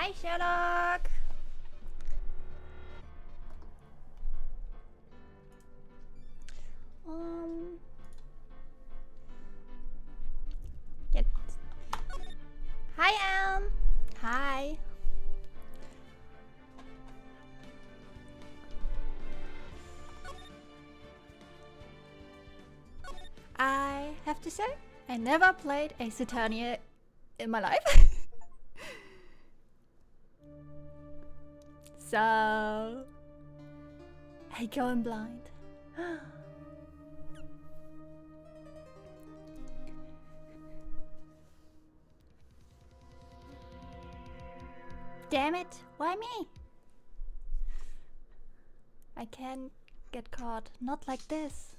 Hi, Sherlock. Get. Hi, Elm. Hi. I have to say, I never played a Saturnia in my life. So I go in blind. Damn it, why me? I can't get caught, not like this.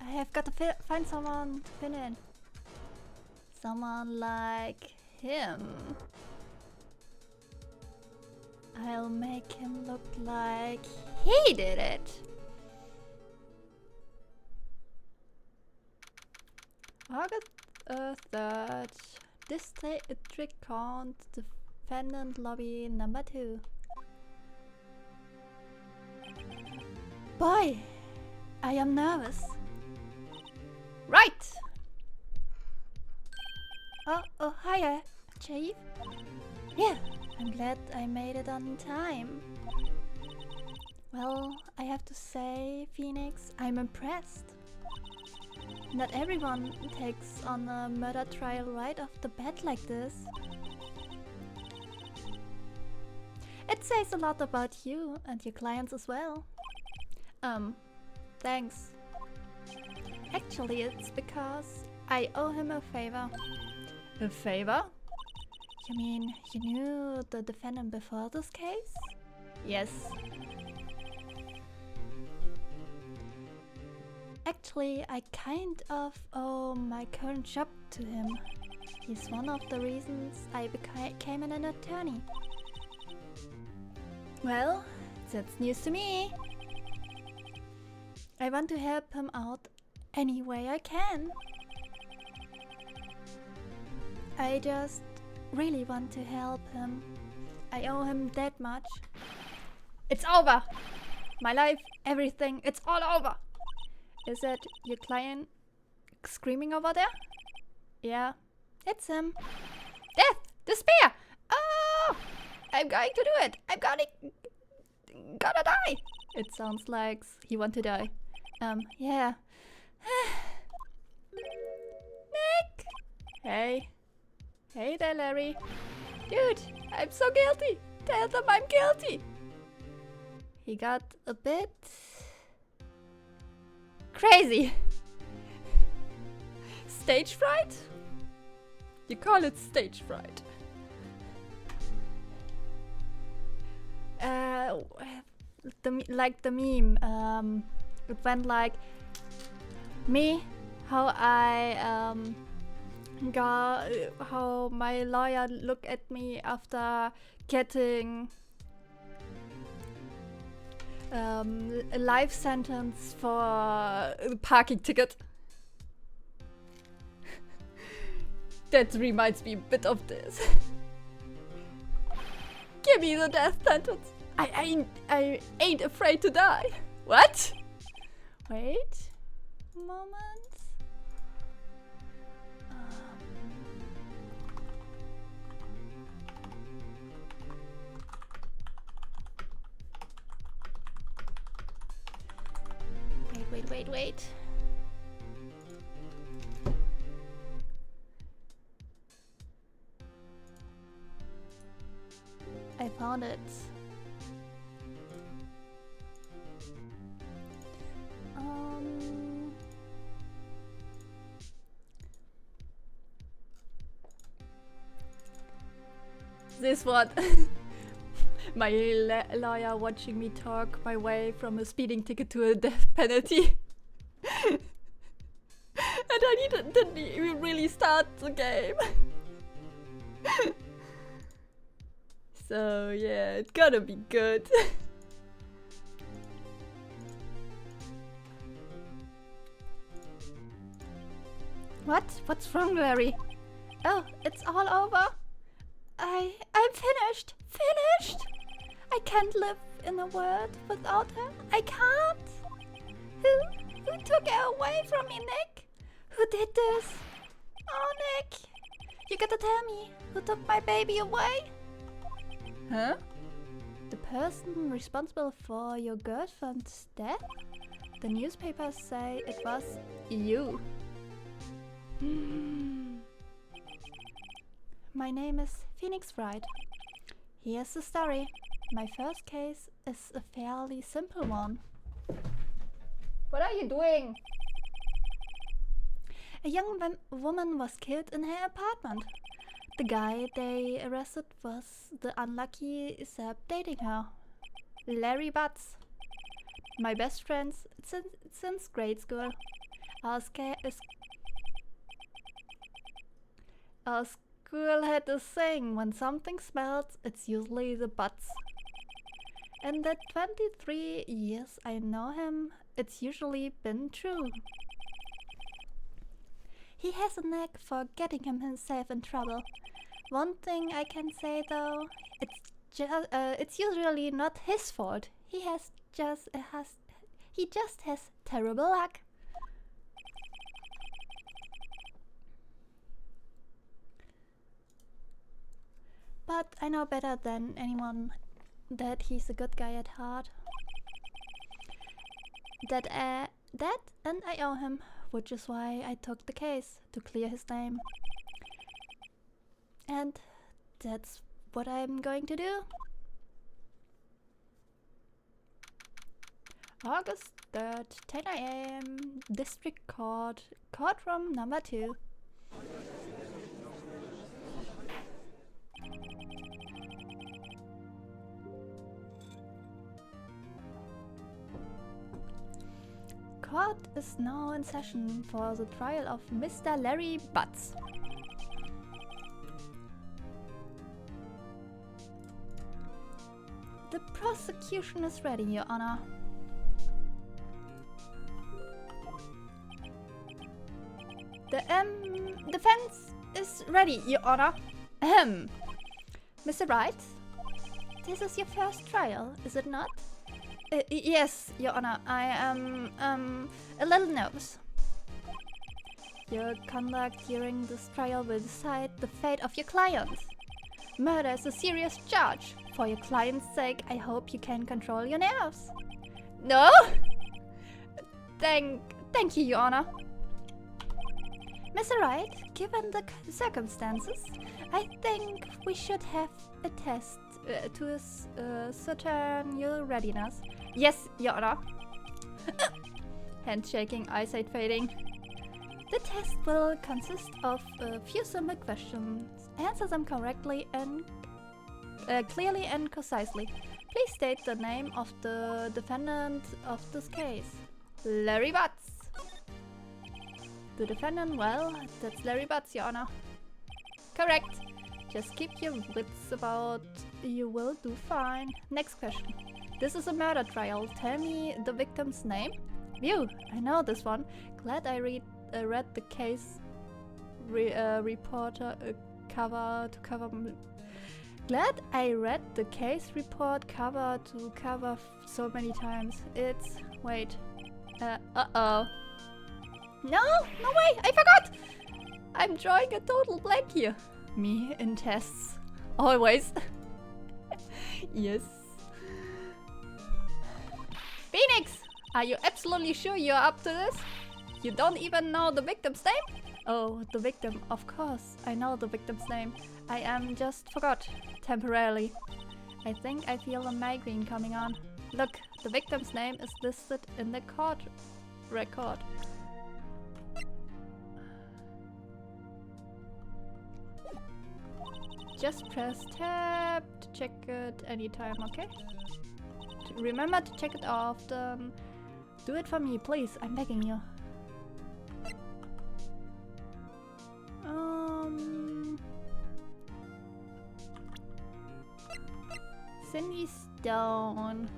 I have got to find someone to pin in. Someone like him. I'll make him look like he did it. August 3rd. District Court Defendant Lobby number 2. Boy, I am nervous. Right. Oh, hiya, Chief. Yeah, I'm glad I made it on time. Well, I have to say, Phoenix, I'm impressed. Not everyone takes on a murder trial right off the bat like this. It says a lot about you and your clients as well. Thanks. Actually, it's because I owe him a favor. A favor? You mean you knew the defendant before this case? Yes. Actually, I kind of owe my current job to him. He's one of the reasons I became an attorney. Well, that's news to me. I want to help him out any way I can. I just really want to help him. I owe him that much. It's over! My life, everything, it's all over! Is that your client screaming over there? Yeah, it's him. Death! Despair! Oh! I'm going to do it! I'm gonna die! It sounds like he wants to die. Yeah. Nick! Hey. Hey there, Larry. Dude, I'm so guilty! Tell them I'm guilty! He got a bit crazy. Stage fright? You call it stage fright. Like the meme, it went like me, how how my lawyer looked at me after getting a life sentence for a parking ticket. That reminds me a bit of this. Give me the death sentence. I ain't afraid to die. What? Wait a moment. Wait. I found it. This one. My lawyer watching me talk my way from a speeding ticket to a death penalty. And I didn't even really start the game. So yeah, it's gotta be good. What? What's wrong, Larry? Oh, it's all over. I'm finished. Finished! I can't live in a world without her. I can't. Who took her away from me, Nick? Who did this? Oh, Nick. You gotta tell me who took my baby away. Huh? The person responsible for your girlfriend's death? The newspapers say it was you. My name is Phoenix Wright. Here's the story. My first case is a fairly simple one. What are you doing? A young woman was killed in her apartment. The guy they arrested was the unlucky sap dating her, Larry Butts. My best friends since grade school. Our school had a saying, when something smells, it's usually the Butts. In the 23 years I know him, it's usually been true. He has a knack for getting himself in trouble. One thing I can say though, it's usually not his fault. He just has terrible luck. But I know better than anyone that he's a good guy at heart. That and I owe him, which is why I took the case, to clear his name. And that's what I'm going to do. August 3rd, 10 AM, District Court, courtroom number 2. Court is now in session for the trial of Mr. Larry Butts. The prosecution is ready, Your Honor. The defense is ready, Your Honor. Mr. Wright, this is your first trial, is it not? Yes, Your Honor. I am a little nervous. Your conduct during this trial will decide the fate of your client. Murder is a serious charge. For your client's sake, I hope you can control your nerves. No? Thank you, Your Honor. Mr. Wright, given the circumstances, I think we should have a test to ascertain your readiness. Yes, Your Honor. Handshaking, eyesight fading. The test will consist of a few simple questions. Answer them correctly and clearly and concisely. Please state the name of the defendant of this case. Larry Butts. The defendant, well, that's Larry Butts, Your Honor. Correct. Just keep your wits about. You will do fine. Next question. This is a murder trial. Tell me the victim's name. Phew, I know this one. Glad I read the case reporter cover to cover. Glad I read the case report cover to cover so many times. It's wait. Uh-oh. No way, I forgot! I'm drawing a total blank here. Me in tests. Always. Yes. Phoenix! Are you absolutely sure you're up to this? You don't even know the victim's name? Oh, the victim, of course. I know the victim's name. I just forgot. Temporarily. I think I feel a migraine coming on. Look, the victim's name is listed in the court record. Just press tab to check it anytime, okay? Remember to check it often. Do it for me, please. I'm begging you. Cindy Stone.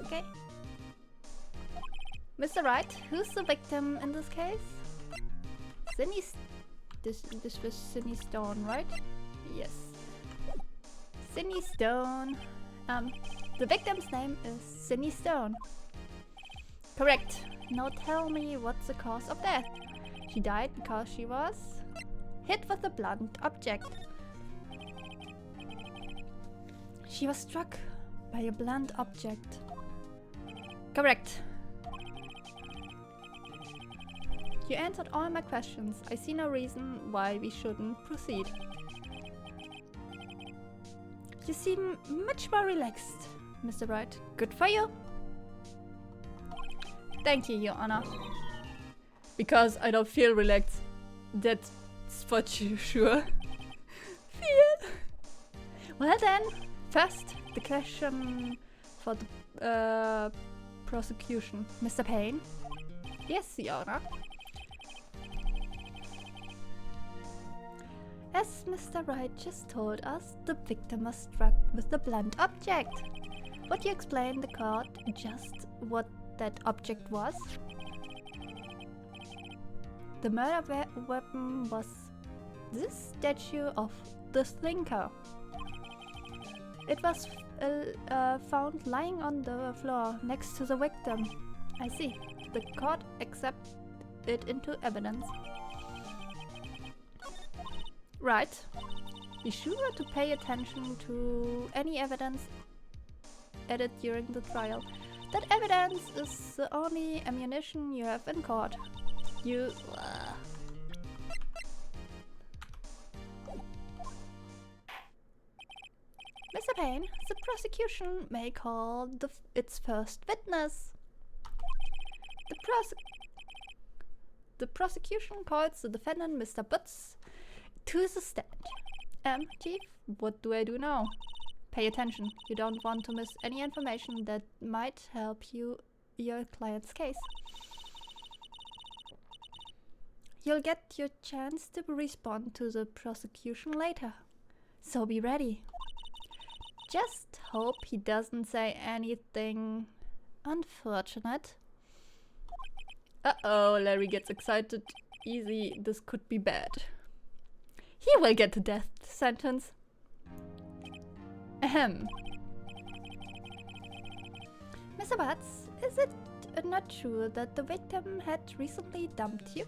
Okay. Mr. Wright, who's the victim in this case? This was Cindy Stone, right? Yes. Cindy Stone. The victim's name is Cindy Stone. Correct. Now tell me what's the cause of death. She died because she was hit with a blunt object. She was struck by a blunt object. Correct. You answered all my questions. I see no reason why we shouldn't proceed. You seem much more relaxed, Mr. Wright. Good for you. Thank you, Your Honor. Because I don't feel relaxed. That's for sure. Feel. Well then, first the question for the prosecution. Mr. Payne? Yes, Your Honor. As Mr. Wright just told us, the victim was struck with the blunt object. Would you explain the court just what that object was? The murder weapon was this statue of the Thinker. It was found lying on the floor next to the victim. I see. The court accepts it into evidence. Right. Be sure to pay attention to any evidence added during the trial. That evidence is the only ammunition you have in court. You... Mr. Payne, the prosecution may call its first witness. The prosecution calls the defendant, Mr. Butts, to the stand. Chief, what do I do now? Pay attention. You don't want to miss any information that might help your client's case. You'll get your chance to respond to the prosecution later. So be ready. Just hope he doesn't say anything unfortunate. Uh-oh, Larry gets excited. Easy, this could be bad. He will get the death sentence. Ahem. Mr. Butts, is it not true that the victim had recently dumped you?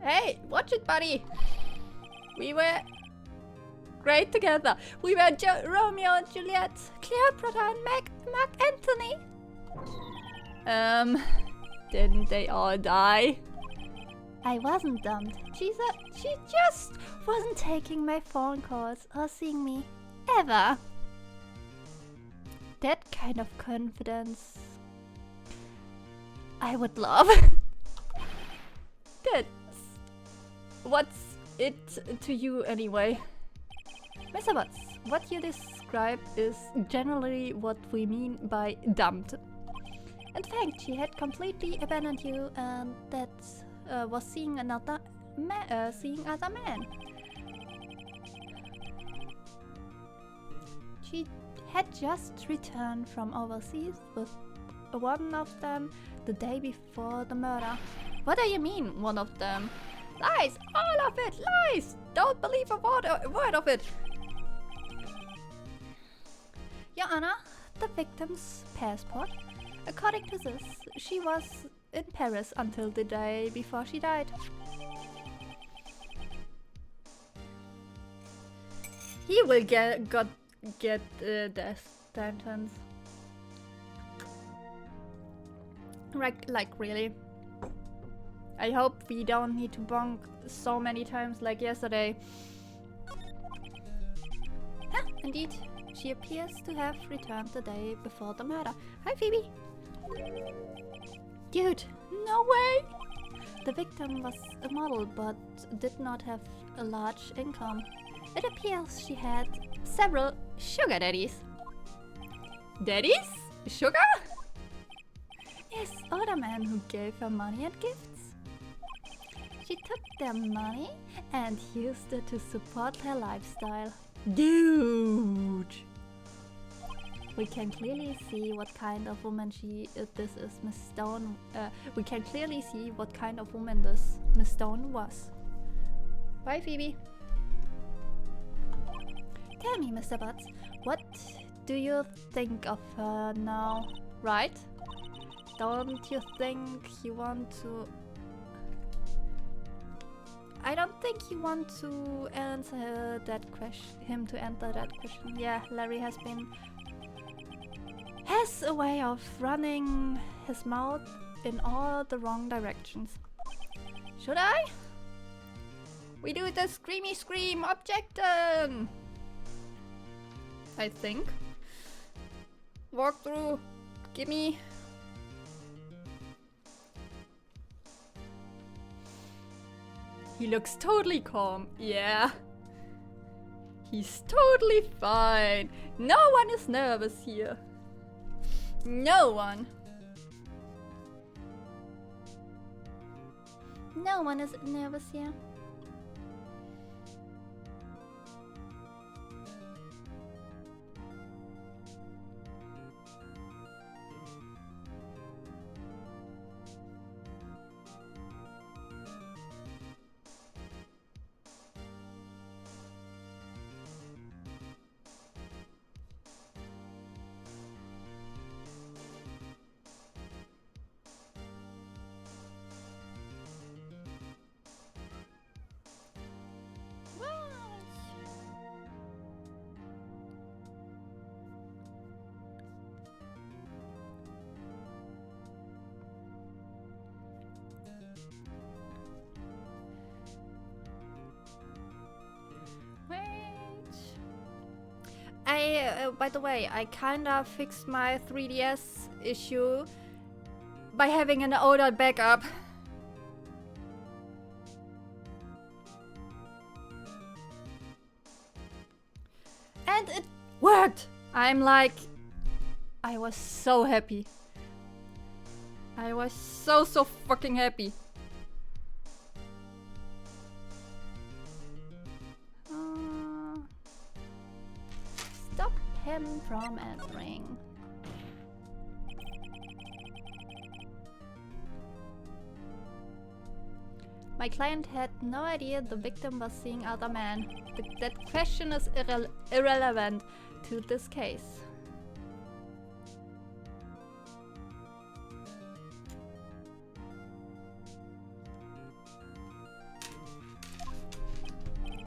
Hey, watch it, buddy! We were great together. We were Romeo and Juliet, Cleopatra and Mark Antony. Didn't they all die? I wasn't dumped. She just wasn't taking my phone calls or seeing me. Ever. That kind of confidence I would love. That's... What's it to you anyway? Mr. Butts, what you describe is generally what we mean by dumped. In fact, she had completely abandoned you and that was seeing other men. She had just returned from overseas with one of them the day before the murder. What do you mean, one of them? Lies! All of it! Lies! Don't believe a word of it! Your Honor, the victim's passport. According to this, she was in Paris until the day before she died. He will get death sentence. Like really. I hope we don't need to bonk so many times like yesterday. Ah, indeed. She appears to have returned the day before the murder. Hi, Phoebe. Dude, no way! The victim was a model but did not have a large income. It appears she had several sugar daddies. Daddies? Sugar? Yes, older men who gave her money and gifts. She took their money and used it to support her lifestyle. Dude! We can clearly see what kind of woman this is, Miss Stone. We can clearly see what kind of woman this Miss Stone was. Bye, Phoebe. Tell me, Mr. Butts, what do you think of her now, right? Don't you think you want to... I don't think you want to answer that question. Him to answer that question. Yeah, Larry has a way of running his mouth in all the wrong directions. Should I? We do the screamy scream objection. I think. Walk through. Gimme. He looks totally calm. Yeah. He's totally fine. No one is nervous here. No one. No one is nervous here. By the way, I kinda fixed my 3DS issue by having an older backup. And it worked! I was so happy. I was so fucking happy. Stop him from answering. My client had no idea the victim was seeing other men. That question is irrelevant to this case.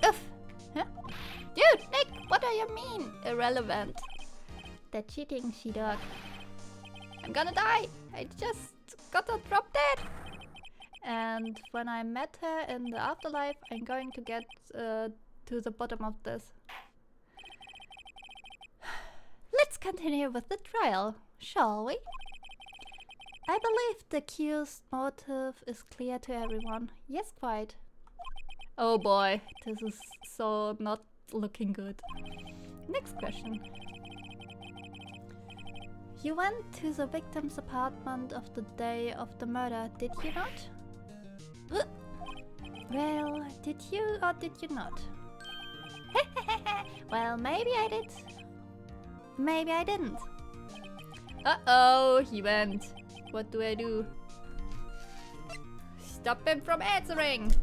Oof! Huh? Dude, Nick, what do you mean, irrelevant? That cheating she-dog. I'm gonna die! I just got her drop dead! And when I met her in the afterlife, I'm going to get to the bottom of this. Let's continue with the trial, shall we? I believe the accused's motive is clear to everyone. Yes, quite. Oh boy, this is so not looking good. Next question. You went to the victim's apartment of the day of the murder, did you not? Well, did you or did you not? Well, maybe I did. Maybe I didn't. Uh-oh, he went. What do I do? Stop him from answering!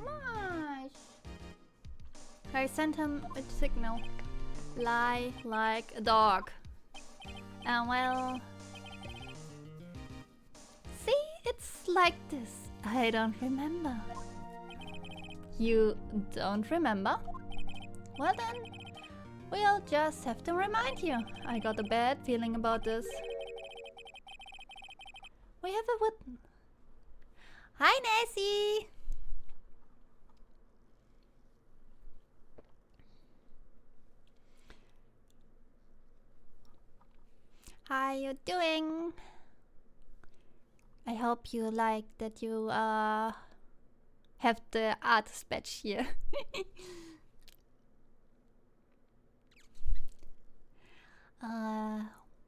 Nice. I sent him a signal. Lie like a dog. And well... See, it's like this. I don't remember. You don't remember? Well then, we'll just have to remind you. I got a bad feeling about this. We have a witness. Hi, Nessie! How you doing? I hope you like that you have the artist badge here.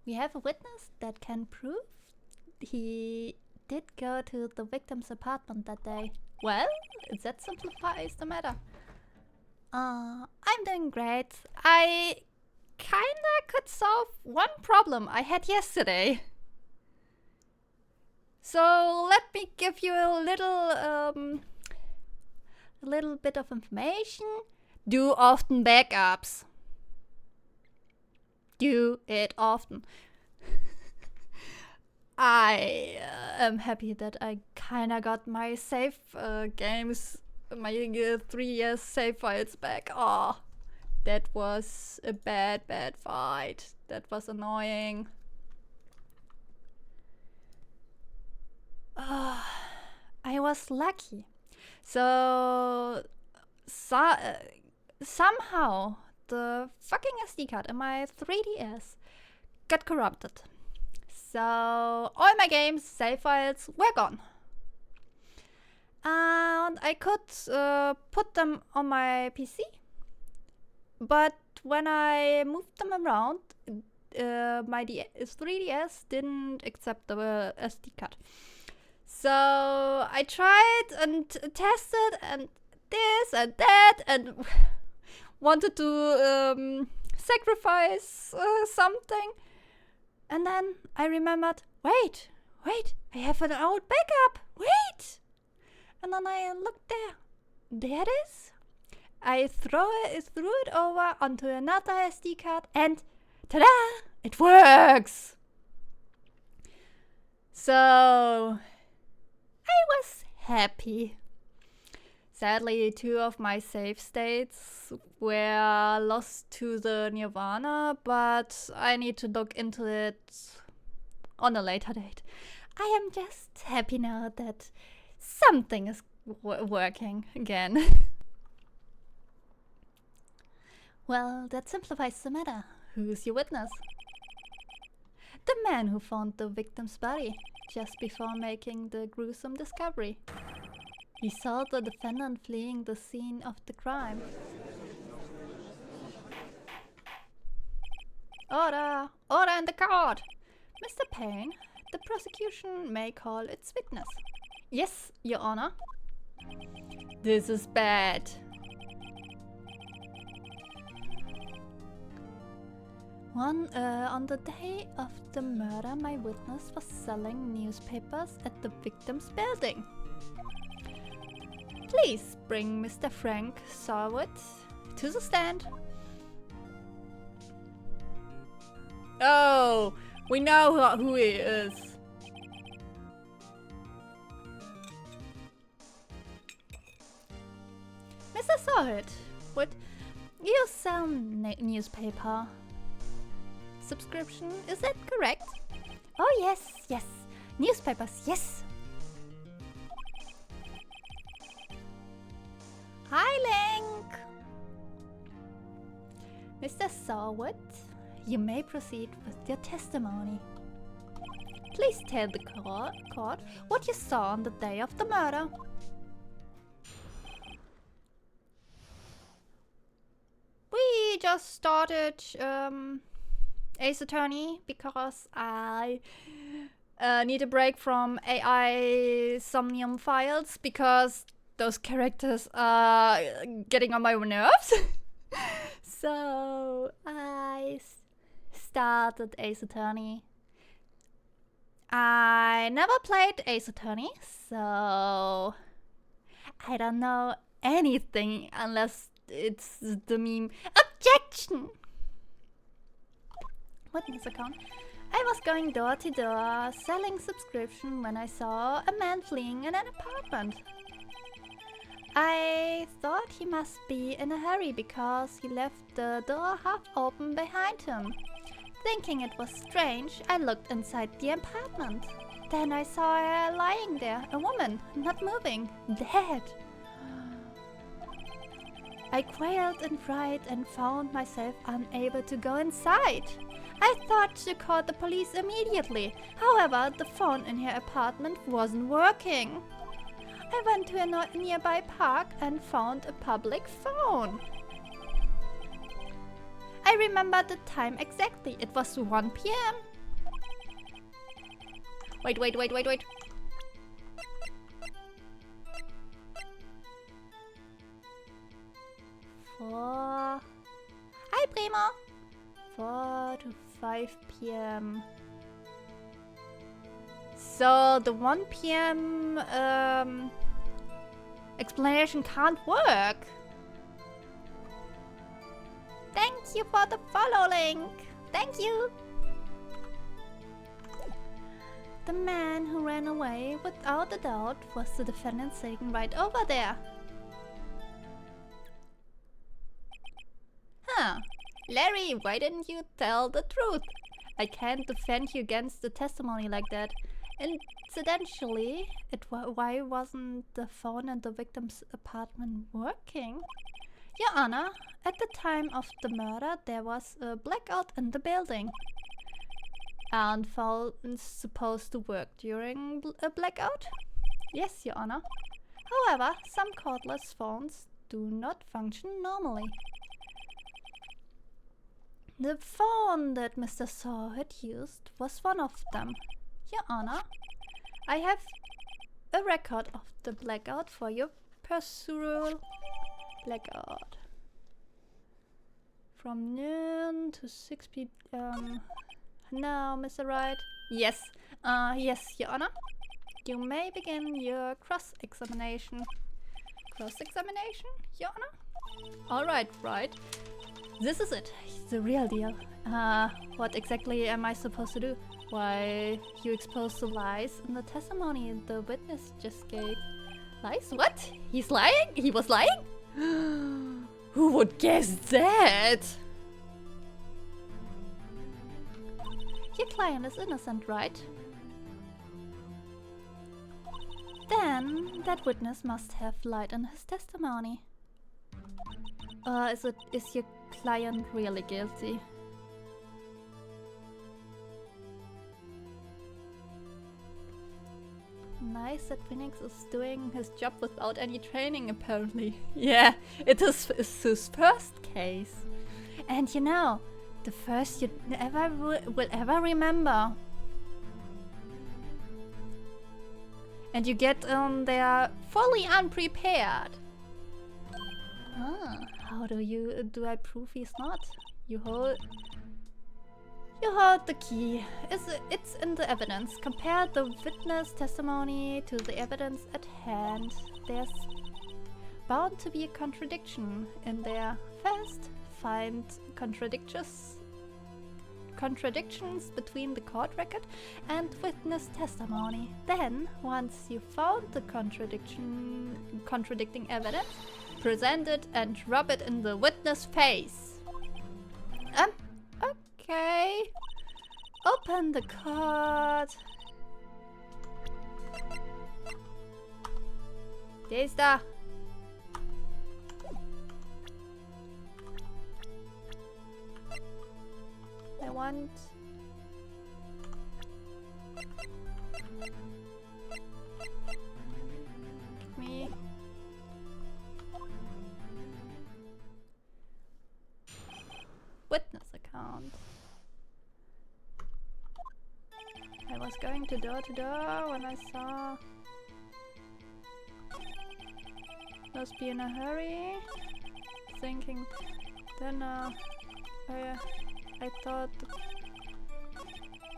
We have a witness that can prove he did go to the victim's apartment that day. Well, that simplifies the matter. I'm doing great. I kinda could solve one problem I had yesterday. So let me give you a little bit of information. Do often backups. Do it often. I am happy that I kinda got my save games, my 3 years save files back. Oh, that was a bad fight. That was annoying. I was lucky. So somehow the fucking SD card in my 3DS got corrupted. So all my games, save files were gone. And I could put them on my PC. But when I moved them around, my 3DS didn't accept the SD card. So I tried and tested and this and that and wanted to sacrifice something. And then I remembered, wait, I have an old backup, wait! And then I looked there. There it is. I threw it over onto another SD card and ta-da! It works! So I was happy. Sadly, 2 of my save states were lost to the Nirvana, but I need to look into it on a later date. I am just happy now that something is working again. Well, that simplifies the matter. Who's your witness? The man who found the victim's body just before making the gruesome discovery. He saw the defendant fleeing the scene of the crime. Order! Order in the court! Mr. Payne, the prosecution may call its witness. Yes, Your Honor. This is bad. On the day of the murder, my witness was selling newspapers at the victim's building. Please bring Mr. Frank Sarwood to the stand. Oh, we know who he is. Mr. Sarwood, would you sell newspaper subscription? Is that correct? Oh yes. Newspapers, yes. Hi, Link! Mr. Sarwood, you may proceed with your testimony. Please tell the court what you saw on the day of the murder. We just started Ace Attorney because I need a break from AI Somnium files because those characters are getting on my nerves. So I started Ace Attorney. I never played Ace Attorney, so I don't know anything unless it's the meme. Objection! Witness account. I was going door to door selling subscription when I saw a man fleeing in an apartment. I thought he must be in a hurry because he left the door half open behind him. Thinking it was strange, I looked inside the apartment. Then I saw her lying there, a woman, not moving, dead. I quailed in fright and found myself unable to go inside. I thought to call the police immediately. However, the phone in her apartment wasn't working. I went to a nearby park and found a public phone. I remember the time exactly. It was 1 p.m. Wait. 4 to 5 p.m. So the 1 p.m. Explanation can't work. Thank you for the follow link. Thank you. The man who ran away, without a doubt, was the defendant sitting right over there. Huh. Larry, why didn't you tell the truth? I can't defend you against the testimony like that. Incidentally, why wasn't the phone in the victim's apartment working? Your Honor, at the time of the murder, there was a blackout in the building. Aren't phones supposed to work during a blackout? Yes, Your Honor. However, some cordless phones do not function normally. The phone that Mr. Saw had used was one of them. Your Honor, I have a record of the blackout for your perusal. Blackout. From noon to 6 p.m. Now, Mr. Wright. Yes. Yes, Your Honor. You may begin your cross-examination. Cross-examination, Your Honor? Alright, Wright. This is it. The real deal. What exactly am I supposed to do? Why, you exposed the lies in the testimony the witness just gave. Lies? What? He's lying? He was lying? Who would guess that? Your client is innocent, right? Then that witness must have lied in his testimony. Is your client really guilty? Nice that Phoenix is doing his job without any training, apparently. Yeah, it is his first case. And you know, the first you will ever remember. And you get there fully unprepared. How do I prove he's not? You hold the key. It's in the evidence. Compare the witness testimony to the evidence at hand. There's bound to be a contradiction in there. First, find contradictions between the court record and witness testimony. Then, once you found the contradicting evidence, present it and rub it in the witness face. Okay. Open the court. Der ist da. I want... Give me... Witness account. I was going to door when I saw... Must be in a hurry. Thinking... Then I thought...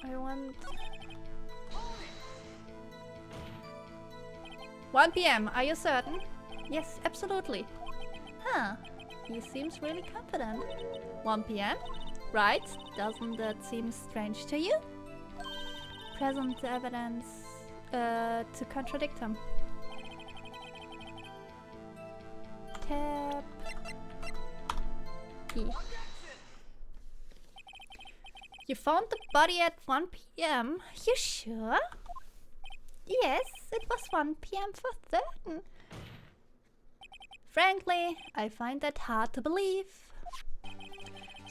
I want... 1 p.m. Are you certain? Yes, absolutely. Huh. He seems really confident. 1 p.m.? Right? Doesn't that seem strange to you? Present evidence to contradict him. Tab E. You found the body at 1 p.m. You sure? Yes, it was 1 p.m. for certain. Frankly, I find that hard to believe.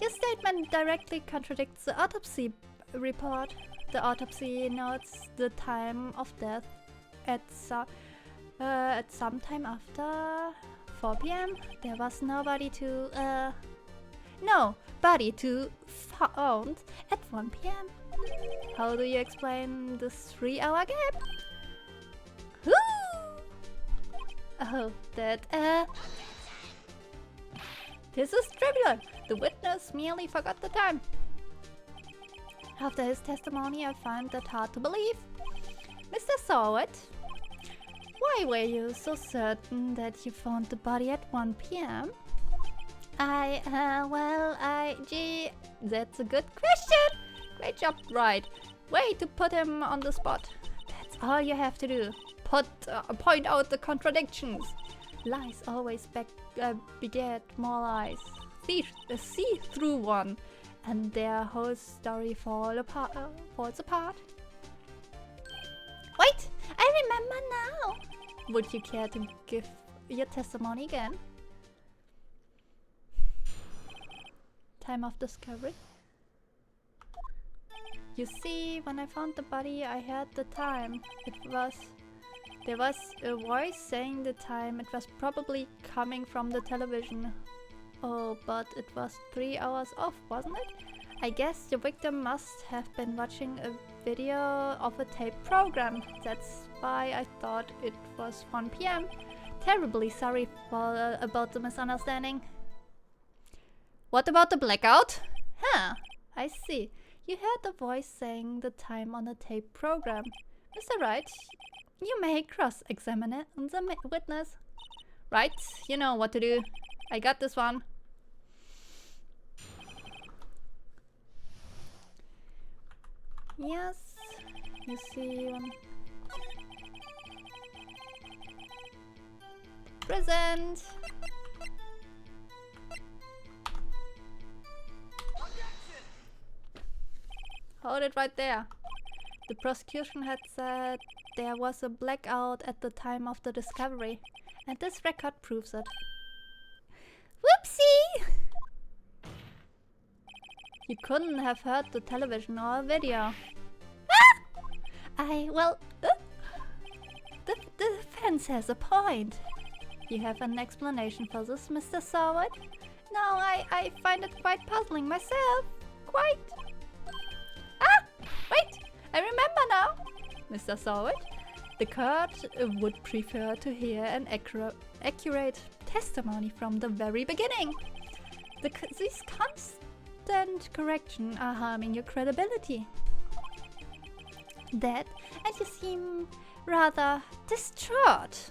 Your statement directly contradicts the autopsy report. The autopsy notes the time of death at some time after 4 p.m. There was nobody to found at 1 p.m. How do you explain this 3-hour gap? Oh, that, this is trivial. The witness witness merely forgot the time. After his testimony, I find that hard to believe. Mr. Sowett, why were you so certain that you found the body at 1 p.m.? Gee, that's a good question. Great job, Wright. Way to put him on the spot. That's all you have to do. Point out the contradictions. Lies always beget more lies. See through one, and their whole story falls apart. Wait, I remember now. Would you care to give your testimony again? Time of discovery. You see, when I found the body, I heard the time. There was a voice saying the time. It was probably coming from the television. Oh, but it was 3 hours off, wasn't it? I guess the victim must have been watching a video of a tape program. That's why I thought it was 1 p.m. Terribly sorry about the misunderstanding. What about the blackout? Huh, I see. You heard the voice saying the time on the tape program. Mr. Wright, you may cross-examine the witness. Right, you know what to do. I got this one. Yes, you see. Present. Hold it right there. The prosecution had said there was a blackout at the time of the discovery, and this record proves it. Whoopsie! You couldn't have heard the television or a video. Ah! The defense has a point. You have an explanation for this, Mr. Sowett? No, I find it quite puzzling myself. Quite. Ah! Wait! I remember now! Mr. Sowett, the court would prefer to hear an accurate testimony from the very beginning. These constant corrections are harming your credibility. That, and you seem rather distraught.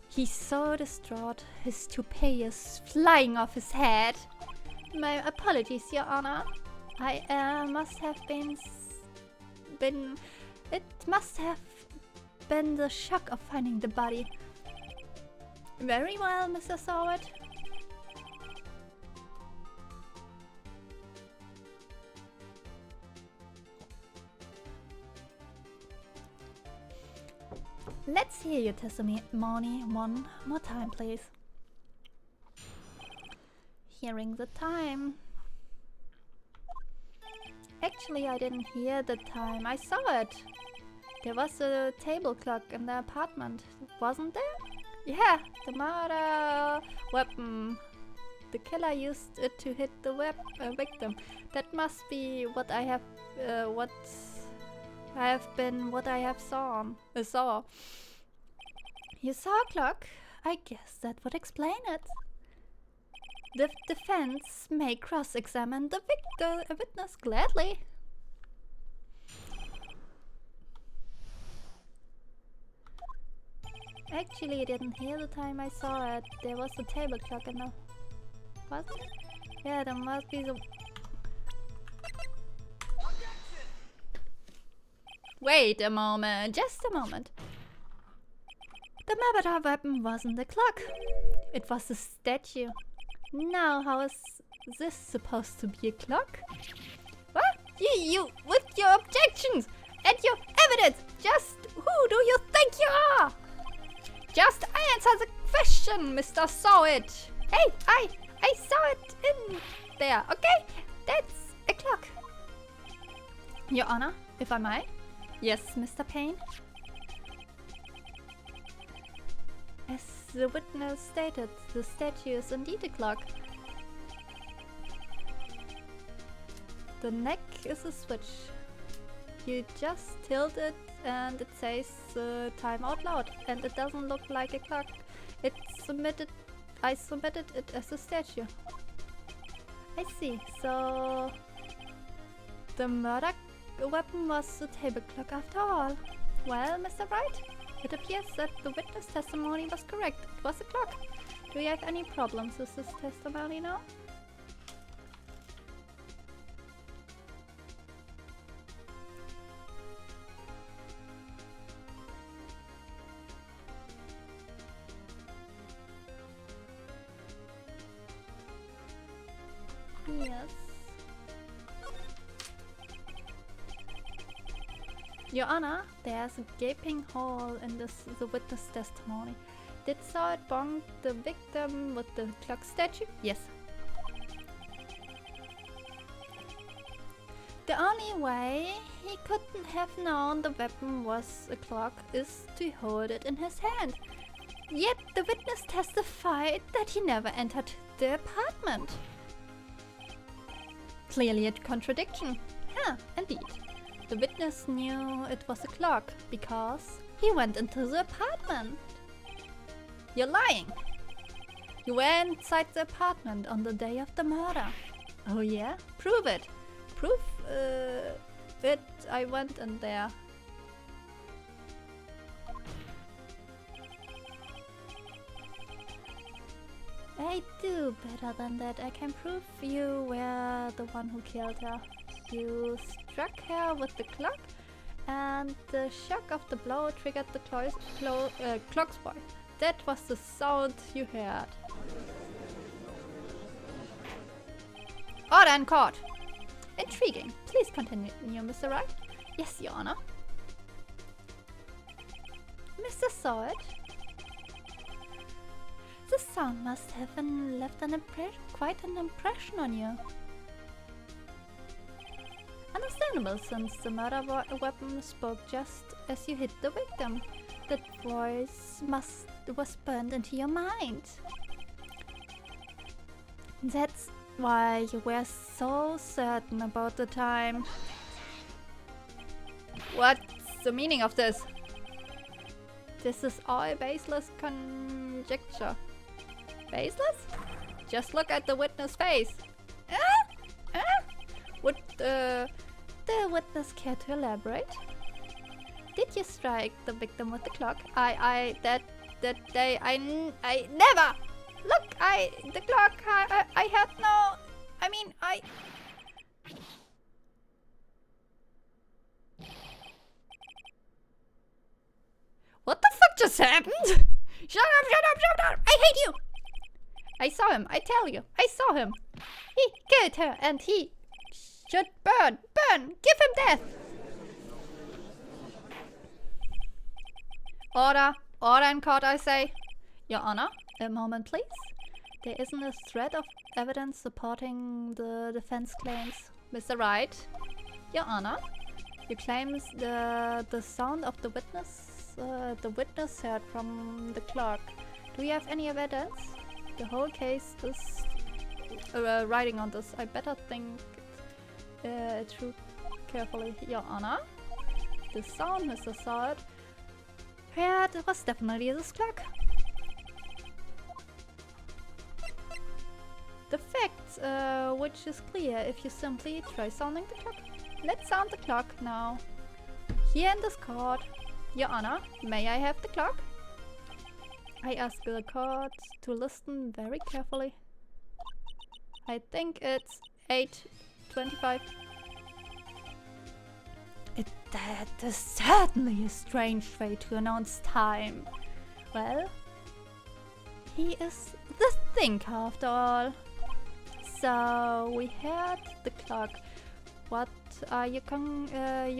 He's so distraught, his toupee is flying off his head. My apologies, Your Honor. I must have it must have been the shock of finding the body. Very well, Mr. Sowett. Let's hear your testimony one more time, please. Hearing the time. Actually, I didn't hear the time. I saw it. There was a table clock in the apartment, wasn't there? Yeah, the murder weapon. The killer used it to hit the victim. That must be what I have saw. You saw a clock? I guess that would explain it. The defense may cross-examine the witness gladly. Actually, I didn't hear the time. I saw it. There was a table clock in the... Was it? Yeah, there must be the... Wait a moment, just a moment. The murder weapon wasn't the clock. It was the statue. Now, how is this supposed to be a clock? What? You, with your objections and your evidence, just who do you think you are? Just answer the question, Mr. Sowett. Hey, I saw it in there, okay? That's a clock. Your Honor, if I may? Yes, Mr. Payne? As the witness stated, the statue is indeed a clock. The neck is a switch. You just tilt it and it says time out loud, and it doesn't look like a clock. It's I submitted it as a statue. I see, so the murder weapon was the table clock after all. Well, Mr. Wright, it appears that the witness testimony was correct. It was a clock. Do you have any problems with this testimony now? Yes. Your Honor, there's a gaping hole in the witness testimony. Did Sawyer bonk the victim with the clock statue? Yes. The only way he couldn't have known the weapon was a clock is to hold it in his hand. Yet the witness testified that he never entered the apartment. Clearly a contradiction. Huh, indeed. The witness knew it was a clock because he went into the apartment. You're lying. You were inside the apartment on the day of the murder. Oh yeah? Prove it. Prove it. I went in there. I do better than that. I can prove you were the one who killed her. You struck her with the clock, and the shock of the blow triggered the clock spoil. That was the sound you heard. Order in court. Intriguing. Please continue, Mr. Wright. Yes, Your Honor. Mr. Sawyer. The sound must have left quite an impression on you. Understandable, since the murder weapon spoke just as you hit the victim. That voice was burned into your mind. That's why you were so certain about the time. What's the meaning of this? This is all baseless conjecture. Baseless? Just look at the witness' face. Would the witness care to elaborate? Did you strike the victim with the clock? That day, I never! Look, the clock, I had no, I mean, What the fuck just happened? Shut up! I hate you! I saw him, I tell you, I saw him. He killed her and he should burn, give him death! Order in court, I say. Your Honor, a moment please. There isn't a shred of evidence supporting the defense claims. Mr. Wright, Your Honor, you claim the sound of the witness heard from the clock. Do you have any evidence? The whole case is riding on this. I better think it through carefully. Your Honor, the sound Mr. Sawyer heard was definitely this clock. The fact, which is clear if you simply try sounding the clock. Let's sound the clock now. Here in this court. Your Honor, may I have the clock? I ask the court to listen very carefully. I think it's 8:25. That is certainly a strange way to announce time. Well, he is the thinker after all. So we heard the clock. What are your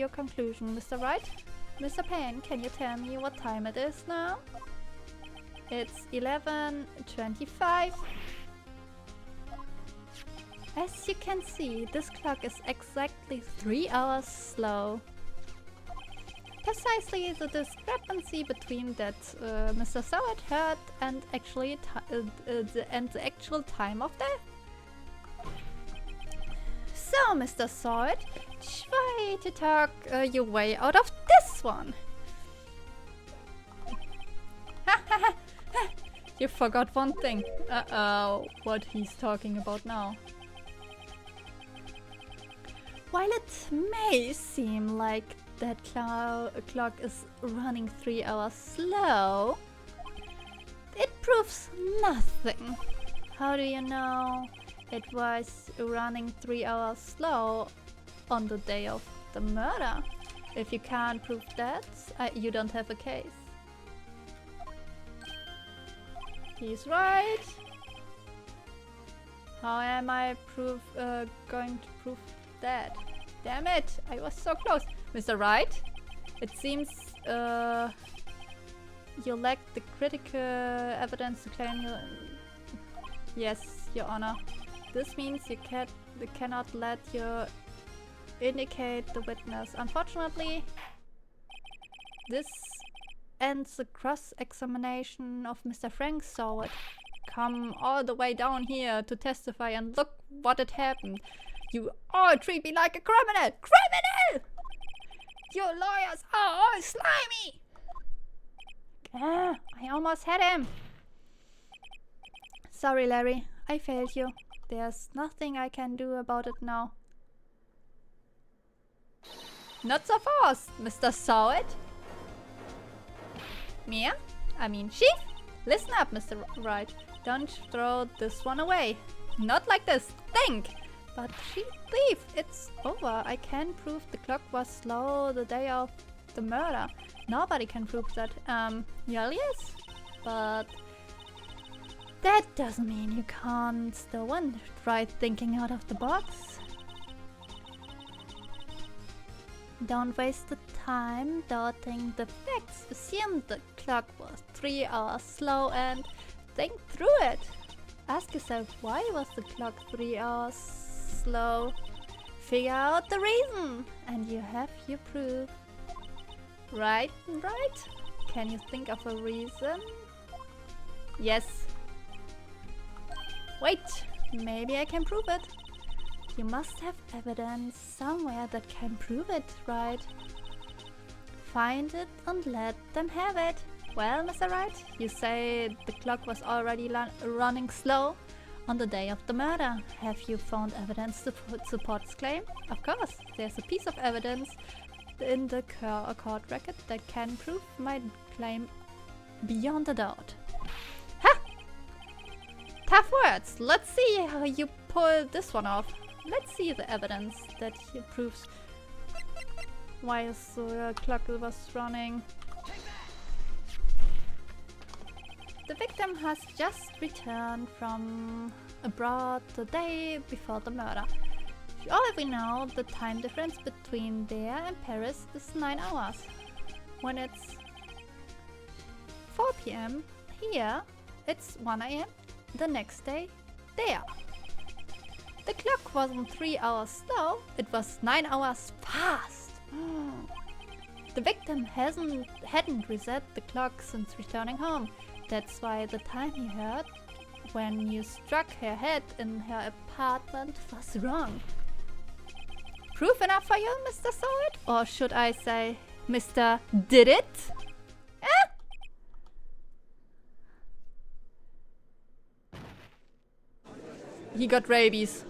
conclusion, Mr. Wright? Mr. Payne, can you tell me what time it is now? It's 11:25. As you can see, this clock is exactly 3 hours slow. Precisely the discrepancy between that Mr. Sawyer heard and the actual time of death. So, Mr. Sawyer, try to talk your way out of this one. You forgot one thing. What he's talking about now. While it may seem like that clock is running 3 hours slow, it proves nothing. How do you know it was running 3 hours slow on the day of the murder? If you can't prove that, you don't have a case. He's right. How am I going to prove that? Damn it, I was so close. Mr. Wright, it seems you lack the critical evidence to claim your... Yes, Your Honor. This means you cannot let you indicate the witness. Unfortunately, this ends the cross-examination of Mr. Frank Soward. Come all the way down here to testify and look what had happened. You all treat me like a criminal! Criminal! You lawyers are all slimy! I almost had him. Sorry, Larry. I failed you. There's nothing I can do about it now. Not so fast, Mr. Soward. Mia? I mean, Chief? Listen up, Mr. Wright. Don't throw this one away. Not like this. Think! But she thief, it's over. I can prove the clock was slow the day of the murder. Nobody can prove that. Well, yes. But that doesn't mean you can't still win. Try thinking out of the box. Don't waste the time doubting the facts. Assume the clock was 3 hours slow and think through it. Ask yourself, why was the clock 3 hours slow? Figure out the reason and you have your proof. Right? Can you think of a reason? Yes. Wait, maybe I can prove it. You must have evidence somewhere that can prove it, right? Find it and let them have it. Well, Mr. Wright, you say the clock was already running slow on the day of the murder. Have you found evidence to support this claim? Of course, there's a piece of evidence in the court record that can prove my claim beyond a doubt. Ha! Tough words. Let's see how you pull this one off. Let's see the evidence that proves why the clock was running. The victim has just returned from abroad the day before the murder. All we know, the time difference between there and Paris is 9 hours. When it's 4 p.m. here, it's 1 a.m. the next day there. The clock wasn't 3 hours slow, it was 9 hours fast. The victim hadn't reset the clock since returning home. That's why the time he heard when you struck her head in her apartment was wrong. Proof enough for you, Mr. Soward? Or should I say, Mr. Did It? He got rabies.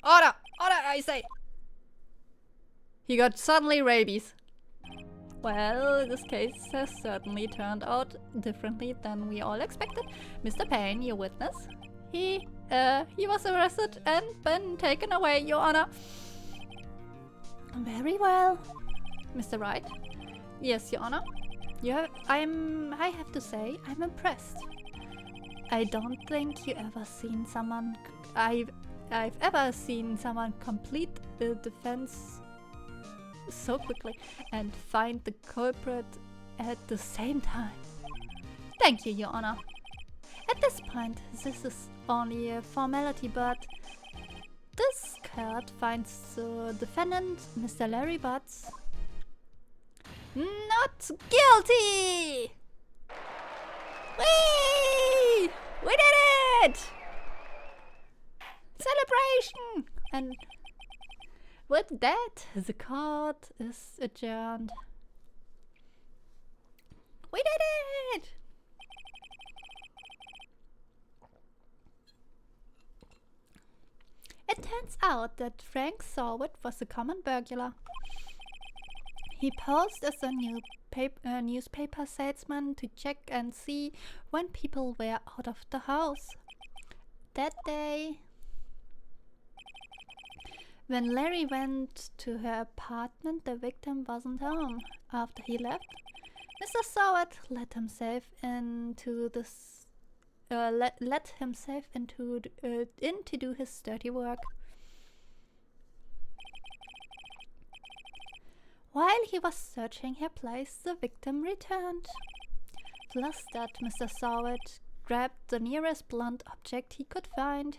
Order! Order, I say! He got suddenly rabies. Well, this case has certainly turned out differently than we all expected. Mr. Payne, your witness, he was arrested and been taken away, Your Honor. Very well. Mr. Wright? Yes, Your Honor. I have to say, I'm impressed. I don't think I've ever seen someone complete the defense so quickly and find the culprit at the same time. Thank you, Your Honor. At this point, this is only a formality, but this court finds the defendant, Mr. Larry Butts, not guilty! Whee! We did it! Celebration! And with that, the court is adjourned. We did it! It turns out that Frank Sorwood was a common burglar. He posed as a newspaper salesman to check and see when people were out of the house. That day, when Larry went to her apartment, the victim wasn't home. After he left, Mr. Sorwood let himself into in to do his dirty work. While he was searching her place, the victim returned. Flustered, Mr. Sorwood grabbed the nearest blunt object he could find.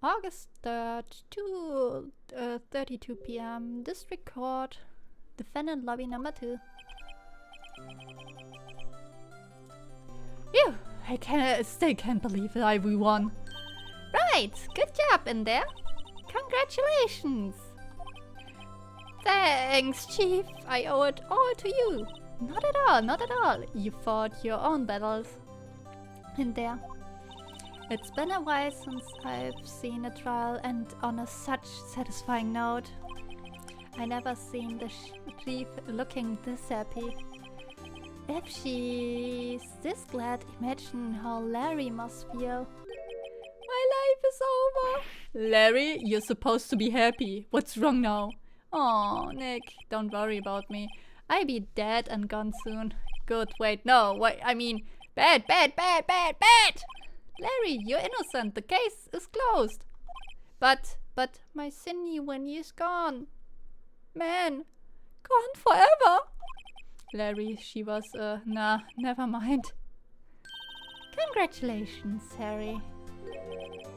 August 3rd, 2:32 p.m. District Court, Defendant Lobby number 2. Phew, I still can't believe that we won. Right, good job in there. Congratulations. Thanks, Chief. I owe it all to you. Not at all, not at all. You fought your own battles in there. It's been a while since I've seen a trial, and on a such satisfying note. I never seen the Chief looking this happy. If she's this glad, imagine how Larry must feel. My life is over. Larry, you're supposed to be happy. What's wrong now? Oh, Nick, don't worry about me. I'll be dead and gone soon. Good, wait, no, wait, I mean, bad. Larry, you're innocent. The case is closed. But my Cindy Winnie's gone. Man, gone forever. Larry, she was, nah, never mind. Congratulations, Harry.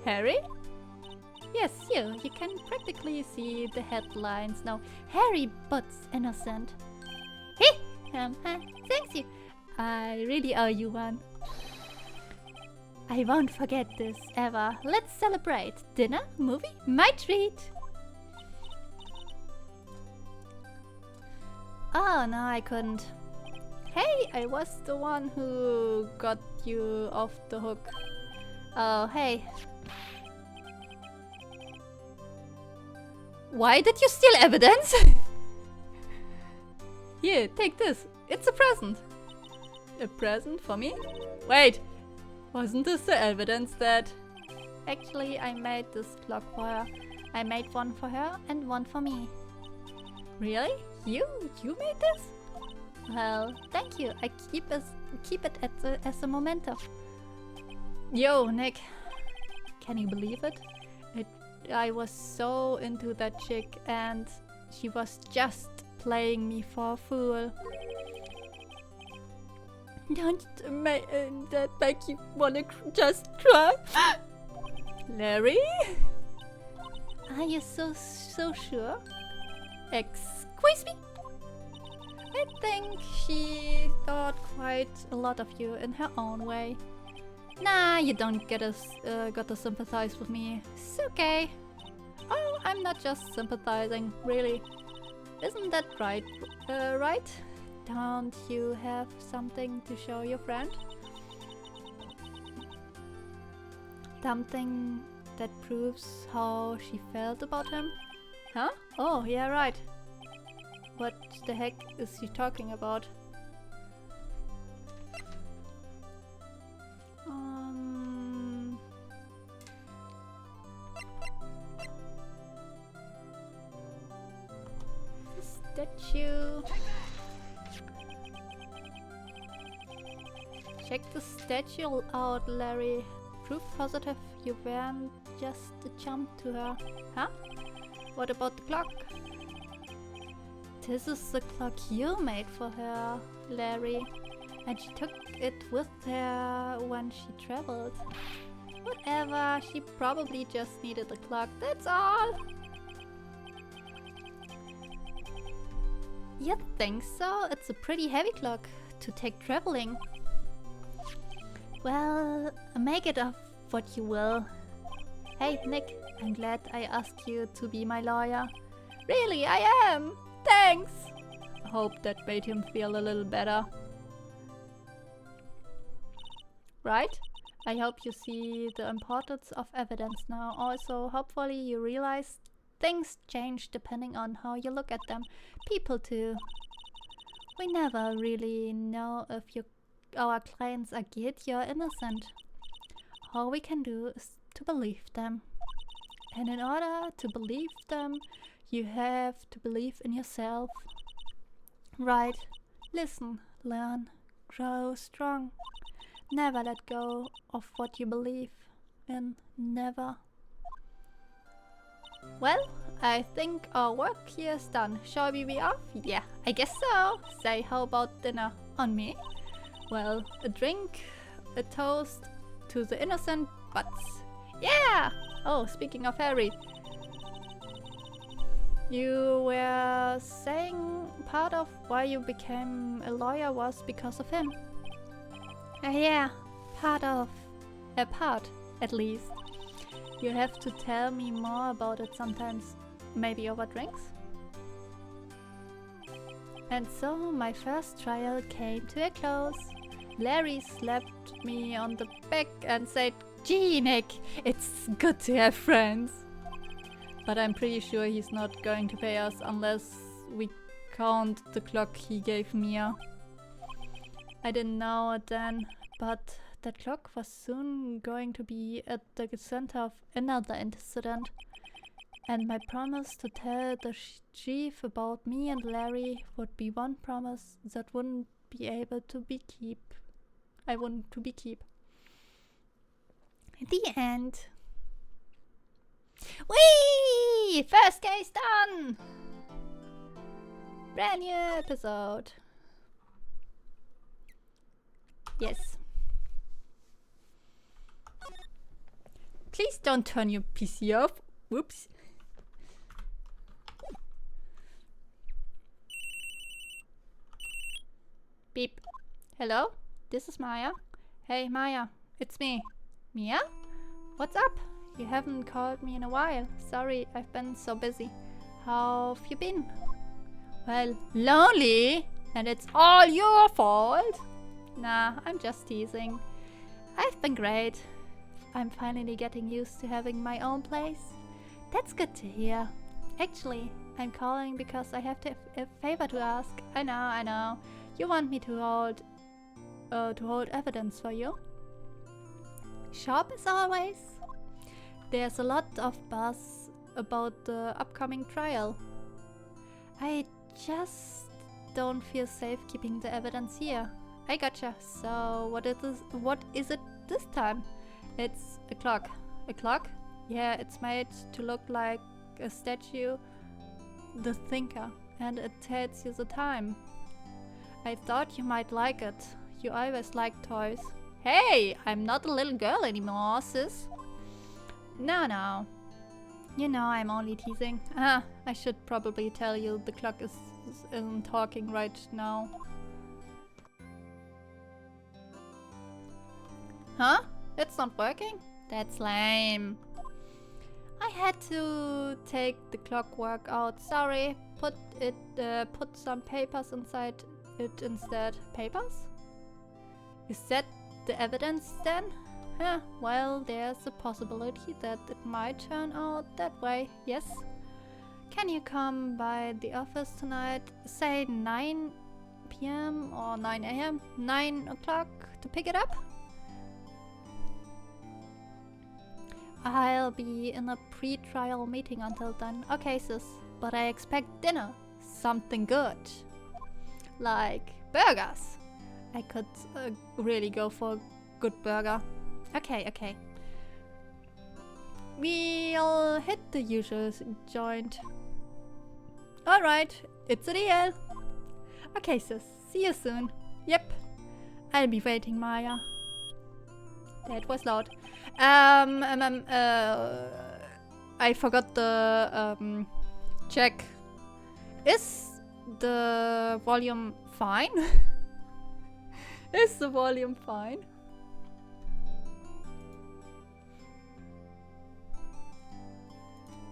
Harry? Yes, you can practically see the headlines now. Harry Butts innocent. Hey, thanks you. I really owe you one. I won't forget this, ever. Let's celebrate. Dinner? Movie? My treat! Oh, no, I couldn't. Hey, I was the one who got you off the hook. Oh, hey. Why did you steal evidence? Here, take this. It's a present. A present for me? Wait, wasn't this the evidence that... Actually, I made this clock for her. I made one for her and one for me. Really? You made this? Well, thank you. I keep it as a memento. Yo, Nick. Can you believe it? I was so into that chick and she was just playing me for a fool. Don't that make you wanna just cry? Larry? Are you so sure? Excuse me? I think she thought quite a lot of you in her own way. Nah, you don't gotta sympathize with me. It's okay. Oh, I'm not just sympathizing, really. Isn't that right? Right? Don't you have something to show your friend? Something that proves how she felt about him? Huh? Oh, yeah, right. What the heck is she talking about? Statue. Check the statue out, Larry. Proof positive you weren't just a chump to her. Huh? What about the clock? This is the clock you made for her, Larry. And she took it with her when she traveled. Whatever, she probably just needed a clock, that's all! You think so? It's a pretty heavy clock to take traveling. Well, make it of what you will. Hey, Nick, I'm glad I asked you to be my lawyer. Really, I am! Thanks! Hope that made him feel a little better. Right? I hope you see the importance of evidence now. Also, hopefully you realize things change depending on how you look at them. People too. We never really know if our clients are guilty or innocent. All we can do is to believe them. And in order to believe them, you have to believe in yourself. Right. Listen, learn, grow strong. Never let go of what you believe in. Never. Well, I think our work here is done. Shall we be off? Yeah, I guess so. Say, how about dinner? On me? Well, a drink, a toast to the innocent butts. Yeah! Oh, speaking of Harry. You were saying part of why you became a lawyer was because of him. Yeah, part, at least. You have to tell me more about it sometimes, maybe over drinks. And so my first trial came to a close. Larry slapped me on the back and said, "Gee, Nick, it's good to have friends." But I'm pretty sure he's not going to pay us unless we count the clock he gave Mia. I didn't know it then, but that clock was soon going to be at the center of another incident. And my promise to tell the chief about me and Larry would be one promise that wouldn't be able to be keep. I wouldn't to be keep. The end. Whee! First case done! Brand new episode. Yes. Please don't turn your PC off. Whoops. Beep. Hello? This is Maya. Hey Maya, it's me. Mia? What's up? You haven't called me in a while. Sorry, I've been so busy. How have you been? Well, lonely, and it's all your fault. Nah, I'm just teasing. I've been great. I'm finally getting used to having my own place. That's good to hear. Actually, I'm calling because I have a favor to ask. I know. You want me to hold evidence for you? Sharp as always. There's a lot of buzz about the upcoming trial. I just don't feel safe keeping the evidence here. I gotcha. So what is it this time? It's a clock. A clock? Yeah, it's made to look like a statue, the thinker, and it tells you the time. I thought you might like it. You always like toys. Hey, I'm not a little girl anymore, sis. No. You know I'm only teasing. I should probably tell you the clock isn't talking right now. Huh? It's not working? That's lame. I had to take the clockwork out. Sorry. Put some papers inside it instead. Papers? Is that the evidence then? Well, there's a possibility that it might turn out that way, yes? Can you come by the office tonight, say 9 p.m. or 9 a.m., 9 o'clock to pick it up? I'll be in a pre-trial meeting until then. Okay, sis, but I expect dinner. Something good. Like burgers. I could really go for a good burger. Okay. We'll hit the usual joint. Alright, it's a deal. Okay, sis, see you soon. Yep, I'll be waiting, Maya. That was loud. I forgot the check. Is the volume fine? Is the volume fine?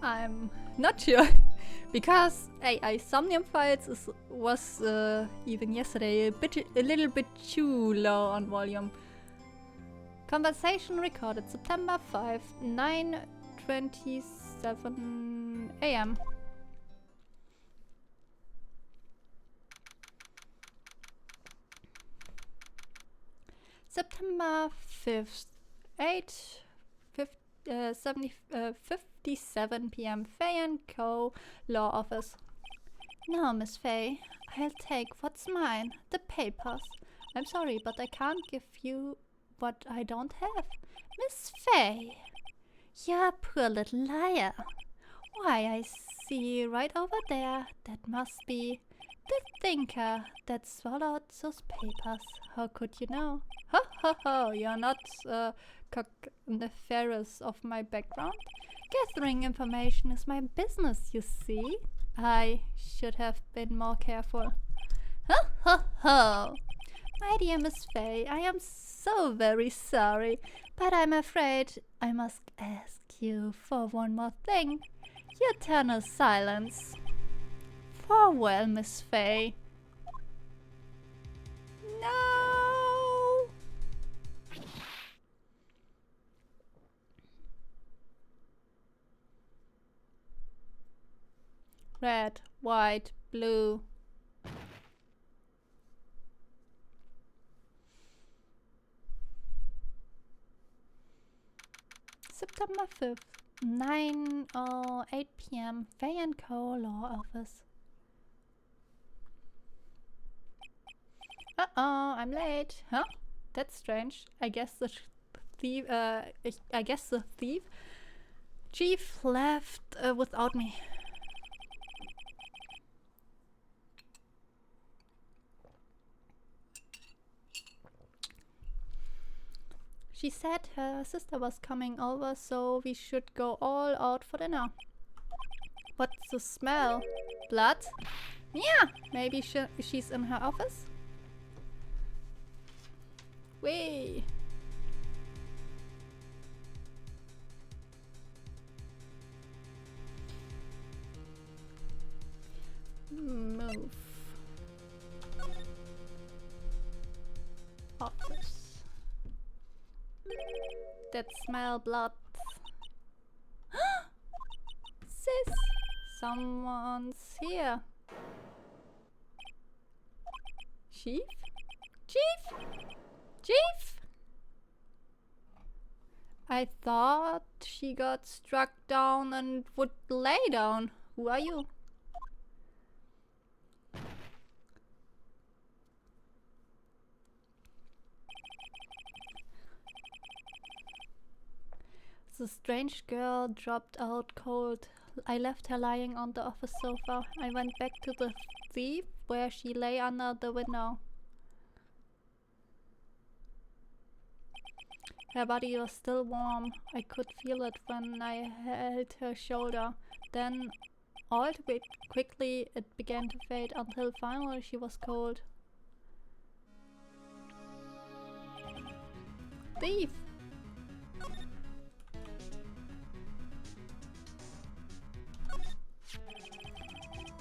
I'm not sure. Because AI Somnium Files was even yesterday a little bit too low on volume. Conversation recorded September 5, 9:27 AM. September 5th, 57 PM. Fay & Co. Law Office. No, Miss Fay. I'll take what's mine. The papers. I'm sorry, but I can't give you what I don't have. Miss Fay. You're a poor little liar. Why, I see right over there. That must be the thinker that swallowed those papers. How could you know? Ho ho ho, you're not nefarious of my background. Gathering information is my business, you see. I should have been more careful. Ho ho ho! My dear Miss Fay, I am so very sorry, but I'm afraid I must ask you for one more thing. Your eternal silence. Farewell, Miss Fay. No! Red, white, blue. September 5th, 9:08 PM. Fay & Co. Law Office. Uh-oh, I'm late. Huh? That's strange. I guess the thief, chief left without me. She said her sister was coming over, so we should go all out for dinner. What's the smell? Blood? Yeah, maybe she's in her office? Wait. Move. Office. That smell blood. Sis, someone's here. Chief? Chief? Chief? I thought she got struck down and would lay down. Who are you? The strange girl dropped out cold. I left her lying on the office sofa. I went back to the thief where she lay under the window. Her body was still warm. I could feel it when I held her shoulder. Then, all too quickly, it began to fade until finally she was cold. Thief!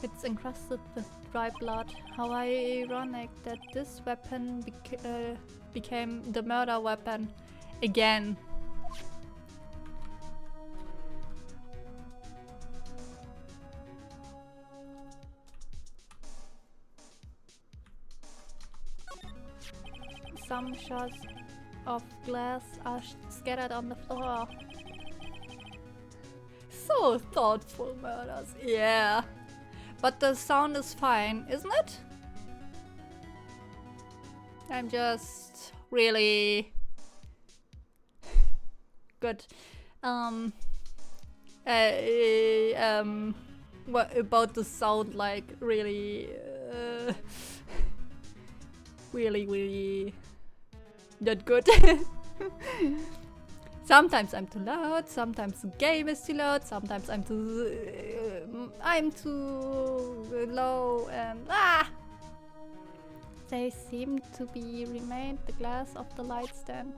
It's encrusted with dry blood. How ironic that this weapon became the murder weapon again. Some shards of glass are scattered on the floor. So thoughtful murders, yeah. But the sound is fine, isn't it? I'm just really good. What about the sound? Like really, really not good. Sometimes I'm too loud, sometimes the game is too loud, sometimes I'm too low, and they seem to be remained the glass of the light stand.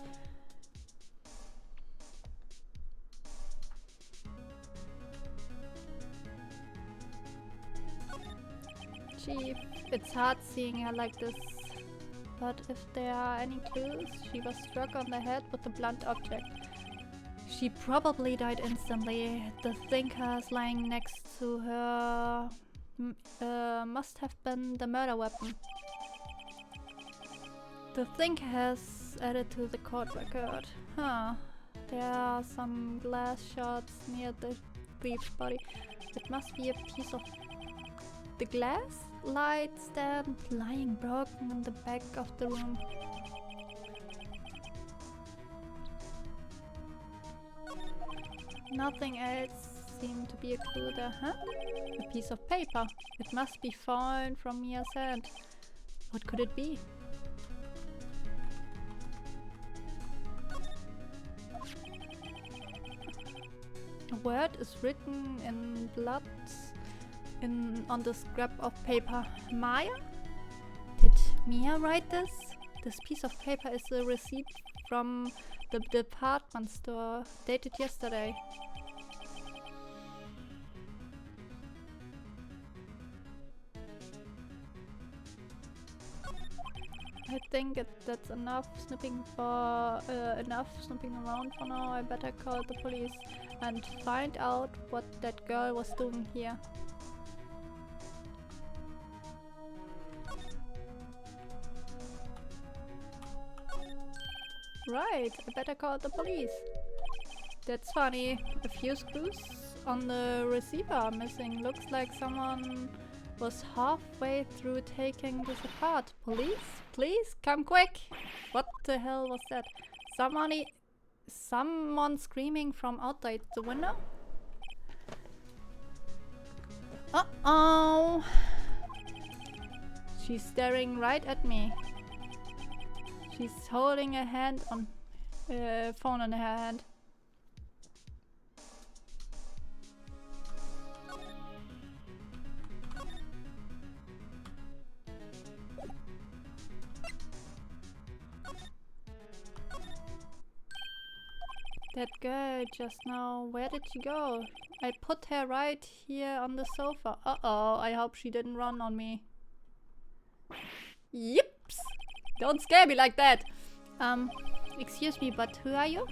Chief, it's hard seeing her like this. But if there are any clues, she was struck on the head with a blunt object. She probably died instantly. The thinkers lying next to her must have been the murder weapon. The thinker has added to the court record. Huh. There are some glass shards near the thief's body. It must be a piece of the glass light stand lying broken in the back of the room. Nothing else seemed to be a clue there, huh? A piece of paper. It must be fallen from Mia's hand. What could it be? A word is written in blood on the scrap of paper. Maya? Did Mia write this? This piece of paper is a receipt from the department store, dated yesterday. I think that's enough snooping around for now. I better call the police and find out what that girl was doing here. Right, I better call the police. That's funny. A few screws on the receiver are missing. Looks like someone was halfway through taking this apart. Police? Please, come quick! What the hell was that? Someone screaming from outside the window? Uh-oh! She's staring right at me. She's holding a hand on phone in her hand. That girl just now, where did she go? I put her right here on the sofa. Uh-oh, I hope she didn't run on me. Yips! Don't scare me like that! Excuse me, but who are you?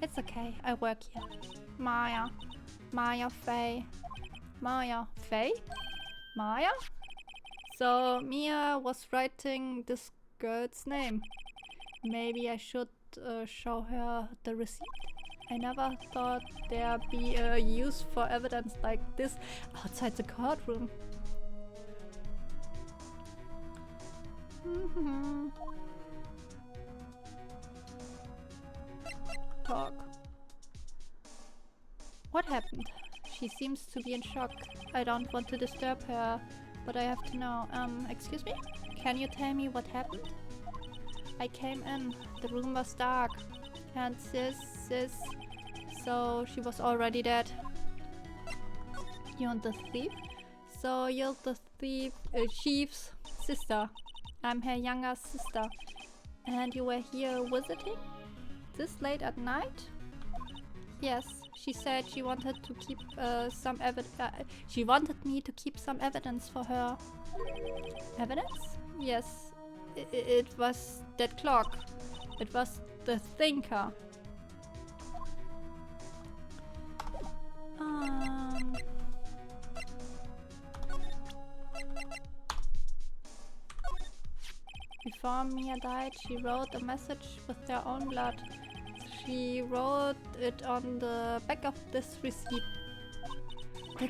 It's okay, I work here. Maya. Maya Faye. Maya Faye? Maya? So, Mia was writing this girl's name. Maybe I should show her the receipt. I never thought there'd be a use for evidence like this outside the courtroom. Talk. What happened? She seems to be in shock. I don't want to disturb her, but I have to know. Excuse me? Can you tell me what happened? I came in. The room was dark. And sis. So she was already dead. You're the thief? So you're the chief's sister. I'm her younger sister. And you were here visiting? This late at night? Yes, she said she wanted to keep some evidence. She wanted me to keep some evidence for her. Evidence? Yes, it was that clock. It was the thinker. Before Mia died, she wrote a message with her own blood. She wrote it on the back of this receipt.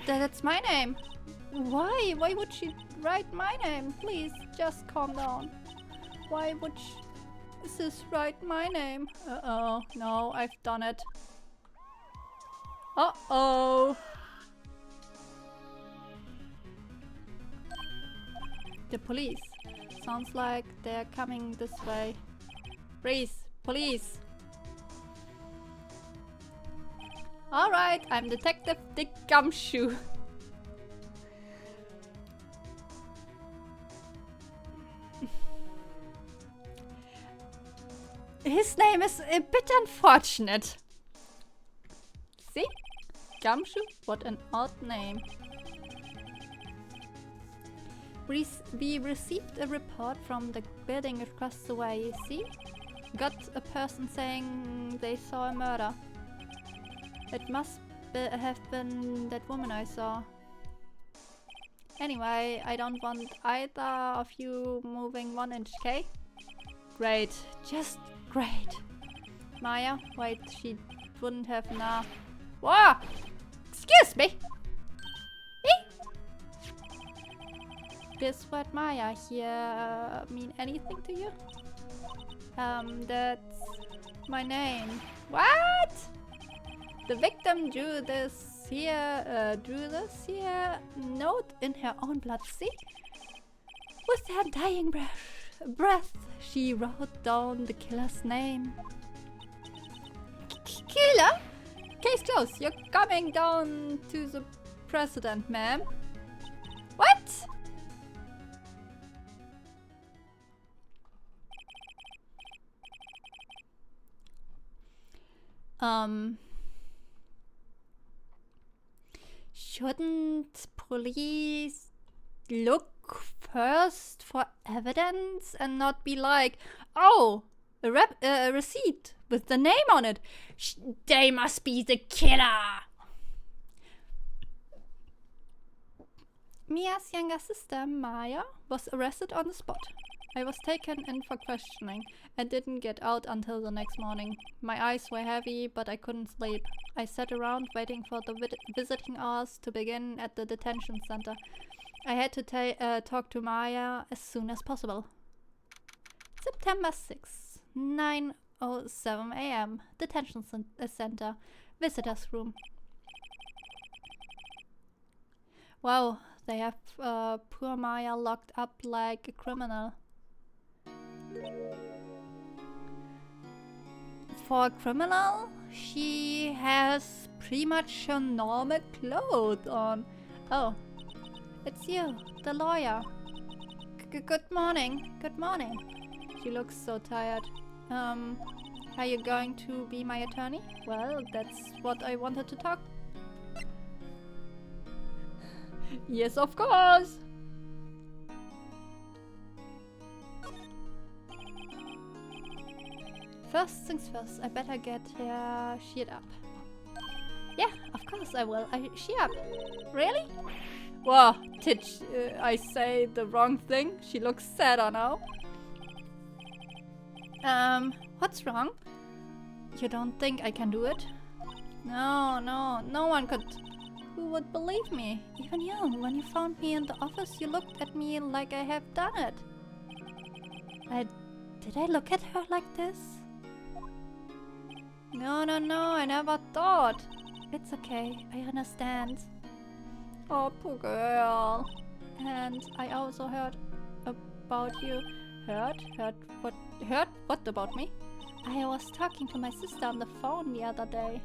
That's my name. Why? Why would she write my name? Please, just calm down. Why would sis write my name? Uh-oh. No, I've done it. Uh-oh. The police. Sounds like they're coming this way. Freeze! Police! Alright, I'm Detective Dick Gumshoe. His name is a bit unfortunate. See? Gumshoe? What an odd name. We received a report from the building across the way, you see? Got a person saying they saw a murder. It must have been that woman I saw. Anyway, I don't want either of you moving 1 inch, okay? Great, just great. Maya, wait, she wouldn't have now. Whoa! Excuse me! Does what Maya here mean anything to you? That's my name. What? The victim drew this here note in her own blood, see? With her dying breath, she wrote down the killer's name. Killer? Case closed. You're coming down to the president, ma'am. What? Shouldn't police look first for evidence and not be like, oh, a receipt with the name on it. They must be the killer. Mia's younger sister, Maya, was arrested on the spot. I was taken in for questioning and didn't get out until the next morning. My eyes were heavy, but I couldn't sleep. I sat around waiting for the visiting hours to begin at the detention center. I had to talk to Maya as soon as possible. September 6, 9:07 a.m. Detention center. Visitors room. Wow, they have poor Maya locked up like a criminal. For a criminal, she has pretty much her normal clothes on. Oh, it's you, the lawyer. Good morning. Good morning. She looks so tired. Are you going to be my attorney? Well, that's what I wanted to talk. Yes, of course. First things first, I better get her sheared up. Yeah, of course I will. Shear up. Really? Whoa, did I say the wrong thing? She looks sadder now. What's wrong? You don't think I can do it? No one could. Who would believe me? Even you. When you found me in the office, you looked at me like I have done it. Did I look at her like this? No, I never thought. It's okay, I understand. Oh, poor girl. And I also heard about you. Heard what about me? I was talking to my sister on the phone the other day.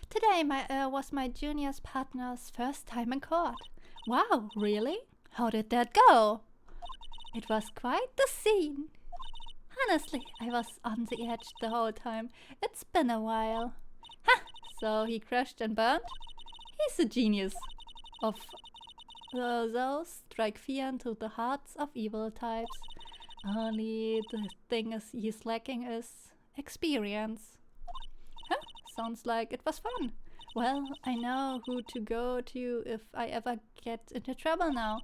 Today was my junior's partner's first time in court. Wow, really? How did that go? It was quite the scene. Honestly, I was on the edge the whole time. It's been a while. Ha! So he crashed and burned? He's a genius. Of those strike fear into the hearts of evil types. Only the thing he's lacking is experience. Huh? Sounds like it was fun. Well, I know who to go to if I ever get into trouble now.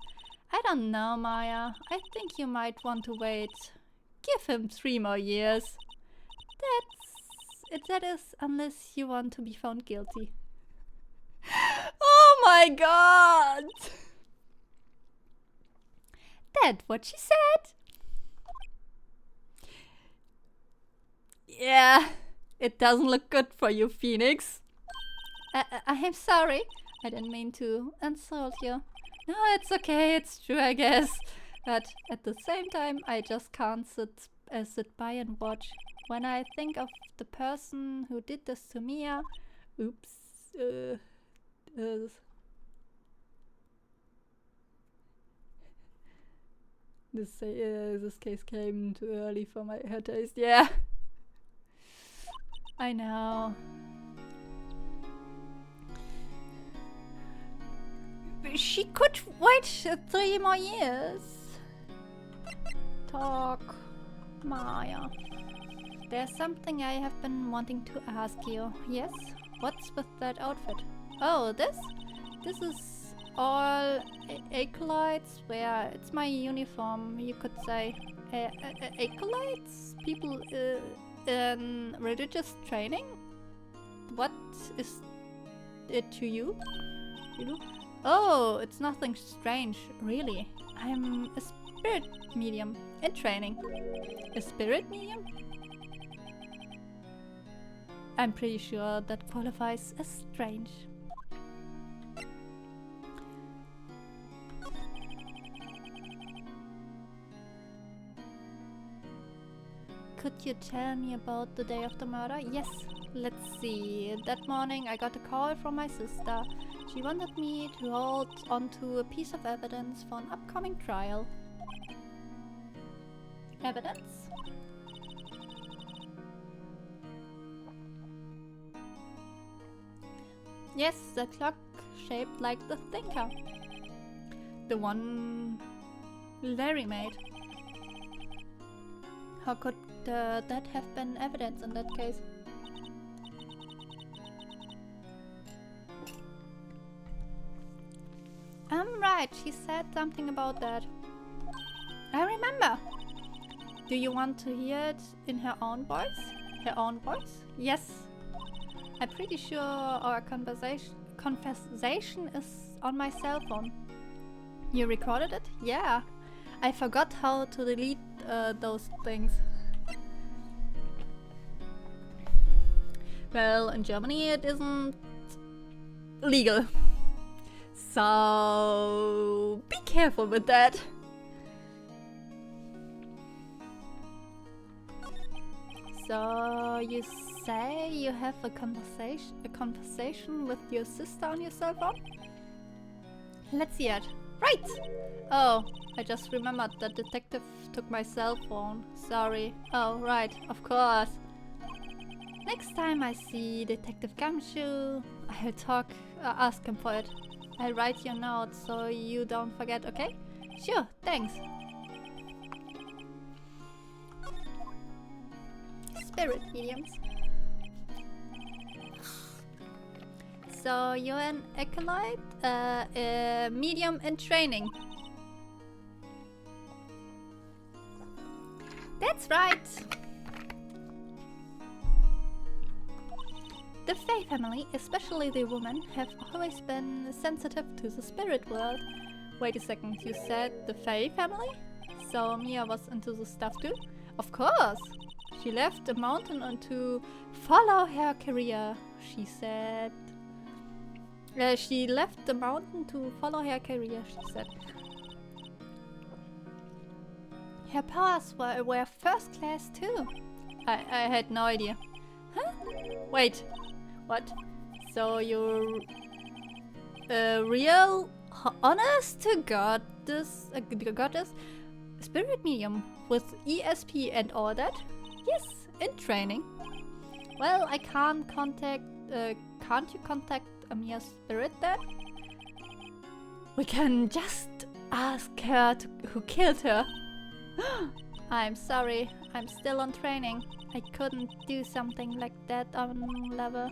I don't know, Maya. I think you might want to wait. Give him 3 more years. That is unless you want to be found guilty. Oh my god! That's what she said. Yeah, it doesn't look good for you, Phoenix. I'm sorry. I didn't mean to insult you. No, it's okay, it's true, I guess. But at the same time, I just can't sit by and watch. When I think of the person who did this to Mia... Oops. This case came too early for her taste. Yeah. I know. She could wait 3 more years. Talk, Maya. There's something I have been wanting to ask you. Yes? What's with that outfit? Oh, this? This is all acolytes? Where it's my uniform, you could say. Acolytes? People in religious training? What is it to you? You know? Oh, it's nothing strange, really. I'm a spirit medium in training. A spirit medium? I'm pretty sure that qualifies as strange. Could you tell me about the day of the murder? Yes. Let's see. That morning I got a call from my sister. She wanted me to hold onto a piece of evidence for an upcoming trial. Evidence? Yes, the clock shaped like the thinker. The one Larry made. How could that have been evidence in that case? Right, she said something about that. I remember. Do you want to hear it in her own voice? Her own voice? Yes. I'm pretty sure our conversation is on my cell phone. You recorded it? Yeah. I forgot how to delete those things. Well, in Germany it isn't legal. So be careful with that. So you say you have a conversation with your sister on your cell phone? Let's see it. Right! Oh, I just remembered that detective took my cell phone. Sorry. Oh, right, of course. Next time I see Detective Gumshoe, I'll ask him for it. I'll write your note so you don't forget, okay? Sure, thanks. Spirit mediums. So you're an acolyte? A medium in training. That's right. The Fae family, especially the women, have always been sensitive to the spirit world. Wait a second, you said the Fae family? So Mia was into the stuff too? Of course! She left the mountain to follow her career, she said. She left the mountain to follow her career, she said. Her powers were first class too. I had no idea. Huh? Wait, what? So you're a real, honest to goddess, spirit medium with ESP and all that? Yes, in training. Well, I can't you contact Amia's spirit then? We can just ask her who killed her. I'm sorry, I'm still on training. I couldn't do something like that on level.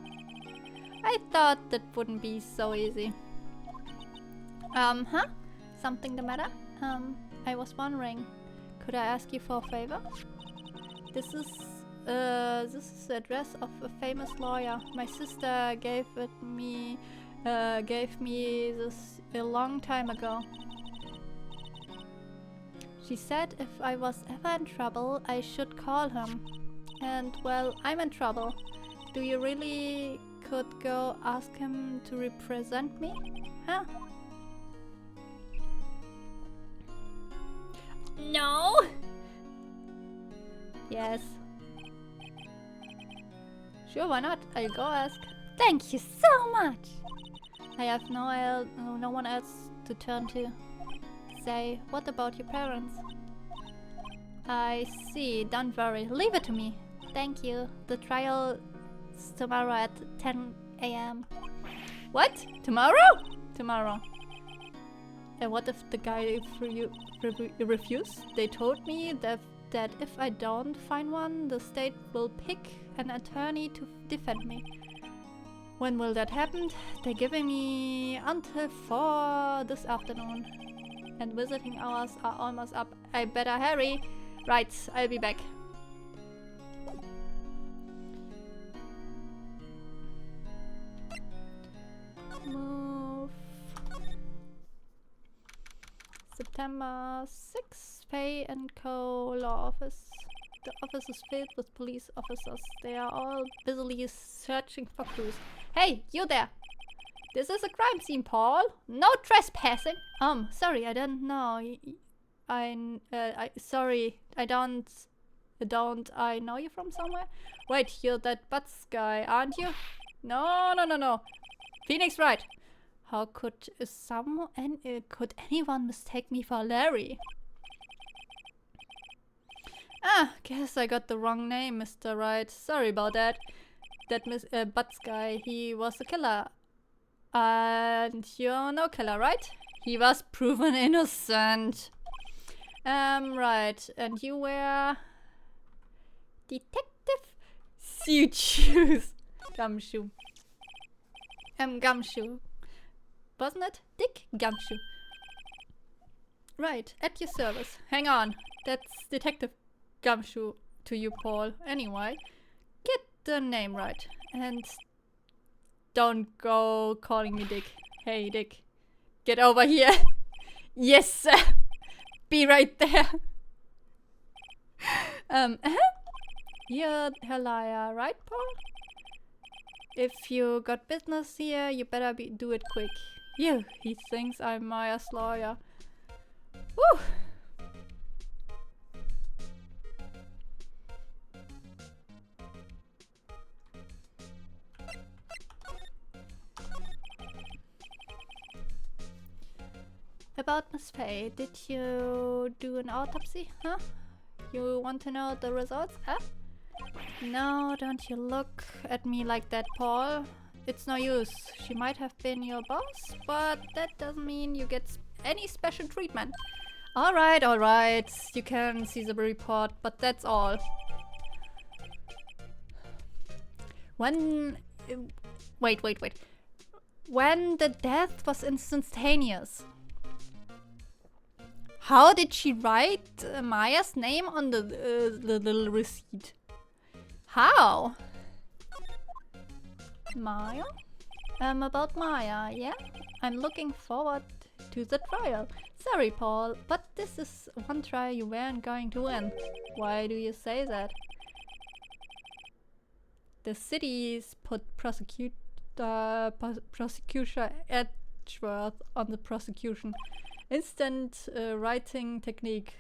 I thought that wouldn't be so easy. Huh? Something the matter? I was wondering, could I ask you for a favor? This is the address of a famous lawyer. My sister gave me this a long time ago. She said if I was ever in trouble, I should call him. And well, I'm in trouble. Do you really could go ask him to represent me? Huh? No! Yes. Sure, why not? I'll go ask. Thank you so much! I have no one else to turn to. Say, what about your parents? I see, don't worry, leave it to me. Thank you. The trial is tomorrow at 10 AM. What? Tomorrow? Tomorrow. And what if the guy refused? They told me that if I don't find one, the state will pick an attorney to defend me. When will that happen? They're giving me until 4 this afternoon. And visiting hours are almost up. I better hurry. Right, I'll be back. Move. September 6th, Pay and Co. Law Office. The office is filled with police officers. They are all busily searching for clues. Hey, you there! This is a crime scene, Paul. No trespassing. Sorry, I didn't know. Sorry, I don't I know you from somewhere? Wait, you're that Butts guy, aren't you? No. Phoenix Wright. How could could anyone mistake me for Larry? Guess I got the wrong name, Mr. Wright. Sorry about that. That Butts guy, he was a killer. And you're no killer, right? He was proven innocent. Right. And you were... Detective Suit Shoes. Gumshoe. Gumshoe. Wasn't it? Dick Gumshoe. Right, at your service. Hang on. That's Detective Gumshoe to you, Paul. Anyway, get the name right. And don't go calling me Dick. Hey, Dick. Get over here. Yes, sir. Be right there. You're a liar, right, Paul? If you got business here, you better do it quick. You, he thinks I'm Maya's lawyer. Woo! About Miss Fay, did you do an autopsy, huh? You want to know the results, huh? No, don't you look at me like that, Paul. It's no use. She might have been your boss, but that doesn't mean you get any special treatment. Alright. You can see the report, but that's all. When... Wait. When the death was instantaneous, how did she write Maya's name on the little receipt? How? Maya? About Maya, yeah? I'm looking forward to the trial. Sorry, Paul, but this is one trial you weren't going to win. Why do you say that? The city's put prosecutor Edgeworth on the prosecution. Instant writing technique.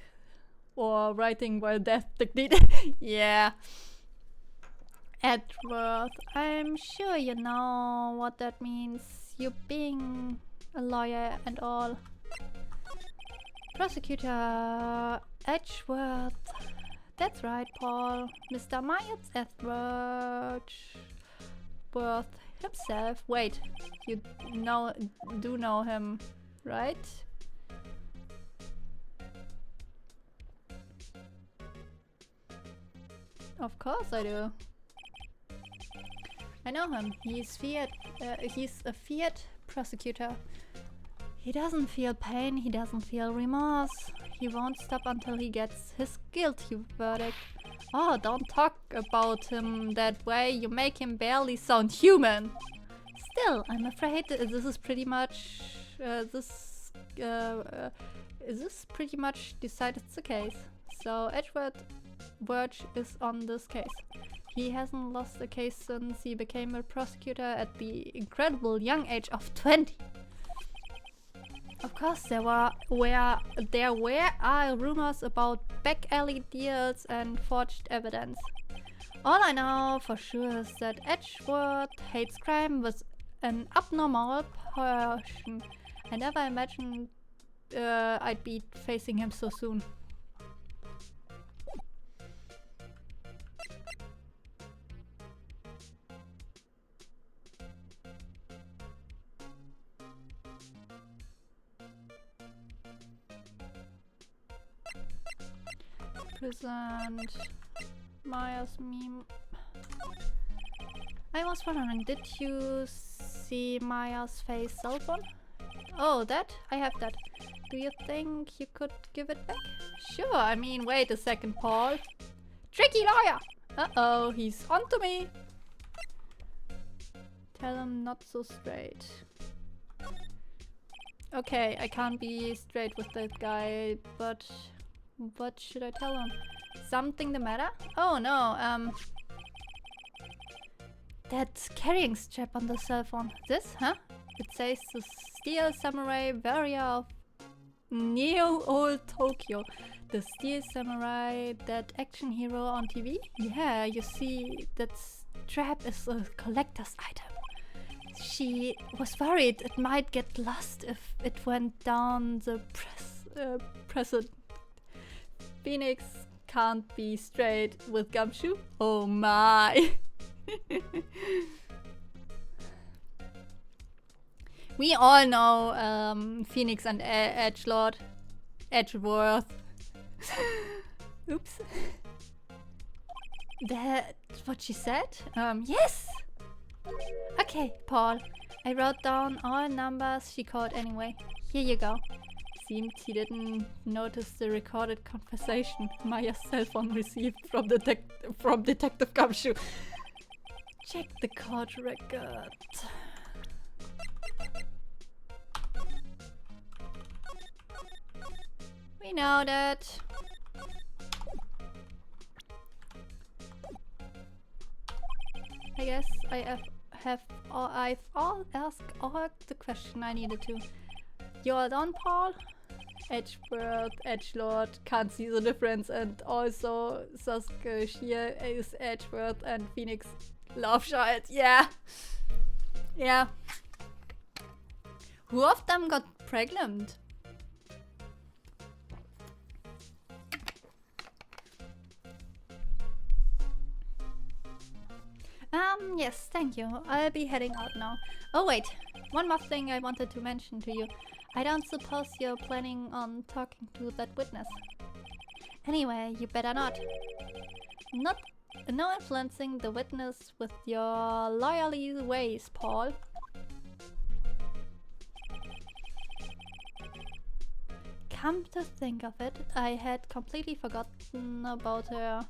Or writing while death technique. Yeah. Edgeworth, I'm sure you know what that means. You being a lawyer and all. Prosecutor Edgeworth. That's right, Paul. Mr. Myers Edgeworth himself. Wait, you do know him, right? Of course I do. I know him. He's a feared prosecutor. He doesn't feel pain, he doesn't feel remorse. He won't stop until he gets his guilty verdict. Oh, don't talk about him that way. You make him barely sound human. Still, I'm afraid this is pretty much decided the case. So Edgeworth Verge is on this case. He hasn't lost a case since he became a prosecutor at the incredible young age of 20. Of course, there were rumors about back alley deals and forged evidence. All I know for sure is that Edgeworth hates crime with an abnormal passion. I never imagined I'd be facing him so soon. Present Maya's meme. I was wondering, did you see Maya's face cell phone? Oh, that? I have that. Do you think you could give it back? Sure, I mean, wait a second, Paul. Tricky lawyer! Uh-oh, he's onto me. Tell him not so straight. Okay, I can't be straight with that guy, but what should I tell him? Something the matter? Oh no, that carrying strap on the cell phone. This, huh? It says the Steel Samurai Warrior of Neo Old Tokyo. The Steel Samurai, that action hero on TV? Yeah, you see, that strap is a collector's item. She was worried it might get lost if it went down the present. Phoenix can't be straight with Gumshoe? Oh my! We all know Phoenix and Edgeworth. Oops. That's what she said? Yes! Okay, Paul. I wrote down all numbers she called anyway. Here you go. Seemed he didn't notice the recorded conversation Maya's cell phone received from Detective Gumshoe. Check the court record. We know that. I guess I've asked all the question I needed to. You're done, Paul? Edgeworth, Edgelord, can't see the difference, and also Sasuke here is Edgeworth and Phoenix love child. Yeah. Yeah. Who of them got pregnant? Yes, thank you. I'll be heading out now. Oh wait, one more thing I wanted to mention to you. I don't suppose you're planning on talking to that witness. Anyway, you better not. No influencing the witness with your lawyerly ways, Paul. Come to think of it, I had completely forgotten about her.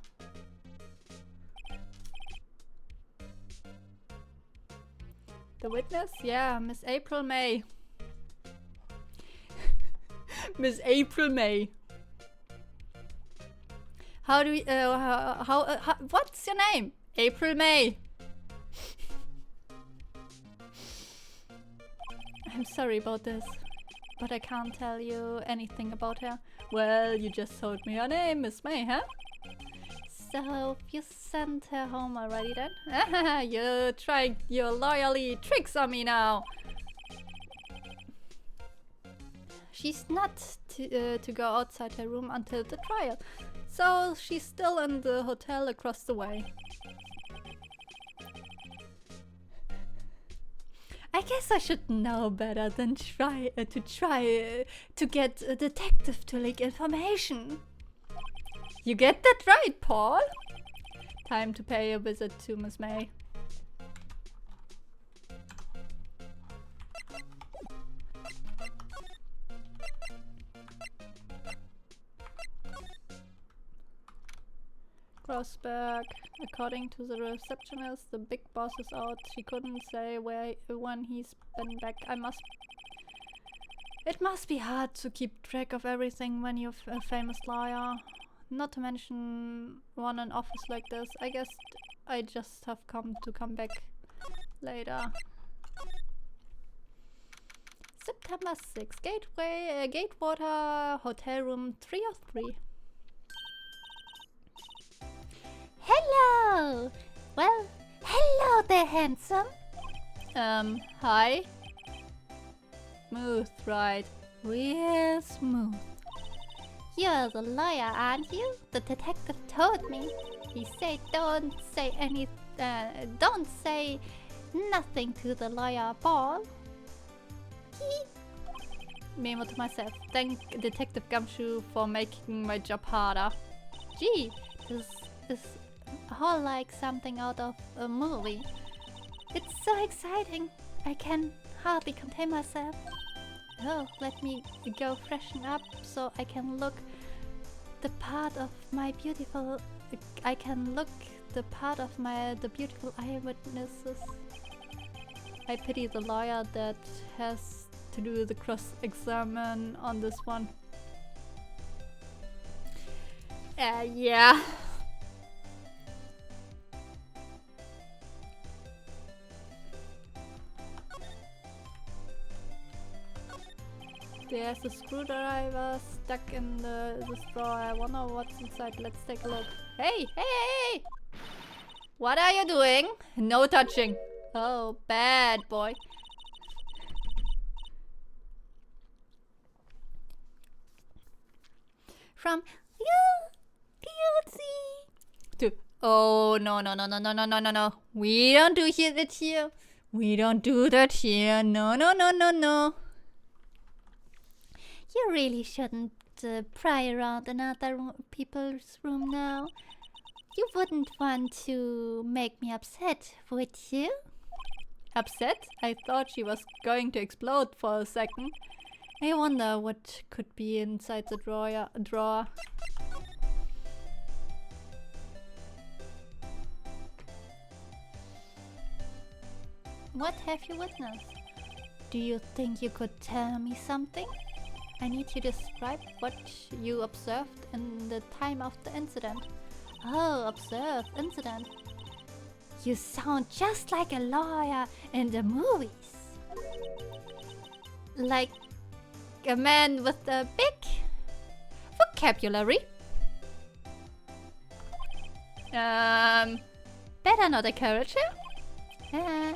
The witness? Yeah, Miss April May. Miss April May. How do we, what's your name? April May. I'm sorry about this, but I can't tell you anything about her. Well, you just told me her name, Miss May, huh? So, you sent her home already then? You're trying your loyally tricks on me now. She's not to go outside her room until the trial, so she's still in the hotel across the way. I guess I should know better than try to get a detective to leak information. You get that right, Paul. Time to pay a visit to Miss May. Grossberg. According to the receptionist, the big boss is out. She couldn't say when he's been back. It must be hard to keep track of everything when you're a famous lawyer. Not to mention run an office like this. I guess I just have come back later. September 6th. Gatewater, hotel room 303. Hello! Well, hello there, handsome. Hi. Smooth, right? Real smooth. You're the lawyer, aren't you? The detective told me. He said don't say nothing to the lawyer, Paul. Memo to myself. Thank Detective Gumshoe for making my job harder. Gee, this is all like something out of a movie. It's so exciting. I can hardly contain myself. Oh, let me go freshen up so I can look the part of my beautiful... I can look the part of the beautiful eyewitnesses. I pity the lawyer that has to do the cross-examine on this one. Yeah. There's a screwdriver stuck in this drawer. I wonder what's inside. Let's take a look. Hey, hey, hey! What are you doing? No touching. Oh, bad boy. From guilty to oh no no no no no no no no no. We don't do that here. We don't do that here. No no no no no. You really shouldn't pry around in other people's room now. You wouldn't want to make me upset, would you? Upset? I thought she was going to explode for a second. I wonder what could be inside the drawer. What have you witnessed? Do you think you could tell me something? I need you to describe what you observed in the time of the incident. Oh, observed incident. You sound just like a lawyer in the movies. Like a man with a big vocabulary. Better not encourage her.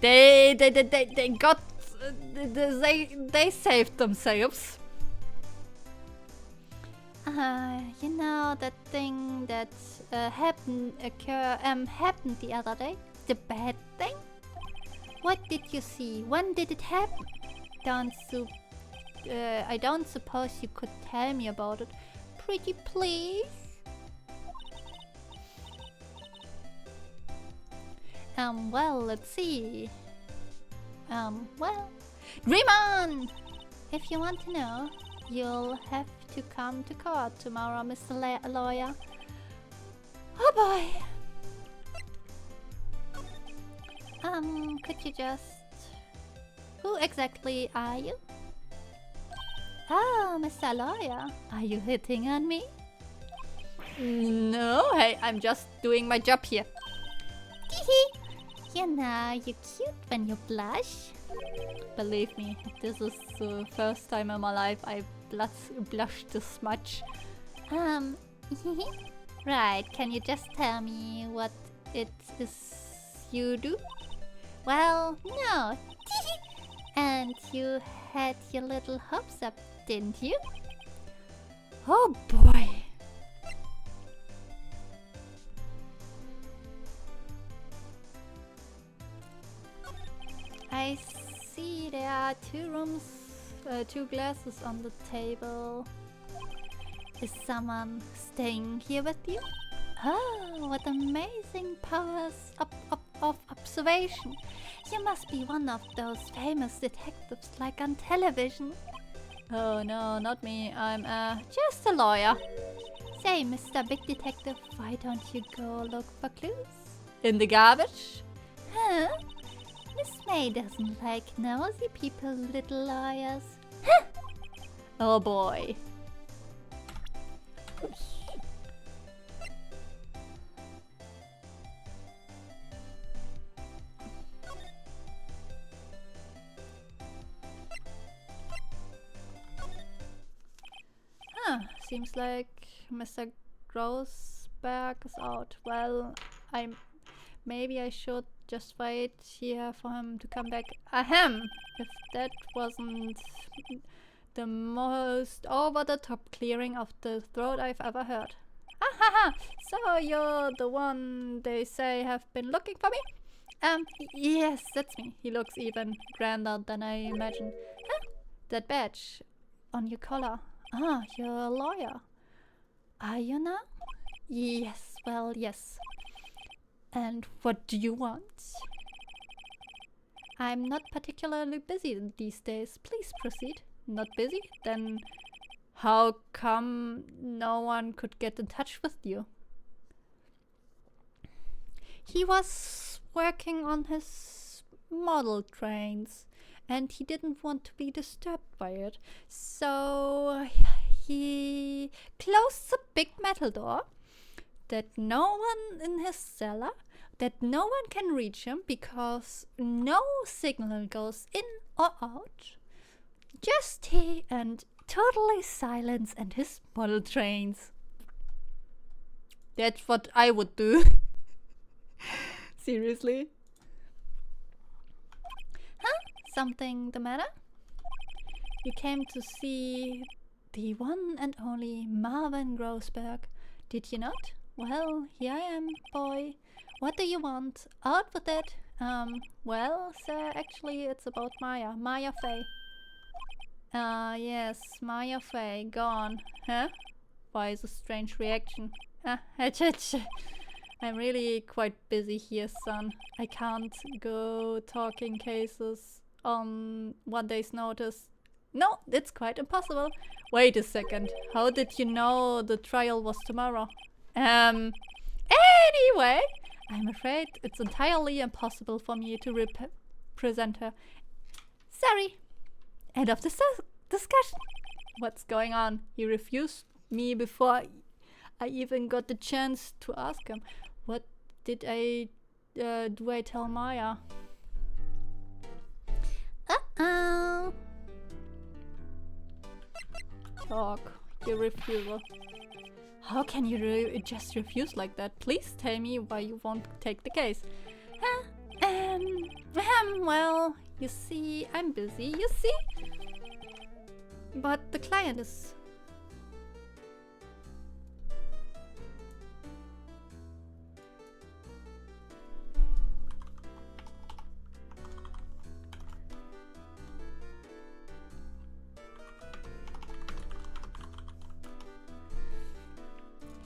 They got they saved themselves. You know that thing that happened the other day? The bad thing? What did you see? When did it happen? I don't suppose you could tell me about it. Pretty please? Well, let's see. Well, dream on! If you want to know, you'll have to come to court tomorrow, Mr. Lawyer. Oh boy! Could you just... Who exactly are you? Oh, Mr. Lawyer, are you hitting on me? No, hey, I'm just doing my job here. Teehee! You know, you're cute when you blush. Believe me, this is the first time in my life I blushed this much. Right, can you just tell me what it is you do? Well, no. And you had your little hopes up, didn't you? Oh boy. I see there are two glasses on the table. Is someone staying here with you? Oh, what amazing powers of observation. You must be one of those famous detectives like on television. Oh no, not me. I'm just a lawyer. Say, Mr. Big Detective, why don't you go look for clues? In the garbage? Huh? Miss May doesn't like nosy people, little lawyers. Huh? Oh boy. Oops. Seems like Mr. Grossberg is out. Well, maybe I should just wait here for him to come back. Ahem! If that wasn't the most over-the-top clearing of the throat I've ever heard. Ha ha ha! So you're the one they say have been looking for me? Yes, that's me. He looks even grander than I imagined. Huh? That badge on your collar. Ah, you're a lawyer. Are you now? Yes, well, yes. And what do you want? I'm not particularly busy these days. Please proceed. Not busy? Then how come no one could get in touch with you? He was working on his model trains and he didn't want to be disturbed by it. So he closed the big metal door that no one in his cellar, that no one can reach him because no signal goes in or out. Just he and totally silence and his model trains. That's what I would do. Seriously? Huh? Something the matter? You came to see the one and only Marvin Grossberg, did you not? Well, here I am, boy. What do you want? Out with it. Well, sir, actually it's about Maya. Maya Fey. Yes, Maya Fey, gone. Huh? Why is a strange reaction? I'm really quite busy here, son. I can't go talking cases on 1 day's notice. No, it's quite impossible. Wait a second. How did you know the trial was tomorrow? Anyway, I'm afraid it's entirely impossible for me to represent her. Sorry. End of the discussion. What's going on? He refused me before I even got the chance to ask him. What did I do I tell Maya? Uh-oh. Talk. Your refusal. How can you just refuse like that? Please tell me why you won't take the case. Well, you see, I'm busy, you see? But the client is...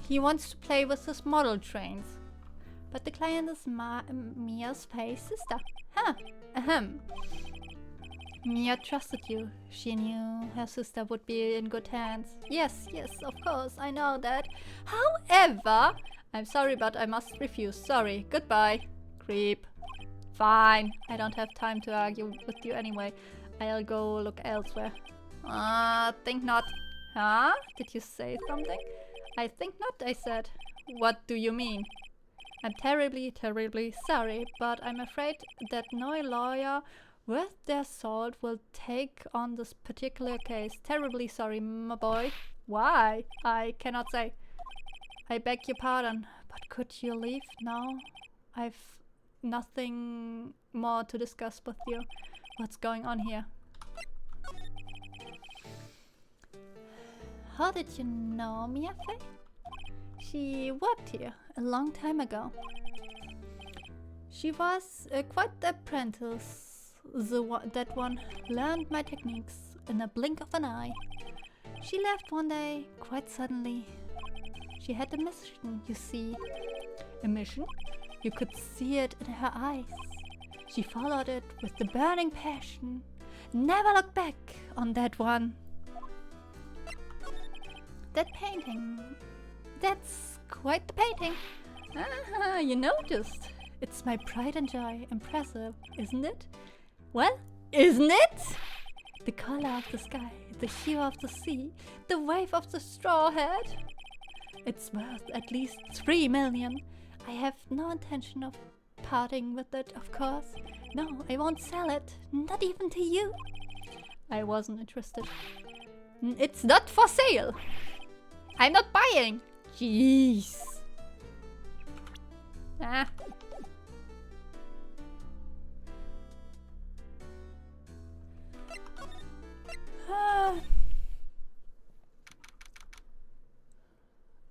He wants to play with his model trains. But the client is Mia's Faye's sister. Mia trusted you. She knew her sister would be in good hands. Yes, of course, I know that. However, I'm sorry, but I must refuse. Sorry. Goodbye. Creep. Fine. I don't have time to argue with you anyway. I'll go look elsewhere. Think not. Huh? Did you say something? I think not, I said. What do you mean? I'm terribly, terribly sorry, but I'm afraid that no lawyer worth their salt will take on this particular case. Terribly sorry, my boy. Why? I cannot say. I beg your pardon, but could you leave now? I've nothing more to discuss with you. What's going on here? How did you know Mia Fey? She worked here a long time ago. She was quite the apprentice. That one learned my techniques in a blink of an eye. She left one day, quite suddenly. She had a mission, you see. A mission? You could see it in her eyes. She followed it with the burning passion. Never looked back on that one. That painting. That's quite the painting. Ah, you noticed. It's my pride and joy. Impressive, isn't it? Well, isn't it? The color of the sky, the hue of the sea, the wave of the straw hat. It's worth at least 3 million. I have no intention of parting with it, of course. No, I won't sell it. Not even to you. I wasn't interested. It's not for sale. I'm not buying. Jeez. Ah.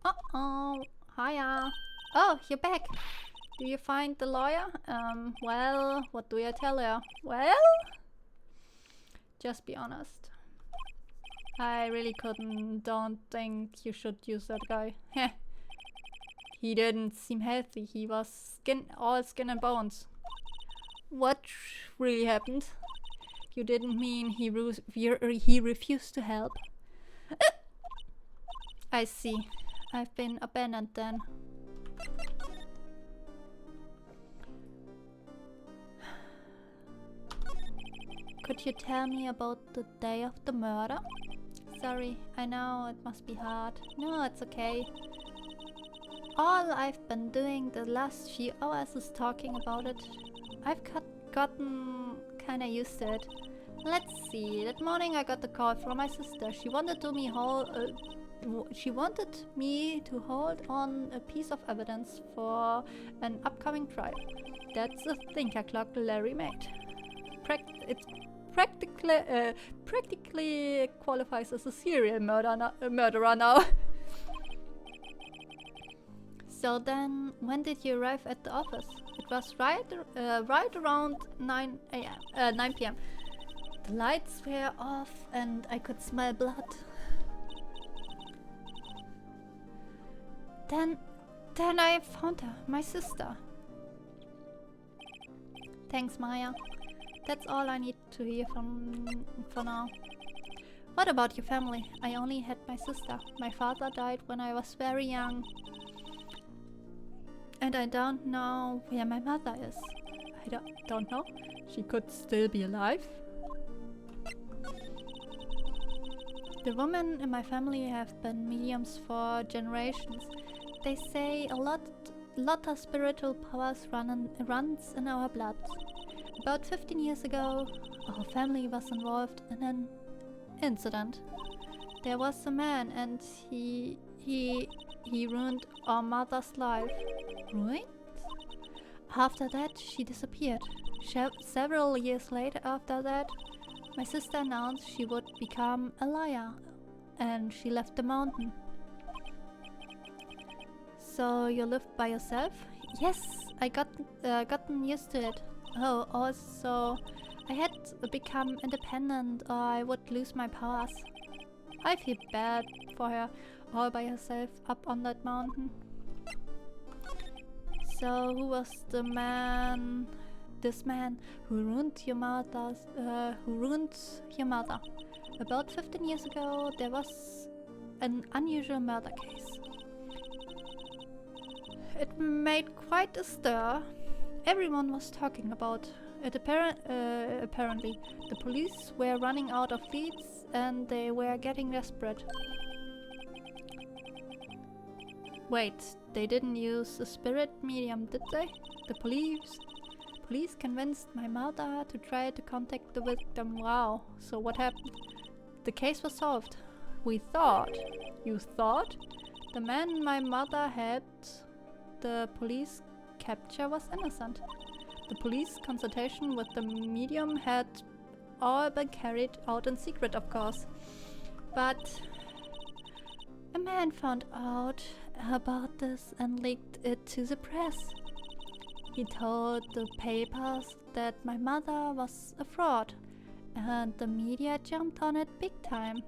Uh-oh. Hiya. Oh, you're back. Do you find the lawyer? Well, what do I tell her? Well? Just be honest. I really don't think you should use that guy. Heh. He didn't seem healthy. He was all skin and bones. What really happened? You didn't mean he refused to help? I see. I've been abandoned then. Could you tell me about the day of the murder? Sorry, I know it must be hard. No, it's okay. All I've been doing the last few hours is talking about it. I've gotten kinda used to it. Let's see, that morning I got a call from my sister. She wanted me to hold on a piece of evidence for an upcoming trial. That's a thinker clock Larry made. It practically qualifies as a serial murderer now. So then, when did you arrive at the office? It was right around 9 p.m. The lights were off and I could smell blood. Then I found her, my sister. Thanks, Maya. That's all I need to hear for now. What about your family? I only had my sister. My father died when I was very young. And I don't know where my mother is. I don't know. She could still be alive. The women in my family have been mediums for generations. They say a lot of spiritual powers runs in our blood. About 15 years ago, our family was involved in an incident. There was a man and he ruined our mother's life. Right? After that, she disappeared. Several years later after that, my sister announced she would become a liar, and she left the mountain. So you lived by yourself? Yes, I gotten used to it. Oh, also, I had to become independent or I would lose my powers. I feel bad for her, all by herself up on that mountain. So who was this man who ruined your mother? About 15 years ago, there was an unusual murder case. It made quite a stir. Everyone was talking about it. Apparently, the police were running out of leads and they were getting desperate. Wait, they didn't use a spirit medium, did they? The police convinced my mother to try to contact the victim. Wow, so what happened? The case was solved. We thought. You thought? The man my mother had the police capture was innocent. The police consultation with the medium had all been carried out in secret, of course. But a man found out about this and leaked it to the press. He told the papers that my mother was a fraud, and the media jumped on it big time.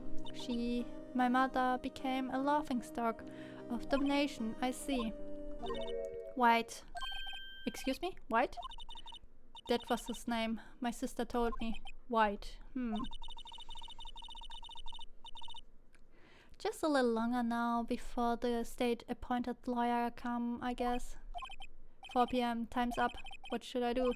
My mother became a laughingstock of the nation, I see. White. Excuse me? White? That was his name. My sister told me. White. Just a little longer now before the state-appointed lawyer come, I guess. 4 p.m. Time's up. What should I do?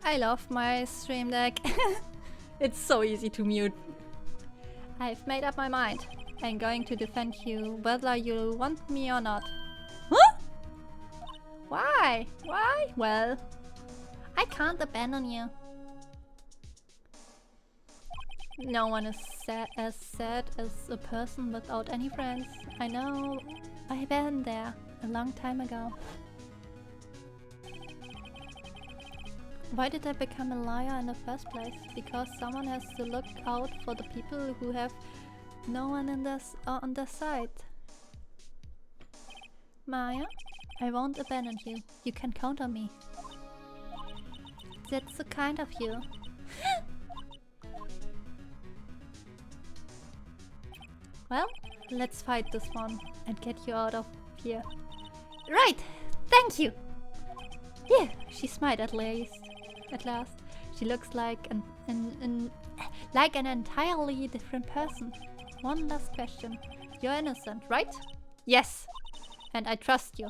I love my stream deck. It's so easy to mute. I've made up my mind. I'm going to defend you whether you want me or not. Huh? Why? Why? Well, I can't abandon you. No one is as sad as a person without any friends. I know. I've been there a long time ago. Why did I become a liar in the first place? Because someone has to look out for the people who have no one on their side. Maya, I won't abandon you. You can count on me. That's so kind of you. Well, let's fight this one and get you out of here. Right! Thank you! Yeah, she smiled at last. She looks like an entirely different person. One last question. You're innocent, right? Yes! And I trust you.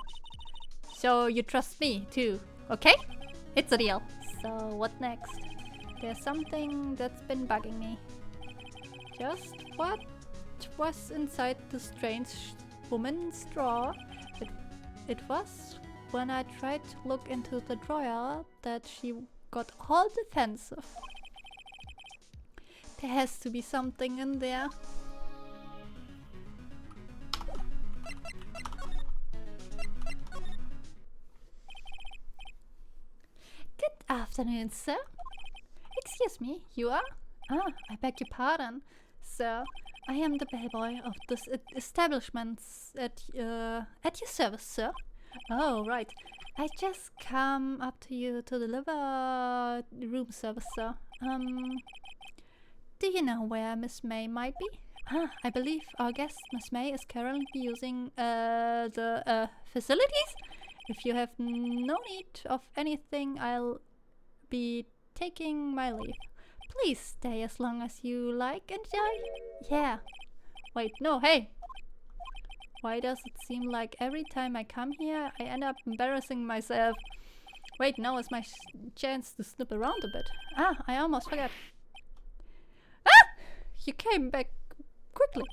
So you trust me too, okay? It's a deal. So what next? There's something that's been bugging me. Just what was inside the strange woman's drawer? It was when I tried to look into the drawer that she got all defensive. There has to be something in there. Good afternoon, sir. Excuse me, you are? Ah, I beg your pardon, sir. I am the bellboy of this establishment at your service, sir. Oh, right. I just come up to you to deliver room service, sir. Do you know where Miss May might be? Ah, I believe our guest, Miss May, is currently using the facilities. If you have no need of anything, I'll be taking my leave. Please stay as long as you like, enjoy. Yeah. Wait, no, hey! Why does it seem like every time I come here, I end up embarrassing myself? Wait, now is my chance to snip around a bit. Ah, I almost forgot. Ah! You came back quickly.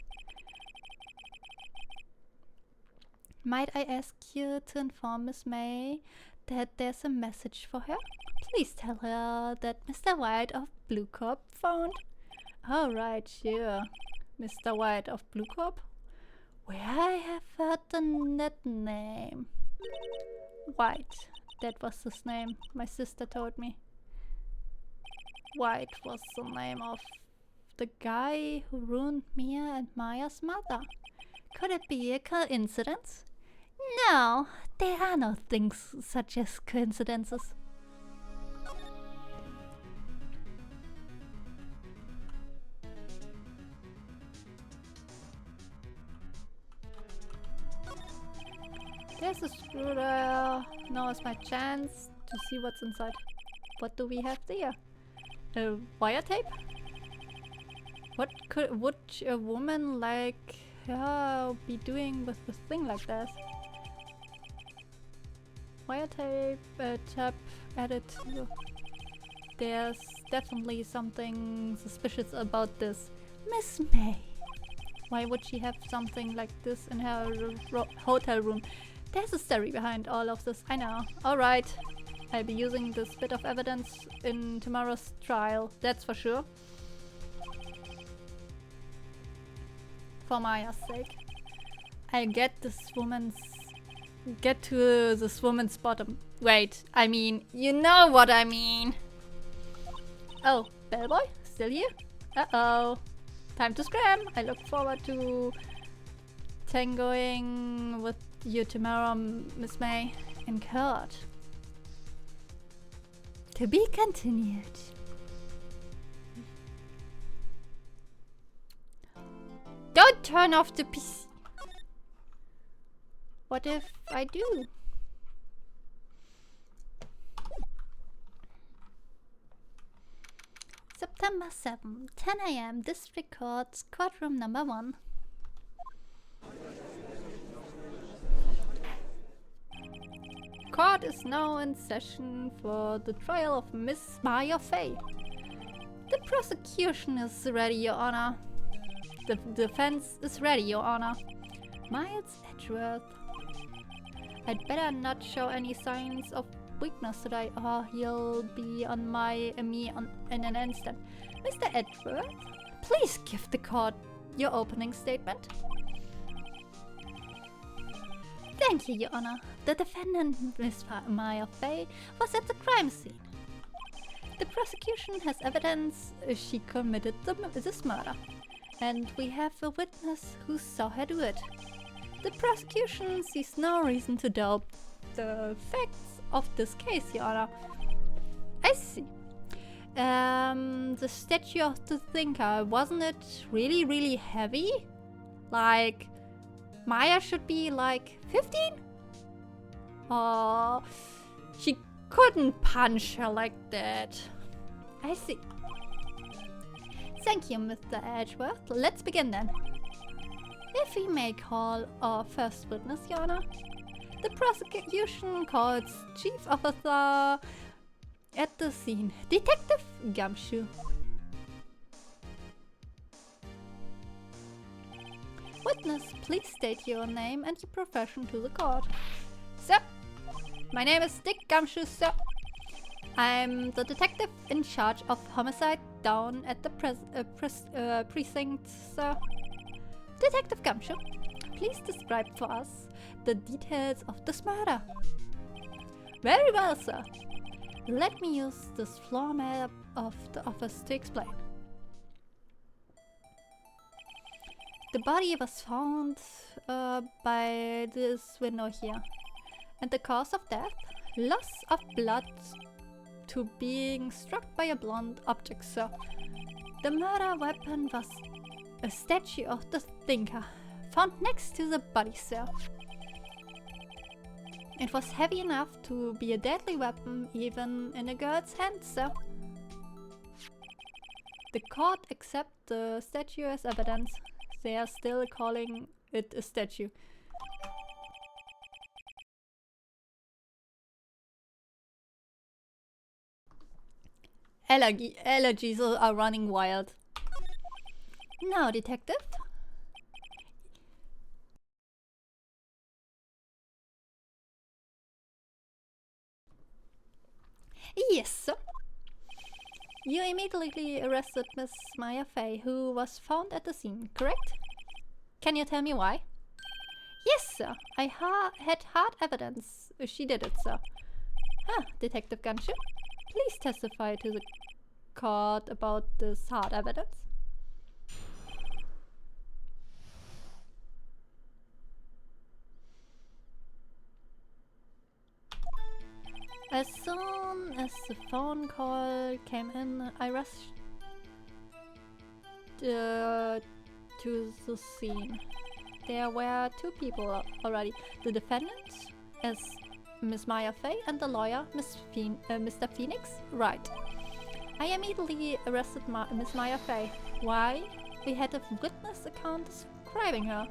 Might I ask you to inform Miss May that there's a message for her? Please tell her that Mr. Wright of Blue Corp phoned. Oh, right, sure. Mr. Wright of Blue Corp? Where I have heard that name. White. That was his name, my sister told me. White was the name of the guy who ruined Mia and Maya's mother. Could it be a coincidence? No, there are no things such as coincidences. There's a screw there. Now is my chance to see what's inside. What do we have there? A wire tape? What would a woman like her be doing with a thing like this? Wire tape, tab added. There's definitely something suspicious about this. Miss May. Why would she have something like this in her hotel room? There's a story behind all of this, I know. Alright, I'll be using this bit of evidence in tomorrow's trial, that's for sure. For Maya's sake. I'll get to this woman's bottom. Wait, I mean, you know what I mean. Oh, bellboy, still here? Uh-oh. Time to scram. I look forward to tangoing with you tomorrow, Miss May, in court. To be continued. Don't turn off the PC. What if I do? September 7, 10 AM, District Court, courtroom number 1. Court is now in session for the trial of Miss Maya Fay. The prosecution is ready, Your Honor. The defense is ready, Your Honor. Miles Edgeworth. I'd better not show any signs of weakness today, or he'll be on me in an instant. Mr. Edgeworth, please give the court your opening statement. Thank you, Your Honor. The defendant, Miss Maya Fay, was at the crime scene. prosecution has evidence she committed this murder, and we have a witness who saw her do it. The prosecution sees no reason to doubt the facts of this case, Your Honor. I see. The statue of the thinker, wasn't it really, really heavy? Like, Maya should be like 15? Or she couldn't punch her like that. I see. Thank you, Mr. Edgeworth. Let's begin then. If we may call our first witness, Your Honor. The prosecution calls Chief Officer at the scene, Detective Gumshoe. Witness, please state your name and your profession to the court. Sir, my name is Dick Gumshoe, sir. I'm the detective in charge of homicide down at the precinct, sir. Detective Gumshoe, please describe for us the details of this murder. Very well, sir. Let me use this floor map of the office to explain. The body was found by this window here. And the cause of death? Loss of blood to being struck by a blunt object, sir. The murder weapon was a statue of the thinker, found next to the body, sir. It was heavy enough to be a deadly weapon even in a girl's hand, sir. The court accepts the statue as evidence. They are still calling it a statue. Allergies are running wild. Now, detective. Yes, sir. You immediately arrested Miss Maya Fey, who was found at the scene, correct? Can you tell me why? Yes, sir. I had hard evidence she did it, sir. Detective Gumshoe, please testify to the court about this hard evidence. As soon as the phone call came in, I rushed to the scene. There were two people already. The defendant, as Miss Maya Fey, and the lawyer, Mr. Phoenix, Wright. I immediately arrested Miss Maya Fey. Why? We had a witness account describing her.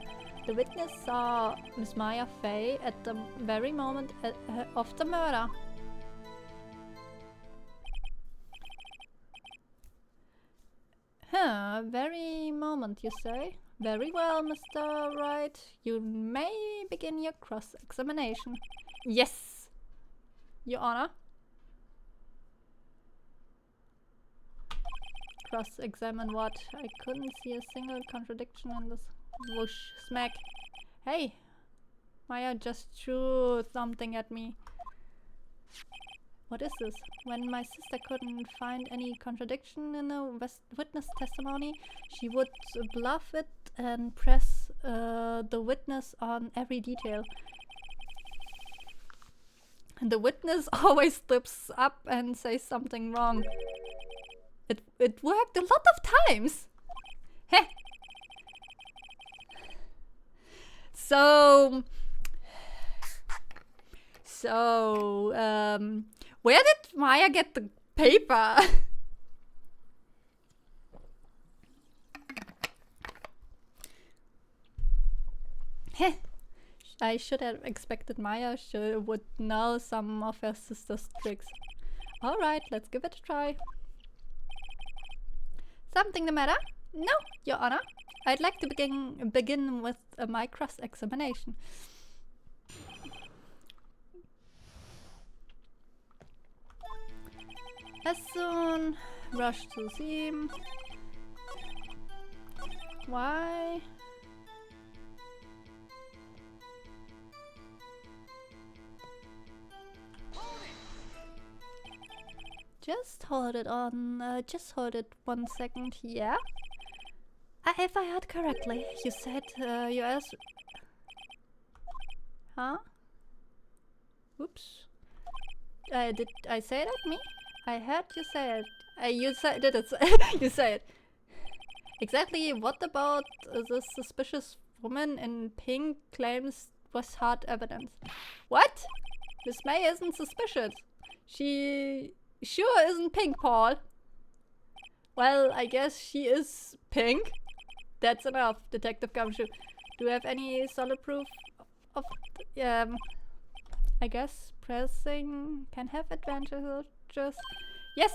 The witness saw Miss Maya Fey at the very moment of the murder. Very moment, you say? Very well, Mr. Wright. You may begin your cross-examination. Yes, Your Honor. Cross-examine what? I couldn't see a single contradiction in this. Whoosh, smack. Hey, Maya just threw something at me. What is this? When my sister couldn't find any contradiction in the witness testimony, she would bluff it and press the witness on every detail. And the witness always slips up and says something wrong. It worked a lot of times. Heh. So, where did Maya get the paper? Heh. I should have expected Maya would know some of her sister's tricks. Alright, let's give it a try. Something the matter? No, Your Honor. I'd like to begin with my cross-examination. As soon rush to the scene. Why? Just hold it on, just hold it 1 second, yeah? If I heard correctly, you said, you asked... Huh? Oops. Did I say that, me? I heard you say it. You said it, you say it. Exactly what about the suspicious woman in pink claims was hard evidence? What? Miss May isn't suspicious. She sure isn't pink, Paul. Well, I guess she is pink. That's enough, Detective Gumshoe. Do you have any solid proof of I guess pressing can have advantages. Yes!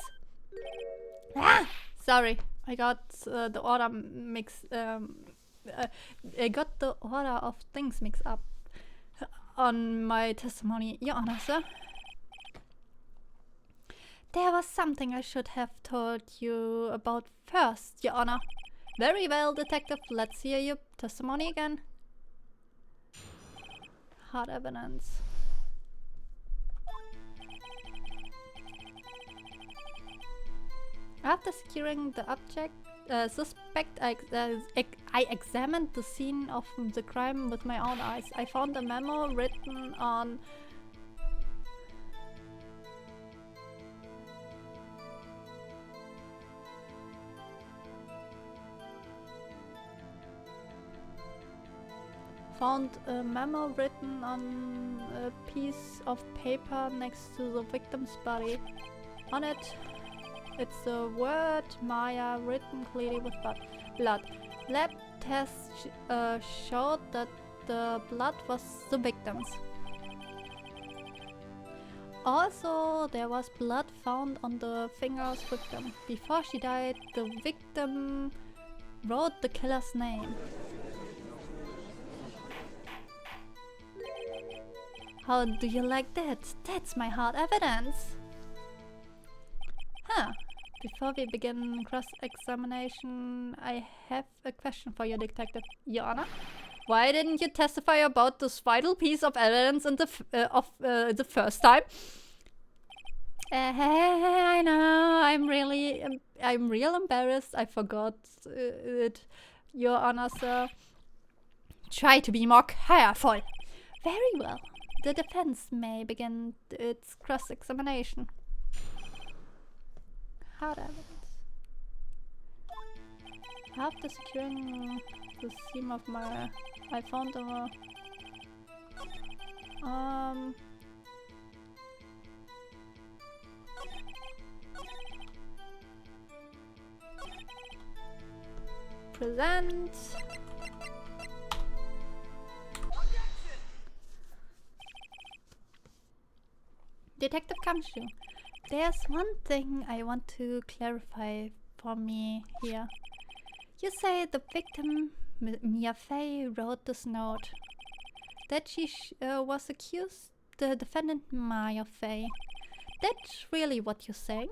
Ah! Sorry, I got the order mixed. I got the order of things mixed up on my testimony, Your Honor, sir. There was something I should have told you about first, Your Honor. Very well, Detective. Let's hear your testimony again. Hard evidence. After securing the suspect, I examined the scene of the crime with my own eyes. I found a memo written on... Found a memo written on a piece of paper next to the victim's body. On it, it's the word Maya written clearly with blood. Lab tests showed that the blood was the victim's. Also, there was blood found on the fingers of the victim. Before she died, the victim wrote the killer's name. How do you like that? That's my hard evidence. Huh. Before we begin cross-examination, I have a question for you, Detective. Your Honor? Why didn't you testify about this vital piece of evidence in the first time? I know. I'm real embarrassed. I forgot it, Your Honor, sir. Try to be more careful. Very well. The defense may begin its cross-examination. Hard evidence. After securing the seam of my... I found a... Present... Detective Gumshoe, there's one thing I want to clarify for me here. You say the victim, Mia Fey, wrote this note. That she was accused, the defendant Maya Fey. That's really what you're saying?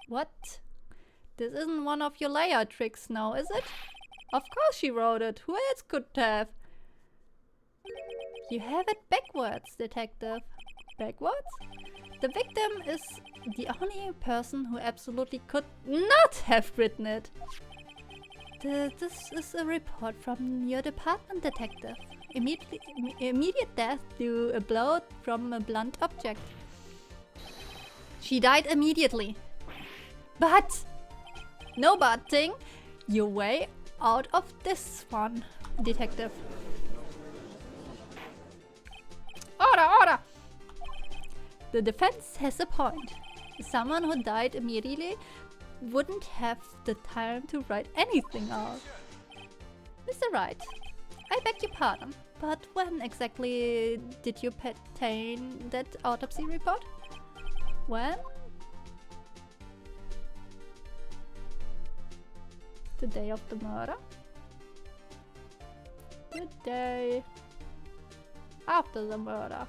What? This isn't one of your layer tricks now, is it? Of course she wrote it. Who else could have? You have it backwards, Detective. Backwards? The victim is the only person who absolutely could not have written it. This is a report from your department, Detective. Immediate death due a blow from a blunt object. She died immediately. But no bad thing. Your way out of this one, Detective. Order, order! The defense has a point. Someone who died immediately wouldn't have the time to write anything out. Mr. Wright, I beg your pardon, but when exactly did you obtain that autopsy report? When? The day of the murder? The day after the murder.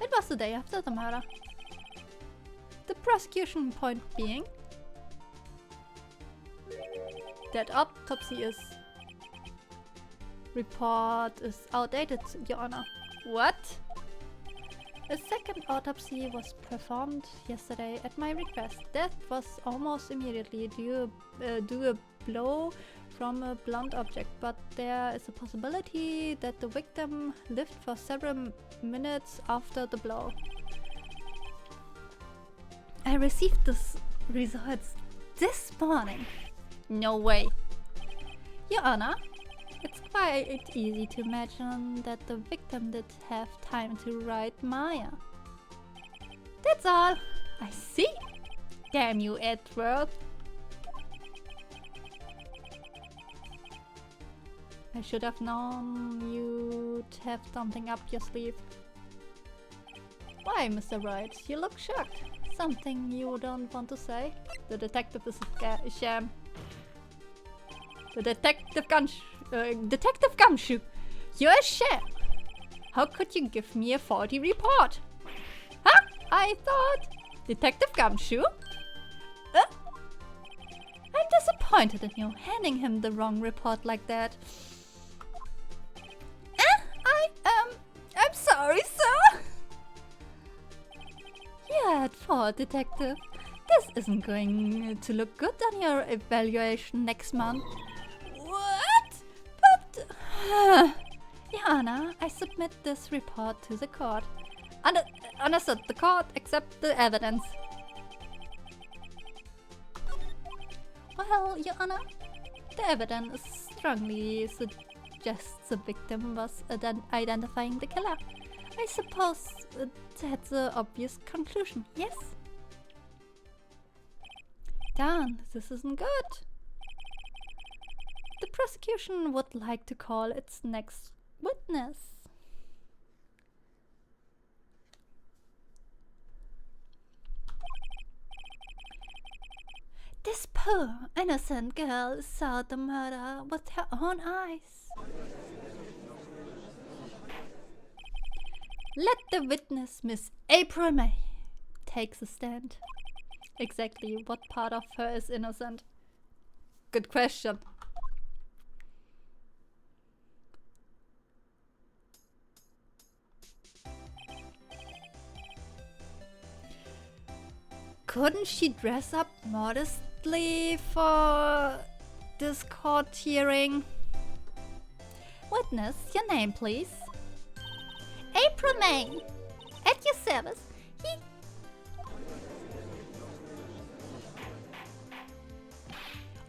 It was the day after the murder. The prosecution point being that autopsy report is outdated, Your Honor. What? A second autopsy was performed yesterday at my request. Death was almost immediately due a blow from a blunt object, but there is a possibility that the victim lived for several minutes after the blow. I received these results this morning. No way. Your Honor, it's quite easy to imagine that the victim did have time to write Maya. That's all. I see. Damn you, Edward. I should have known you'd have something up your sleeve. Why, Mr. Wright? You look shocked. Something you don't want to say? The detective is a sham. The Detective Gumshoe, you're a sham. How could you give me a faulty report? Huh? I thought... Detective Gumshoe? I'm disappointed in you, handing him the wrong report like that. I'm sorry, sir. You're at fault, Detective. This isn't going to look good on your evaluation next month. What? But... Your Honor, I submit this report to the court. Understood. The court accepts the evidence. Well, Your Honor, the evidence strongly suggests the victim was identifying the killer. I suppose that's the obvious conclusion, yes? Darn, this isn't good. The prosecution would like to call its next witness. This poor, innocent girl saw the murder with her own eyes. Let the witness, Miss April May, take the stand. Exactly what part of her is innocent? Good question. Couldn't she dress up modestly for this court hearing? Witness, your name, please. April May. At your service.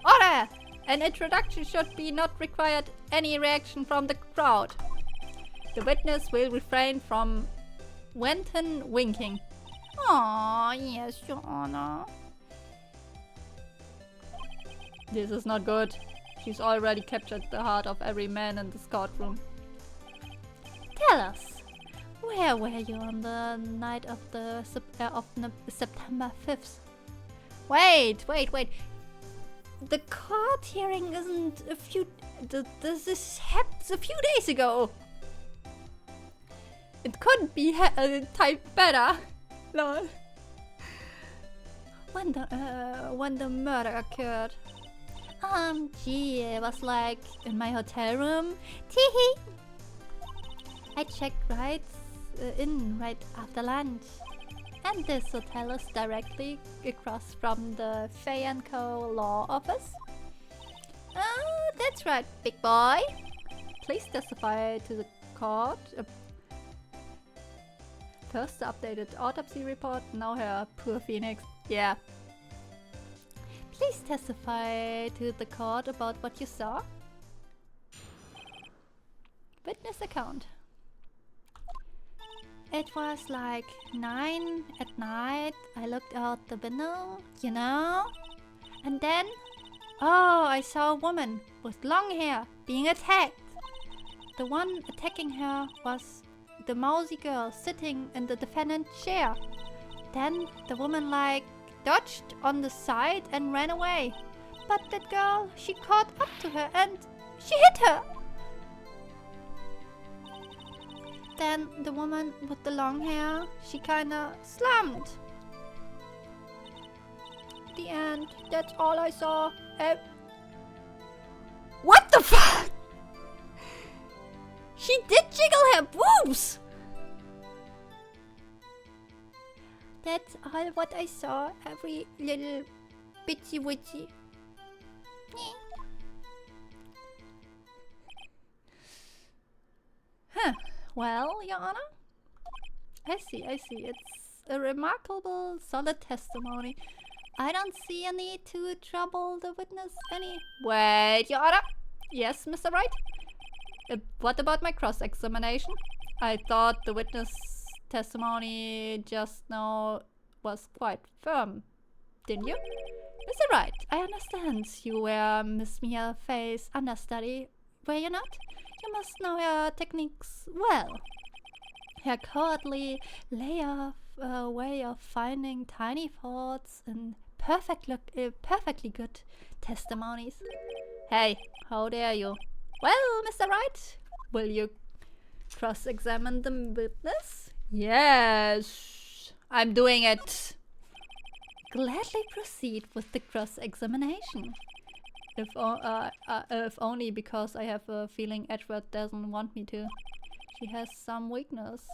Order! An introduction should be not required any reaction from the crowd. The witness will refrain from wanton winking. Aww, yes, Your Honor. This is not good. She's already captured the heart of every man in this courtroom. Tell us, where were you on the night of the September 5th? Wait. The court hearing isn't a few... This happened a few days ago. It couldn't be typed better. Lol. When the murder occurred. Gee, it was like in my hotel room. Teehee. I checked right after lunch. And this hotel is directly across from the Fay & Co. law office. That's right, big boy. Please testify to the court. First the updated autopsy report, now her poor Phoenix. Yeah. Please testify to the court about what you saw. Witness account. It was like 9 at night. I looked out the window, you know? And then, I saw a woman with long hair being attacked. The one attacking her was the mousy girl sitting in the defendant's chair. Then the woman dodged on the side and ran away. But that girl, she caught up to her and she hit her. Then the woman with the long hair, she kinda slammed. The end. That's all I saw. What the fuck? She did jiggle her boobs! That's all what I saw. Every little bitsy witsy. Huh. Well, Your Honor? I see. It's a remarkable, solid testimony. I don't see a need to trouble the witness any. Wait, Your Honor? Yes, Mr. Wright? What about my cross-examination? I thought the witness testimony just now was quite firm, didn't you? Mr. Wright, I understand you were Miss Mia Fay's understudy, were you not? You must know her techniques well. Her cowardly way of finding tiny faults in perfectly good testimonies. Hey, how dare you? Well, Mr. Wright, will you cross-examine the witness? Yes, I'm doing it. Gladly proceed with the cross-examination. If only because I have a feeling Edward doesn't want me to. She has some weakness.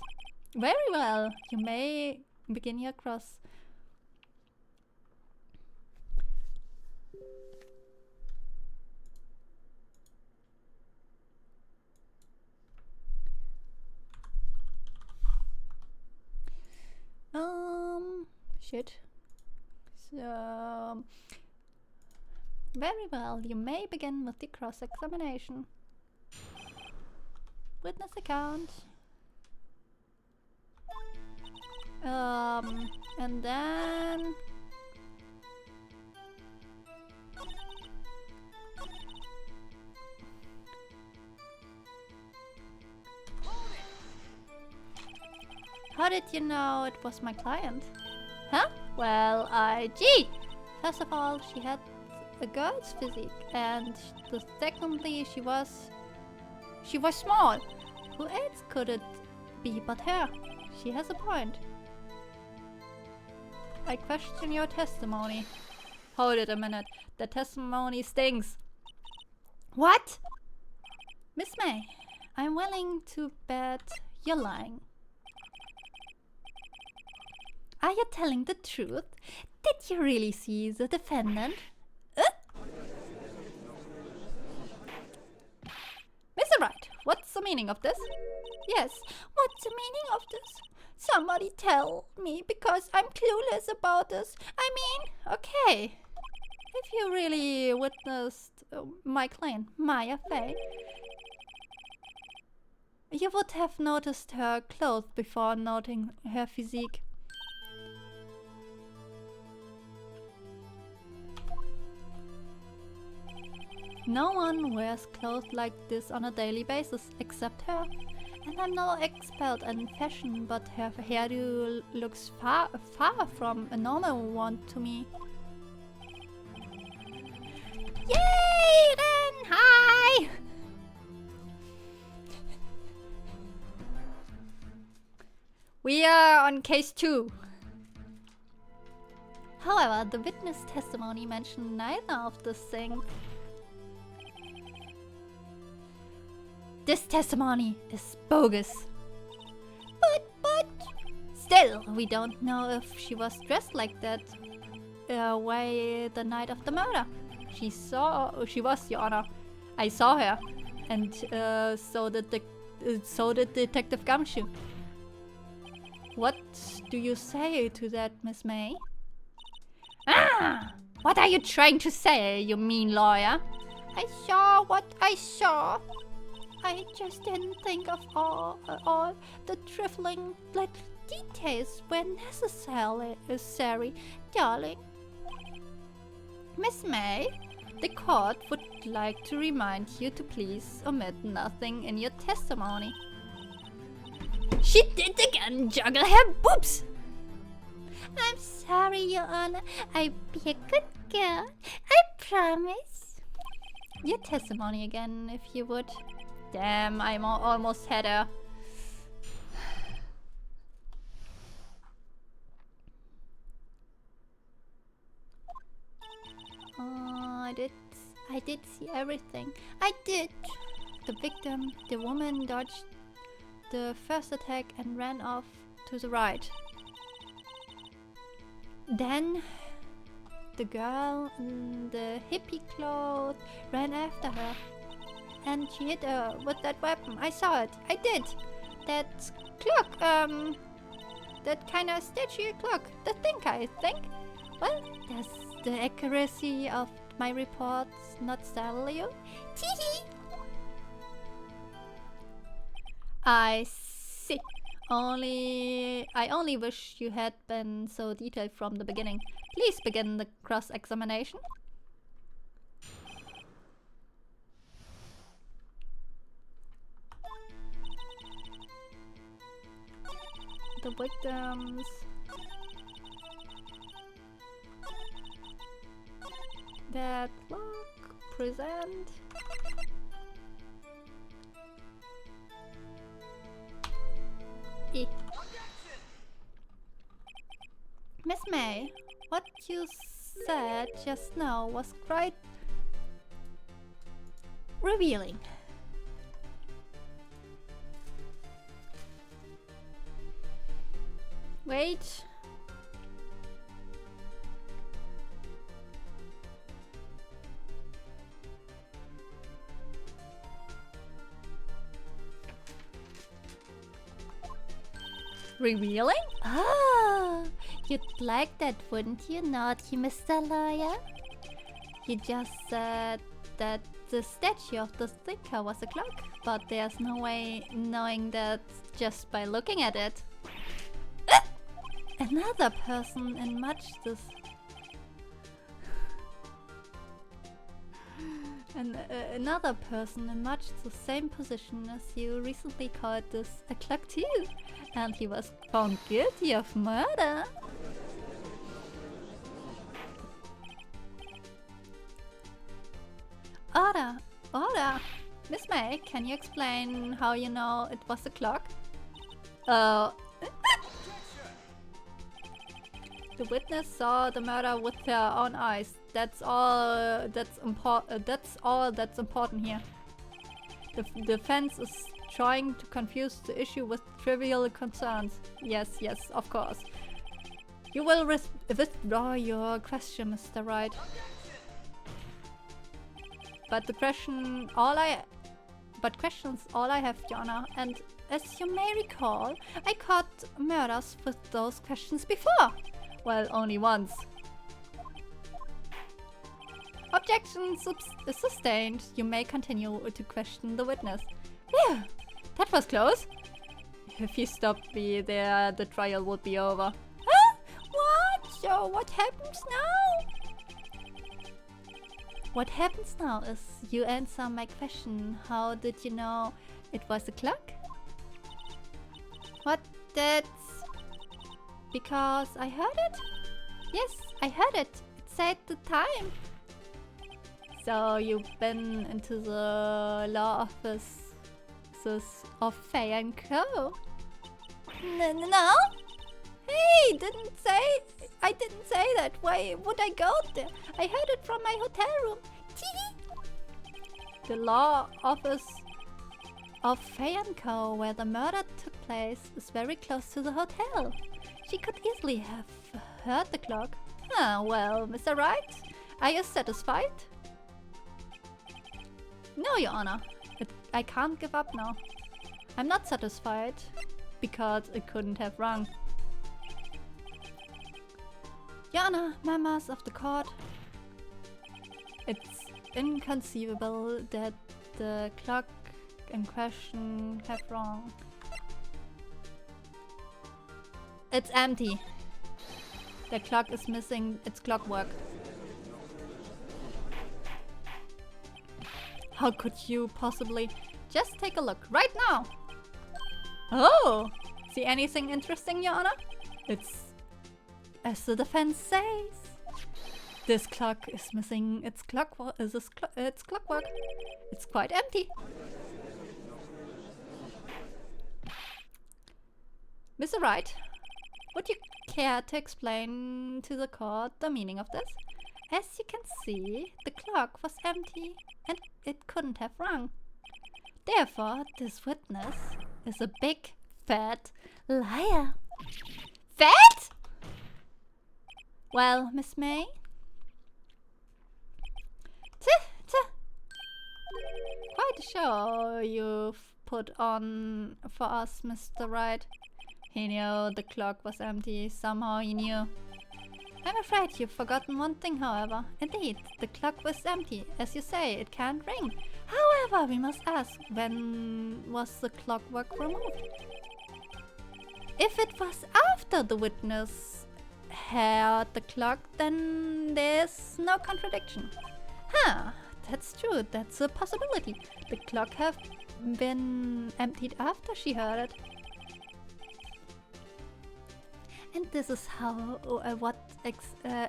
Very well, you may begin your cross. Shit. So, very well, you may begin with the cross-examination. Witness account. And then... How did you know it was my client? Huh? Well, gee! First of all, she had a girl's physique, and secondly, she was small. Who else could it be but her? She has a point. I question your testimony. Hold it a minute. The testimony stinks. What? Miss May, I'm willing to bet you're lying. Are you telling the truth? Did you really see the defendant? Mr. Wright, what's the meaning of this? Yes, what's the meaning of this? Somebody tell me, because I'm clueless about this. I mean, okay. If you really witnessed my client, Maya Fay, you would have noticed her clothes before noting her physique. No one wears clothes like this on a daily basis except her. And I'm no expert in fashion, but her hairdo looks far from a normal one to me. Yay! Then hi! We are on case 2. However, the witness testimony mentioned neither of these things. This testimony is bogus. But... Still, we don't know if she was dressed like that way the night of the murder. She was, Your Honor. I saw her. And so did Detective Gumshoe. What do you say to that, Miss May? Ah! What are you trying to say, you mean lawyer? I saw what I saw. I just didn't think of all the trifling little details when necessary, darling. Miss May, the court would like to remind you to please omit nothing in your testimony. She did again juggle her boobs! I'm sorry, Your Honor. I'll be a good girl. I promise. Your testimony again, if you would. Damn, I almost had her. I did see everything. I did. The victim, the woman, dodged the first attack and ran off to the right. Then the girl in the hippie clothes ran after her. And she hit her with that weapon. I saw it. I did. That clock, that kind of statue clock. The thing, I think. Well, does the accuracy of my reports not startle you? Teehee! I see. I only wish you had been so detailed from the beginning. Please begin the cross-examination. The victims. That look. Present. Miss May, what you said just now was quite revealing. Wait. Revealing? Ah, you'd like that, wouldn't you, naughty Mr. Lawyer? You just said that the statue of the thinker was a clock, but there's no way knowing that just by looking at it. Another person in much this... another person in much the same position as you recently called this a clock too, and he was found guilty of murder. Order! Order! Miss May, can you explain how you know it was a clock? The witness saw the murder with her own eyes. That's all that's important here. The defense is trying to confuse the issue with trivial concerns. Yes, of course. You will withdraw your question, Mr. Wright. But questions all I have, Your Honor, and as you may recall, I caught murders with those questions before. Well, only once. Objection sustained. You may continue to question the witness. Phew, that was close. If he stopped me there, the trial would be over. Huh? What? So what happens now? What happens now is you answer my question. How did you know it was a clock? What? That's... because I heard it? Yes, I heard it. It said the time. So you've been into the law offices of Fay & Co? No? Hey, I didn't say that. Why would I go there? I heard it from my hotel room. The law office of Fay & Co, where the murder took place, is very close to the hotel. She could easily have heard the clock. Ah, well, Mr. Wright, are you satisfied? No, Your Honor. I can't give up now. I'm not satisfied because it couldn't have rung. Your Honor, members of the court, it's inconceivable that the clock in question have rung. It's empty. The clock is missing its clockwork. How could you possibly... Just take a look right now. Oh! See anything interesting, Your Honor? It's... as the defense says. This clock is missing its clockwork. It's quite empty. Mr. Wright, would you care to explain to the court the meaning of this? As you can see, the clock was empty and it couldn't have rung. Therefore, this witness is a big, fat liar. Fat? Well, Miss May? Quite a show you've put on for us, Mr. Wright. He knew the clock was empty. Somehow he knew. I'm afraid you've forgotten one thing, however. Indeed, the clock was empty. As you say, it can't ring. However, we must ask, when was the clockwork removed? If it was after the witness heard the clock, then there's no contradiction. Huh, that's true. That's a possibility. The clock have been emptied after she heard it. And this is how,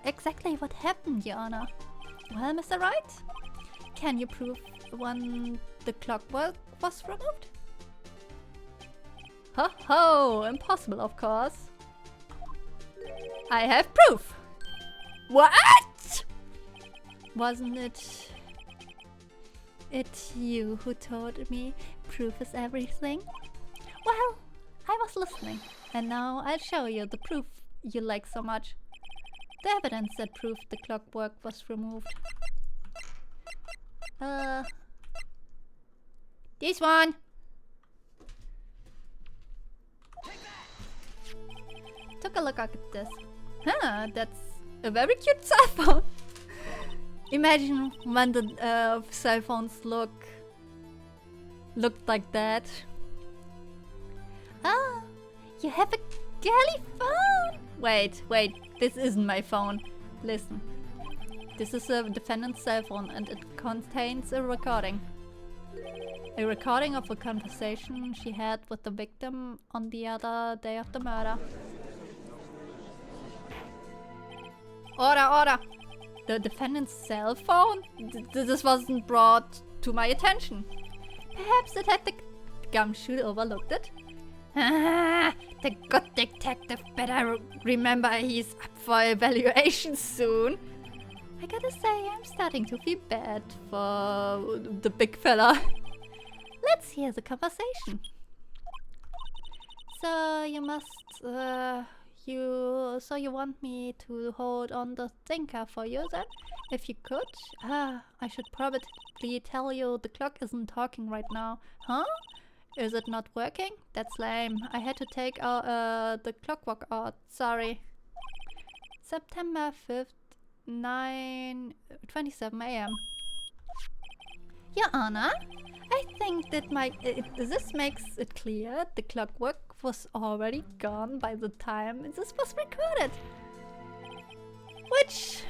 exactly what happened, Your Honor. Well, Mr. Wright, can you prove when the clockwork was removed? Ho ho! Impossible, of course. I have proof! What? Wasn't it you who told me proof is everything? Well, I was listening, and now I'll show you the proof you like so much. The evidence that proved the clockwork was removed. This one! Took a look at this. Huh, that's a very cute cell phone. Imagine when the cell phones looked like that. Ah, you have a girly phone! Wait, this isn't my phone. Listen. This is a defendant's cell phone and it contains a recording. A recording of a conversation she had with the victim on the other day of the murder. Order! The defendant's cell phone? This wasn't brought to my attention. Perhaps it had the gumshoe overlooked it? The good detective better remember he's up for evaluation soon. I gotta say, I'm starting to feel bad for the big fella. Let's hear the conversation. So you want me to hold on the thinker for you then? If you could? I should probably tell you the clock isn't talking right now. Huh? Is it not working? That's lame. I had to take the clockwork out. Sorry. September 5th, 9:27 a.m. Your Honor, I think that this makes it clear the clockwork was already gone by the time this was recorded. Which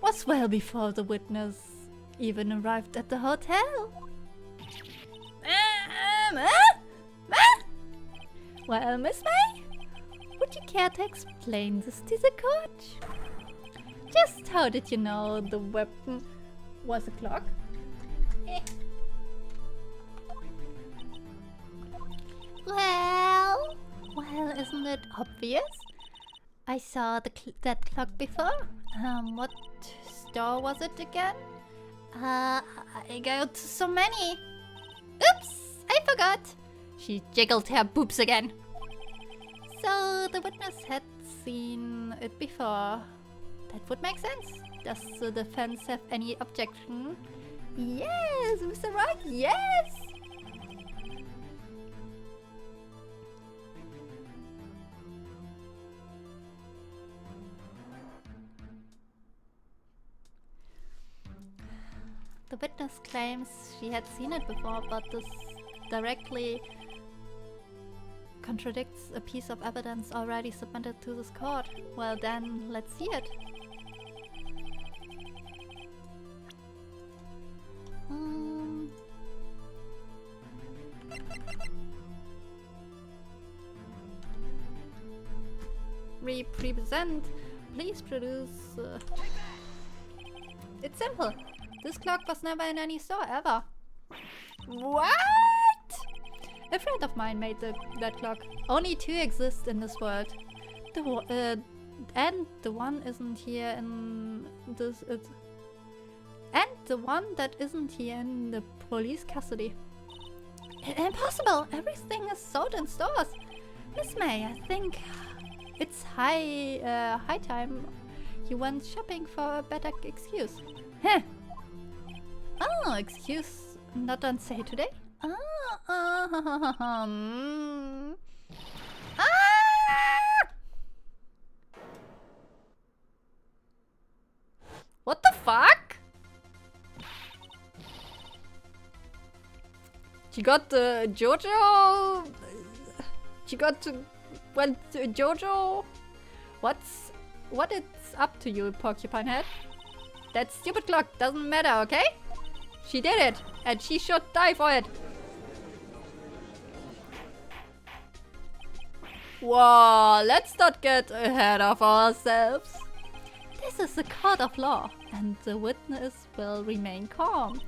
was well before the witness even arrived at the hotel. Well, Miss May, would you care to explain this to the court? Just how did you know the weapon was a clock? Well, isn't it obvious? I saw that clock before. What store was it again? I go to so many. Oops, I forgot. She jiggled her boobs again. So the witness had seen it before. That would make sense. Does the defense have any objection? Yes, Mr. Wright, yes! The witness claims she had seen it before, but this directly contradicts a piece of evidence already submitted to this court. Well then, let's see it. Represent. Please produce. It's simple. This clock was never in any store ever. What? A friend of mine made that clock. Only two exist in this world. And the one isn't here in this. And the one that isn't here in the police custody. Impossible! Everything is sold in stores. Miss May, I think it's high time You went shopping for a better excuse. Huh. Oh, excuse not on sale today? Ah! What the fuck? She got Jojo. She got went to Jojo. What is up to you, Porcupine Head? That stupid clock doesn't matter, okay? She did it, and she should die for it. Whoa, let's not get ahead of ourselves. This is a court of law, and the witness will remain calm.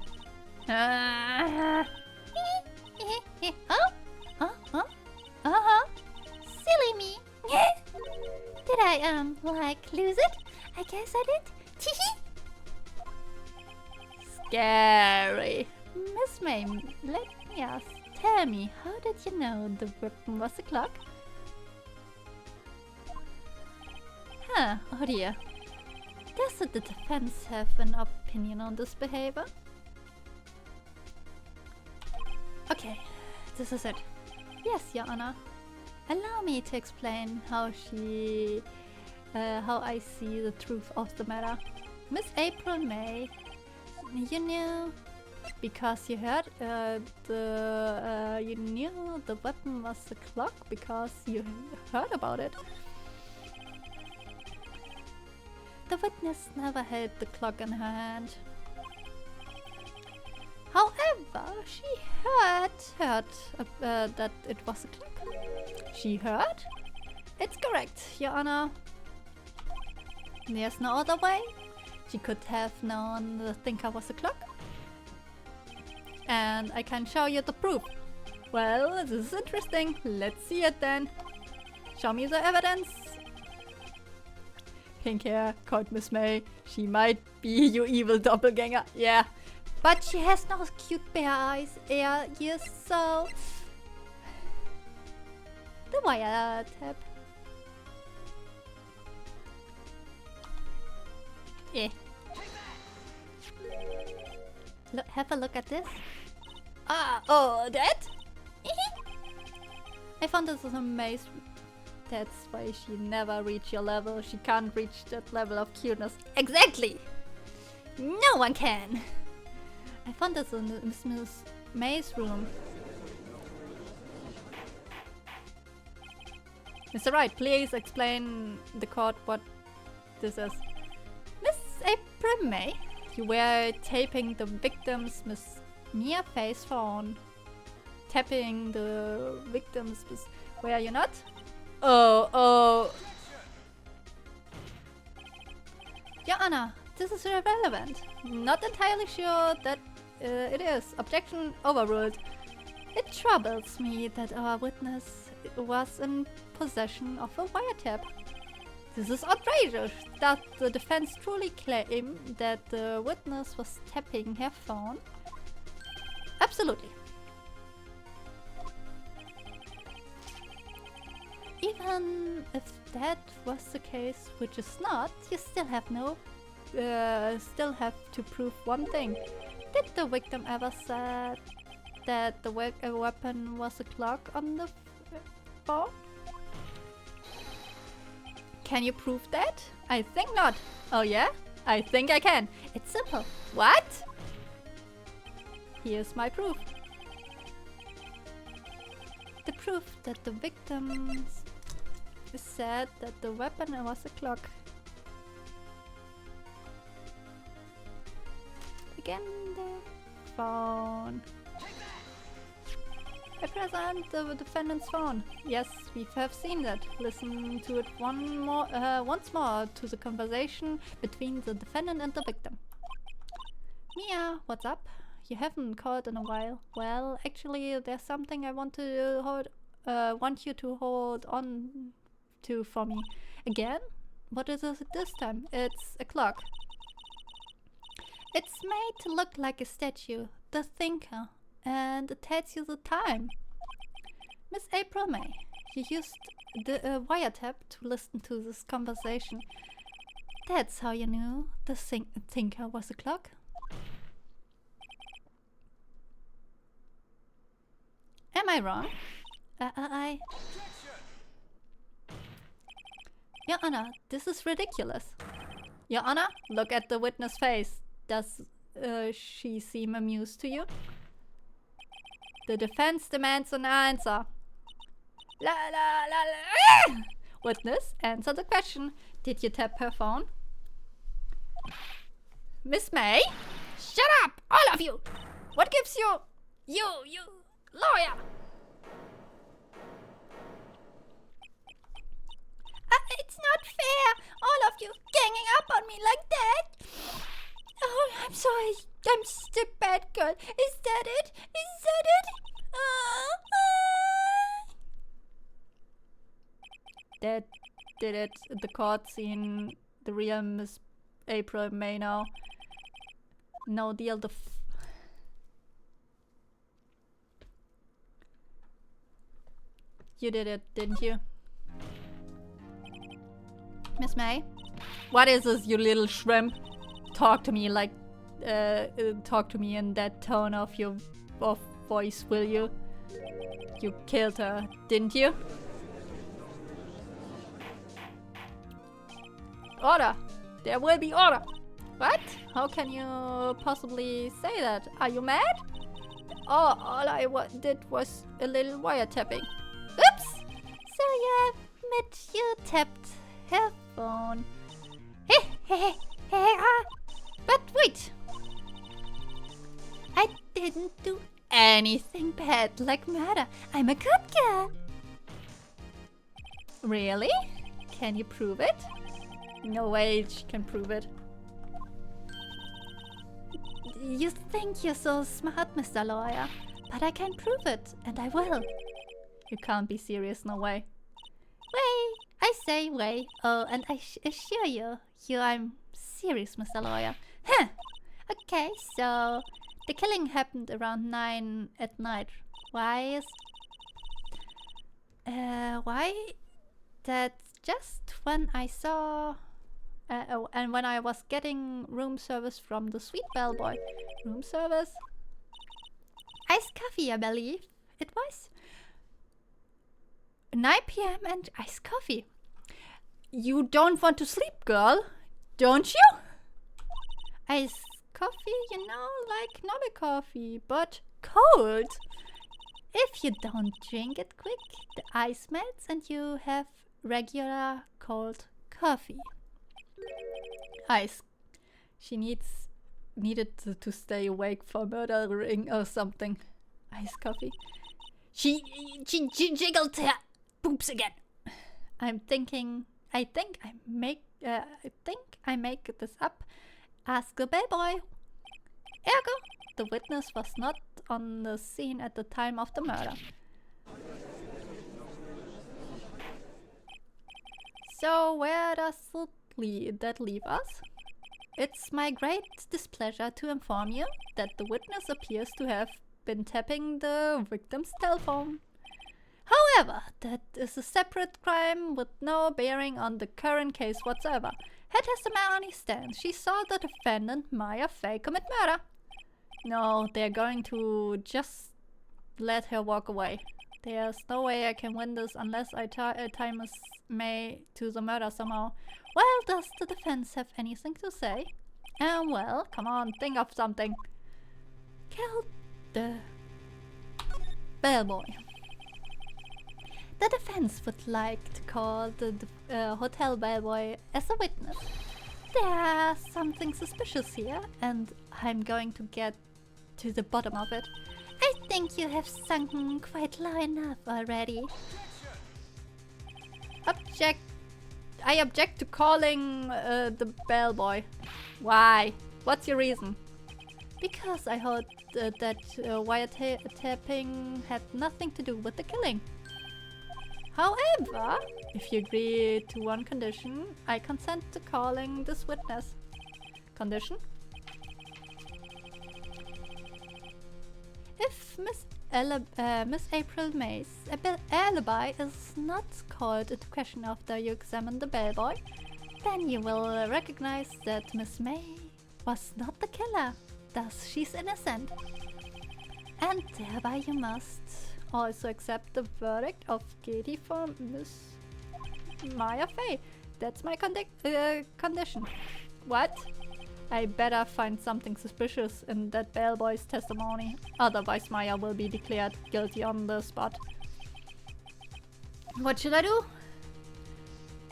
Silly me. Did I, like, lose it? I guess I did. Scary. Miss May, let me ask. Tell me, how did you know the weapon was a clock? Huh, oh dear. Does the defense have an opinion on this behavior? Okay, this is it. Yes, Your Honor. Allow me to explain how I see the truth of the matter. Miss April May, you knew because you heard you knew the weapon was a clock because you heard about it. The witness never held the clock in her hand. However, she heard that it was a clock. She heard? It's correct, Your Honor. There's no other way. She could have known the thinker was a clock. And I can show you the proof. Well, this is interesting. Let's see it then. Show me the evidence. Pink hair, called Miss May. She might be your evil doppelganger. Yeah. But she has no cute bear eyes, ears, so... The wiretap. Yeah. Look, have a look at this. Ah, oh, that? I found this a maze. That's why she never reached your level. She can't reach that level of cuteness. Exactly! No one can! I found this in Miss May's room. Mr. Wright, please explain the court what this is. Miss April May, you were taping the victim's Miss Mia face phone. Tapping the victim's Miss... Were you not? Oh. Your Honor, this is irrelevant. Not entirely sure that it is. Objection overruled. It troubles me that our witness was in possession of a wiretap. This is outrageous. Does the defense truly claim that the witness was tapping her phone? Absolutely. Even if that was the case, which is not, you still have to prove one thing. Did the victim ever said that the weapon was a clock on the phone? Can you prove that? I think not. Oh yeah? I think I can. It's simple. What? Here's my proof. The proof that the victim said that the weapon was a clock. Again, the phone. I present the defendant's phone. Yes, we have seen that. Listen to it once more to the conversation between the defendant and the victim. Mia, what's up? You haven't called in a while. Well, actually, there's something I want you to hold on to for me. Again? What is it this time? It's a clock. It's made to look like a statue, the thinker, and it tells you the time. Miss April May, you used the wiretap to listen to this conversation. That's how you knew the thinker was a clock? Am I wrong? Your Honor, this is ridiculous. Your Honor, look at the witness' face. Does she seem amused to you? The defense demands an answer. La la la la. Witness, answer the question. Did you tap her phone? Miss May? Shut up, all of you! What gives you, lawyer? It's not fair, all of you ganging up on me like that. Oh, I'm sorry. I'm just a bad girl. Is that it? Is that it? That did it. The court scene. The real Miss April May now. No deal. You did it, didn't you? Miss May? What is this, you little shrimp? Talk to me like... talk to me in that tone of your voice, will you? You killed her, didn't you? Order! There will be order! What? How can you possibly say that? Are you mad? Oh, all I did was a little wiretapping. Oops! So you admit you tapped her phone. But wait! I didn't do anything bad like murder. I'm a good girl. Really? Can you prove it? No way she can prove it. You think you're so smart, Mr. Lawyer, but I can prove it, and I will. You can't be serious, no way. Way! I say way. Oh, and I assure you I'm serious, Mr. Lawyer. Huh! Okay, so the killing happened around 9 at night. Why? That's just when I saw... and when I was getting room service from the sweet bellboy. Room service? Iced coffee, I believe it was. 9 PM and iced coffee. You don't want to sleep, girl, don't you? Iced coffee, you know, like normal coffee, but cold. If you don't drink it quick, the ice melts and you have regular cold coffee. Ice. She needed to stay awake for murdering or something. Iced coffee. She jiggled her boobs again. I think I make this up. Ask the bellboy. Ergo, the witness was not on the scene at the time of the murder. So where does that leave us? It's my great displeasure to inform you that the witness appears to have been tapping the victim's telephone. However, that is a separate crime with no bearing on the current case whatsoever. Her testimony stands. She saw the defendant, Maya Fey, commit murder. No, they're going to just let her walk away. There's no way I can win this unless I tie Miss May to the murder somehow. Well, does the defense have anything to say? Well, come on, think of something. Kill the bellboy. The defense would like to call the hotel bellboy as a witness. There's something suspicious here, and I'm going to get to the bottom of it. I think you have sunken quite low enough already. I object to calling the bellboy. Why? What's your reason? Because I heard that wiretapping had nothing to do with the killing. However, if you agree to one condition, I consent to calling this witness. Condition? If Miss April May's alibi is not called into question after you examine the bellboy, then you will recognize that Miss May was not the killer, thus she's innocent. And thereby you must also accept the verdict of guilty for Miss Maya Fey. That's my condition. What? I better find something suspicious in that bellboy's testimony, otherwise Maya will be declared guilty on the spot. What should I do?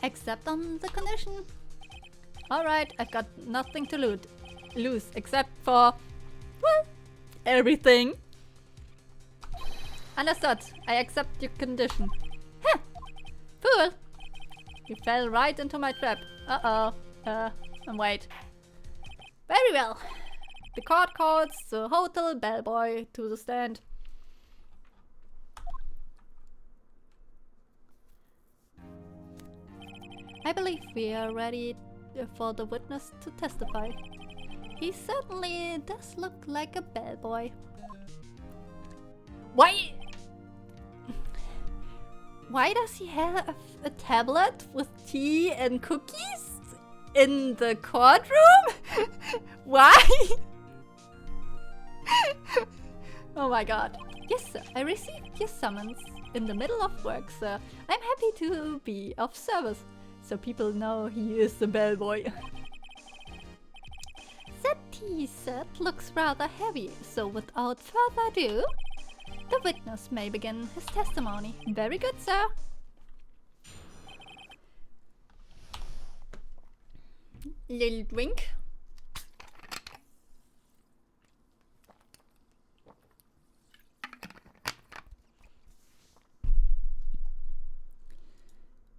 Accept on the condition. Alright, I've got nothing to lose except for, well, everything. Understood. I accept your condition. Huh! Fool! You fell right into my trap. And wait. Very well. The court calls the hotel bellboy to the stand. I believe we are ready for the witness to testify. He certainly does look like a bellboy. Why does he have a tablet with tea and cookies in the courtroom? Why? Oh my god. Yes, sir. I received your summons in the middle of work, sir. I'm happy to be of service, so people know he is the bellboy. That tea set looks rather heavy, so without further ado, the witness may begin his testimony. Very good, sir. Little drink.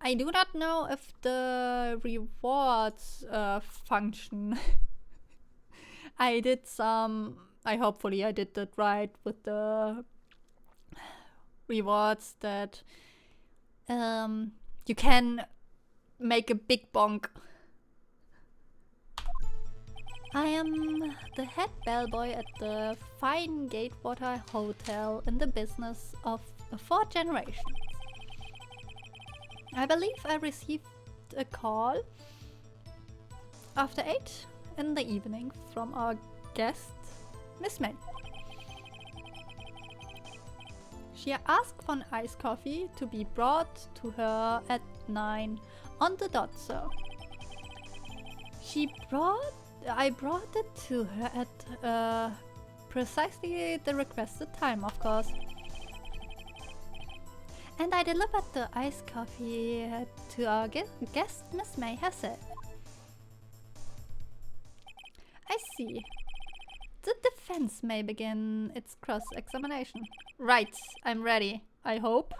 I do not know if the rewards function. I did some... hopefully I did that right with the rewards that you can make a big bonk. I am the head bellboy at the fine Gatewater Hotel in the business of 4 generations. I believe I received a call after 8 in the evening from our guest, Miss May. She asked for an iced coffee to be brought to her at 9 on the dot, sir. I brought it to her at precisely the requested time, of course. And I delivered the iced coffee to our guest, Miss May herself. I see. The defense may begin its cross-examination. Right, I'm ready. I hope.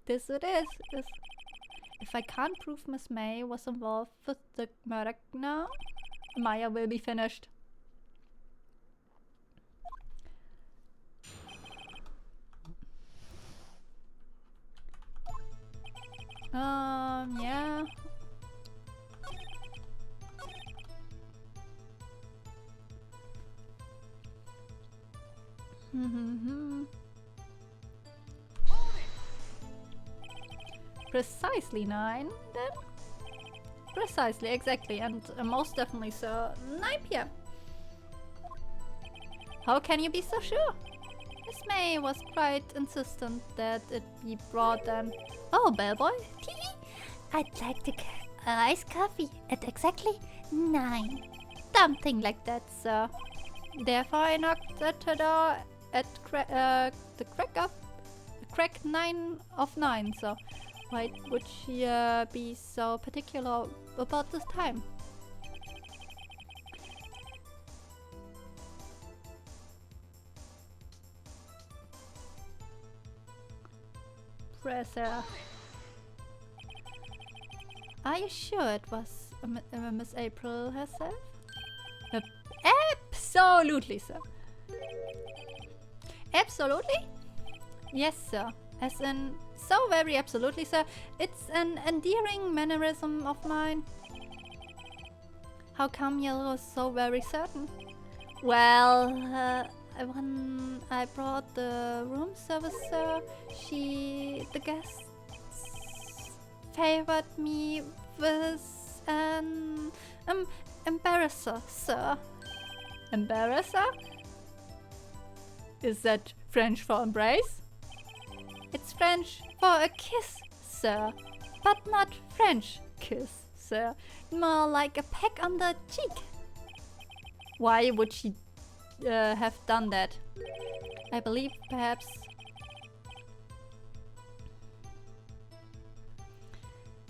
This it is. If I can't prove Miss May was involved with the murder now, Maya will be finished. Yeah. Precisely 9, then? Precisely, exactly, and most definitely, sir, 9 PM. How can you be so sure? Miss May was quite insistent that it be brought then. Oh, bellboy? I'd like to get iced coffee at exactly 9. Something like that, sir. Therefore, I knocked at her door at the crack 9 of 9, so why would she be so particular about this time? Presser. Are you sure it was Miss April herself? Absolutely, sir. Absolutely? Yes, sir. As in, so very absolutely, sir. It's an endearing mannerism of mine. How come you're so very certain? Well, when I brought the room service, sir, the guests favored me with an embarrasser, sir. Embarrasser? Is that French for embrace? It's French for a kiss, sir. But not French kiss, sir. More like a peck on the cheek. Why would she have done that? I believe perhaps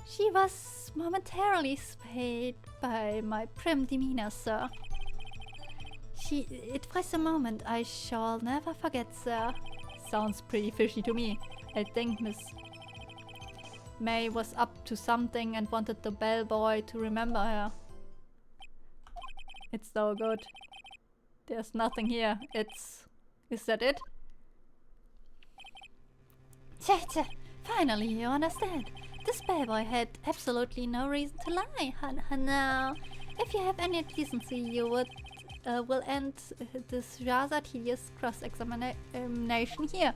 she was momentarily swayed by my prim demeanor, sir. It was a moment I shall never forget, sir. Sounds pretty fishy to me. I think Miss May was up to something and wanted the bellboy to remember her. It's so good. There's nothing here. Is that it? Tja, finally you understand. This bellboy had absolutely no reason to lie. Now, if you have any decency, you will end this rather tedious cross-examination here.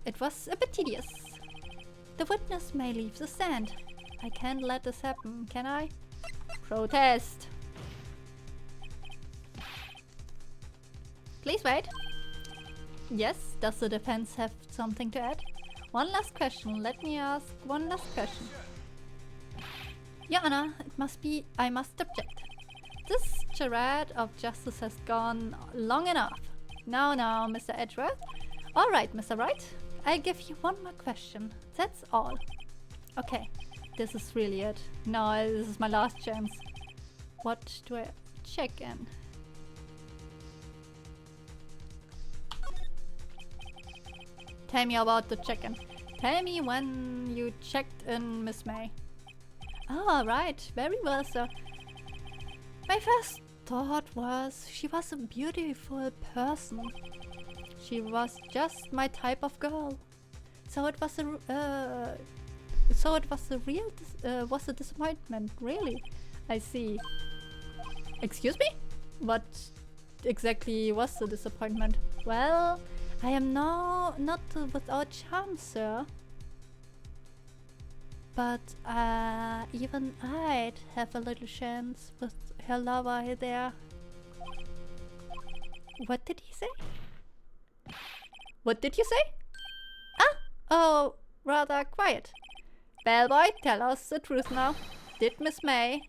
It was a bit tedious. The witness may leave the stand. I can't let this happen, can I? Protest! Please wait. Yes, does the defense have something to add? One last question. Let me ask one last question. Your Honor, I must object. This charade of justice has gone long enough. Now, Mr. Edgeworth. Alright, Mr. Wright. I'll give you one more question. That's all. Okay, this is really it. No, this is my last chance. What do I check in? Tell me about the check-in. Tell me when you checked in, Miss May. Oh, right. Very well, sir. My first thought was she was a beautiful person. She was just my type of girl. So it was a disappointment, really. I see. Excuse me? What exactly was the disappointment? Well, I am not without charm, sir. But even I'd have a little chance with her lover there. What did he say? What did you say? Oh, rather quiet. Bellboy, tell us the truth now. Did Miss May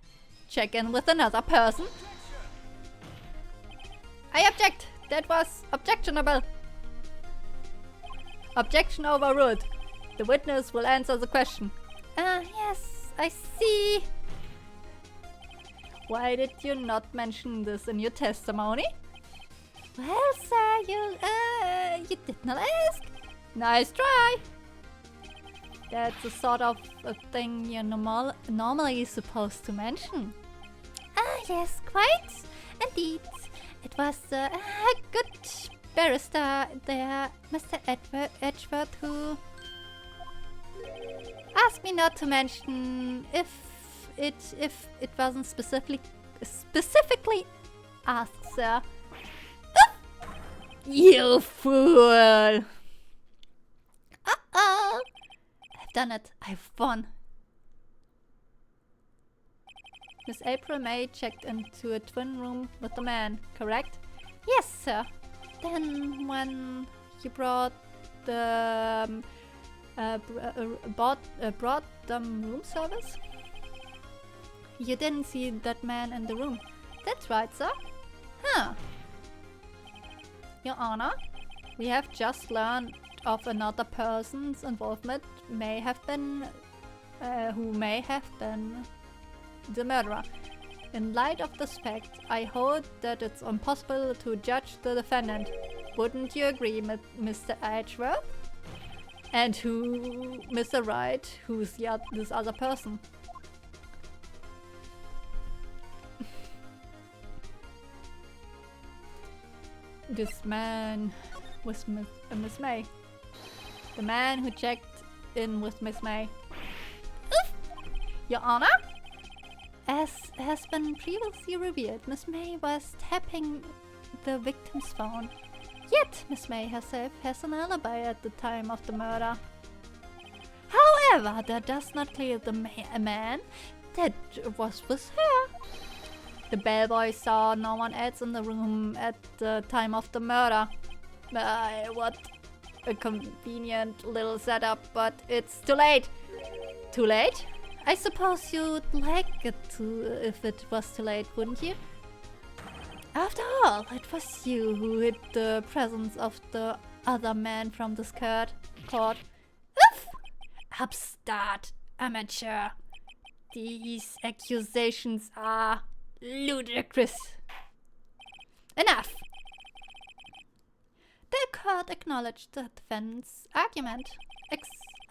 check in with another person? I object! That was objectionable. Objection overruled. The witness will answer the question. Yes, I see. Why did you not mention this in your testimony? Well, sir, you did not ask. Nice try. That's the sort of a thing you're normally supposed to mention. Yes, quite. Indeed. It was a good barrister there, Mr. Edgeworth, who asked me not to mention if it wasn't specifically asked, sir. You fool! I've done it. I've won. Miss April May checked into a twin room with the man, correct? Yes, sir. Then when you brought the brought them room service, you didn't see that man in the room. That's right, sir. Your Honor, we have just learned of another person's involvement who may have been the murderer. In light of this fact, I hold that it's impossible to judge the defendant. Wouldn't you agree, Mr. Edgeworth? And who, Mr. Wright, who's this other person? This man was Miss May. The man who checked in with Miss May. Your Honor? As has been previously revealed, Miss May was tapping the victim's phone. Yet, Miss May herself has an alibi at the time of the murder. However, that does not clear the man that was with her. The bellboy saw no one else in the room at the time of the murder. What a convenient little setup, but it's too late. Too late? I suppose you'd like it to if it was too late, wouldn't you? After all, it was you who hid the presence of the other man from this court. Oof! Upstart, amateur. These accusations are ludicrous. Enough! The court acknowledged the defense argument.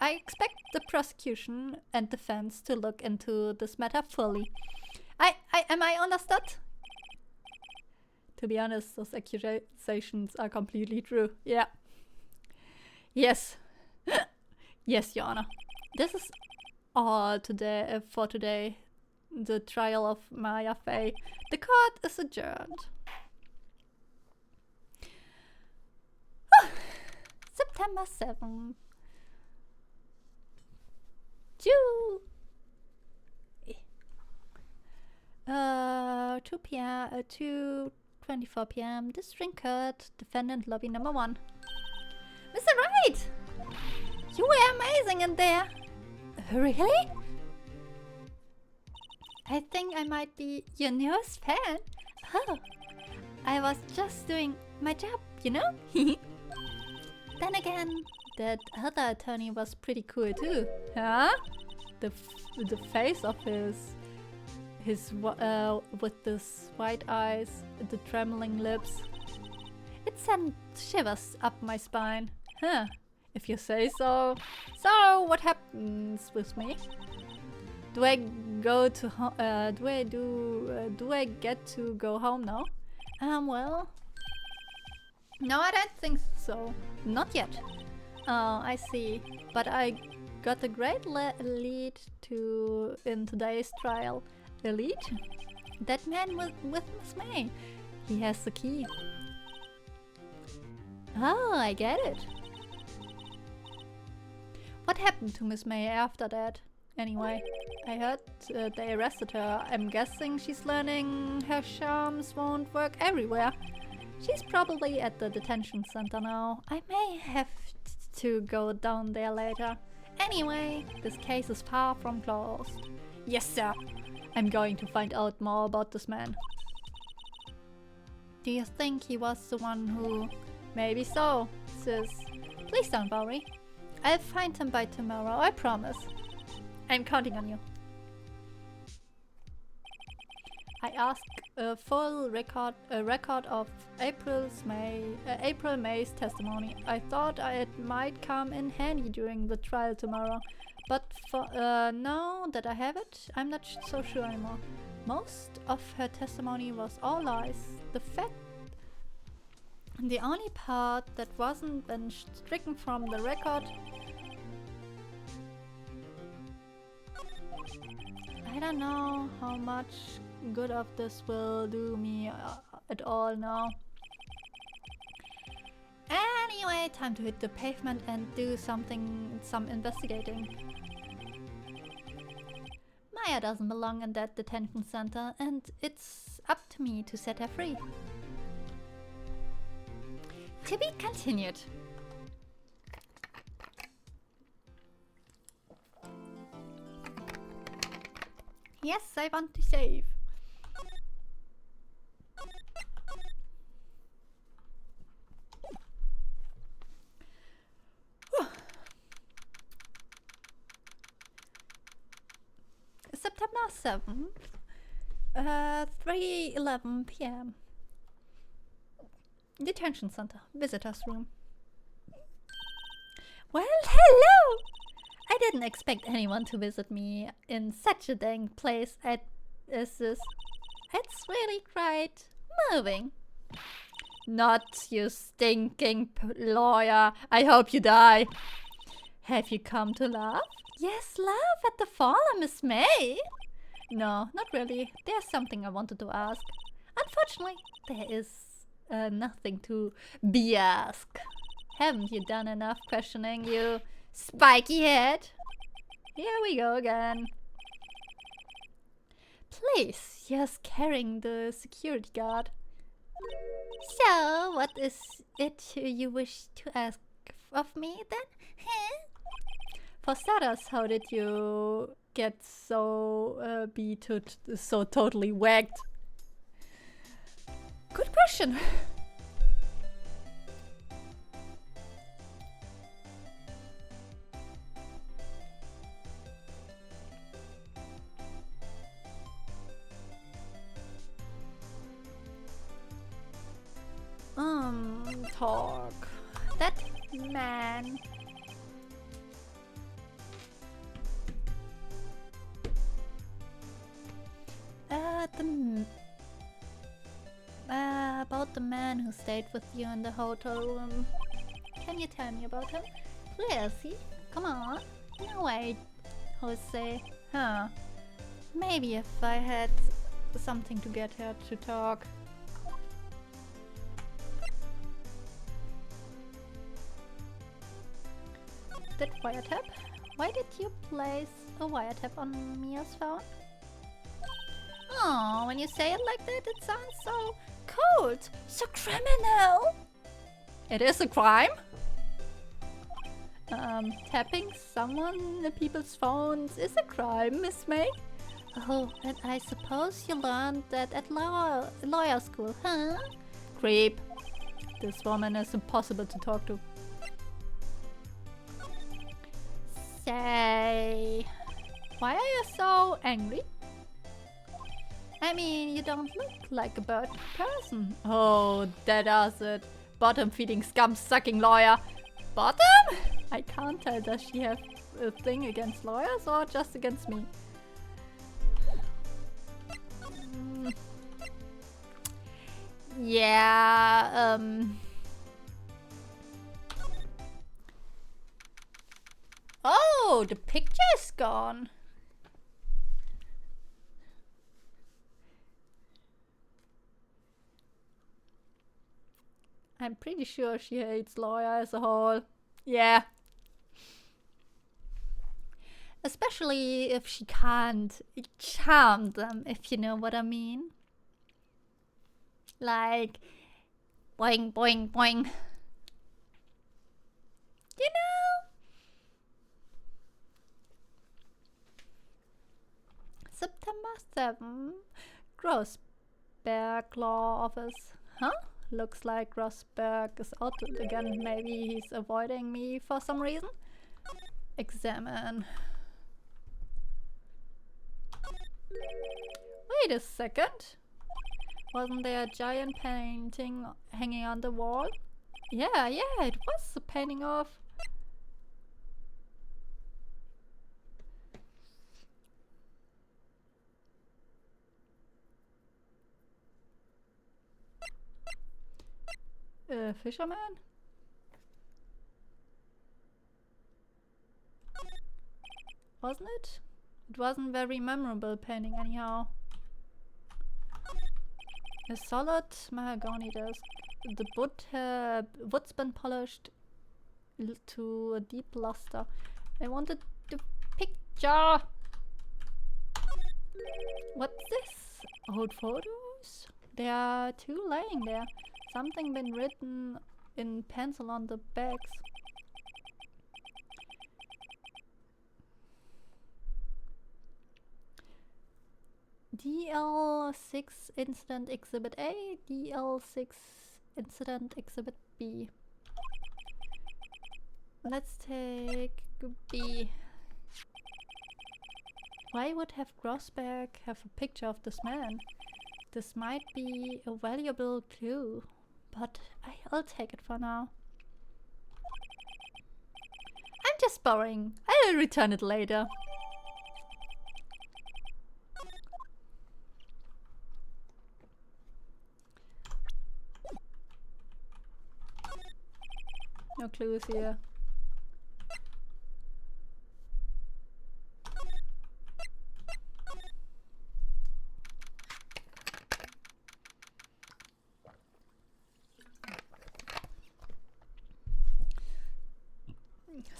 I expect the prosecution and defense to look into this matter fully. Am I understood? To be honest, those accusations are completely true. Yeah. Yes. Yes, Your Honor. This is all today for today. The trial of Maya Fey. The court is adjourned. September 7th. 2 p.m. 2:24 p.m. District Court, defendant lobby number 1. Mr. Wright! You were amazing in there! Really? I think I might be your newest fan. Oh, I was just doing my job, you know? Then again, that other attorney was pretty cool too. Huh? The face of his with this white eyes, the trembling lips. It sent shivers up my spine. Huh? If you say so. So what happens with me? Do I go to do I get to go home now? Well, no, I don't think so. Not yet. Oh, I see. But I got a great lead in today's trial. A lead? That man with Miss May. He has the key. Oh, I get it. What happened to Miss May after that? Anyway, I heard they arrested her. I'm guessing she's learning her charms won't work everywhere. She's probably at the detention center now. I may have to go down there later. Anyway, this case is far from closed. Yes, sir. I'm going to find out more about this man. Do you think he was the one who... Maybe so, sis. Please don't worry. I'll find him by tomorrow, I promise. I'm counting on you. I asked a full record of April May's testimony. I thought it might come in handy during the trial tomorrow, but for now that I have it, I'm not so sure anymore. Most of her testimony was all lies. The only part that wasn't been stricken from the record. I don't know how much good of this will do me at all now. Anyway, time to hit the pavement and do some investigating. Maya doesn't belong in that detention center, and it's up to me to set her free. To be continued. Yes, I want to save. September 7th, 3:11 p.m. Detention center, visitors room. Well, hello! I didn't expect anyone to visit me in such a dang place as this. It's really quite moving. Not you stinking lawyer. I hope you die. Have you come to laugh? Yes, laugh at the fallen Miss May. No, not really. There's something I wanted to ask. Unfortunately, there is nothing to be asked. Haven't you done enough questioning, you spiky head? Here we go again. Please, you're scaring the security guard. So, what is it you wish to ask of me then? Huh? For starters, how did you get so so totally whacked? Good question. Talk. That man. About the man who stayed with you in the hotel room. Can you tell me about him? Please, come on. No way, Jose. Huh. Maybe if I had something to get her to talk. That wiretap? Why did you place a wiretap on Mia's phone? Oh, when you say it like that, it sounds so cold, so criminal. It is a crime? Tapping someone in people's phones is a crime, Miss May. Oh, and I suppose you learned that at lawyer school, huh? Creep. This woman is impossible to talk to. Say, why are you so angry? I mean, you don't look like a bad person. Oh, that does it. Bottom-feeding, scum-sucking lawyer. Bottom? I can't tell. Does she have a thing against lawyers or just against me? Yeah, Oh, the picture is gone. I'm pretty sure she hates lawyer as a whole. Yeah. Especially if she can't charm them, if you know what I mean. Like, boing, boing, boing. You know? September 7, Grossberg Law Office. Huh? Looks like Grossberg is out again. Maybe he's avoiding me for some reason. Examine. Wait a second. Wasn't there a giant painting hanging on the wall? Yeah, it was a painting of... fisherman? Wasn't it? It wasn't very memorable painting anyhow. A solid mahogany desk. The wood's been polished to a deep luster. I wanted the picture. What's this? Old photos? There are two laying there. Something been written in pencil on the backs. DL6 Incident Exhibit A, DL6 Incident Exhibit B. Let's take B. Why would have Grossberg have a picture of this man? This might be a valuable clue, but I'll take it for now. I'm just borrowing. I'll return it later. No clues here.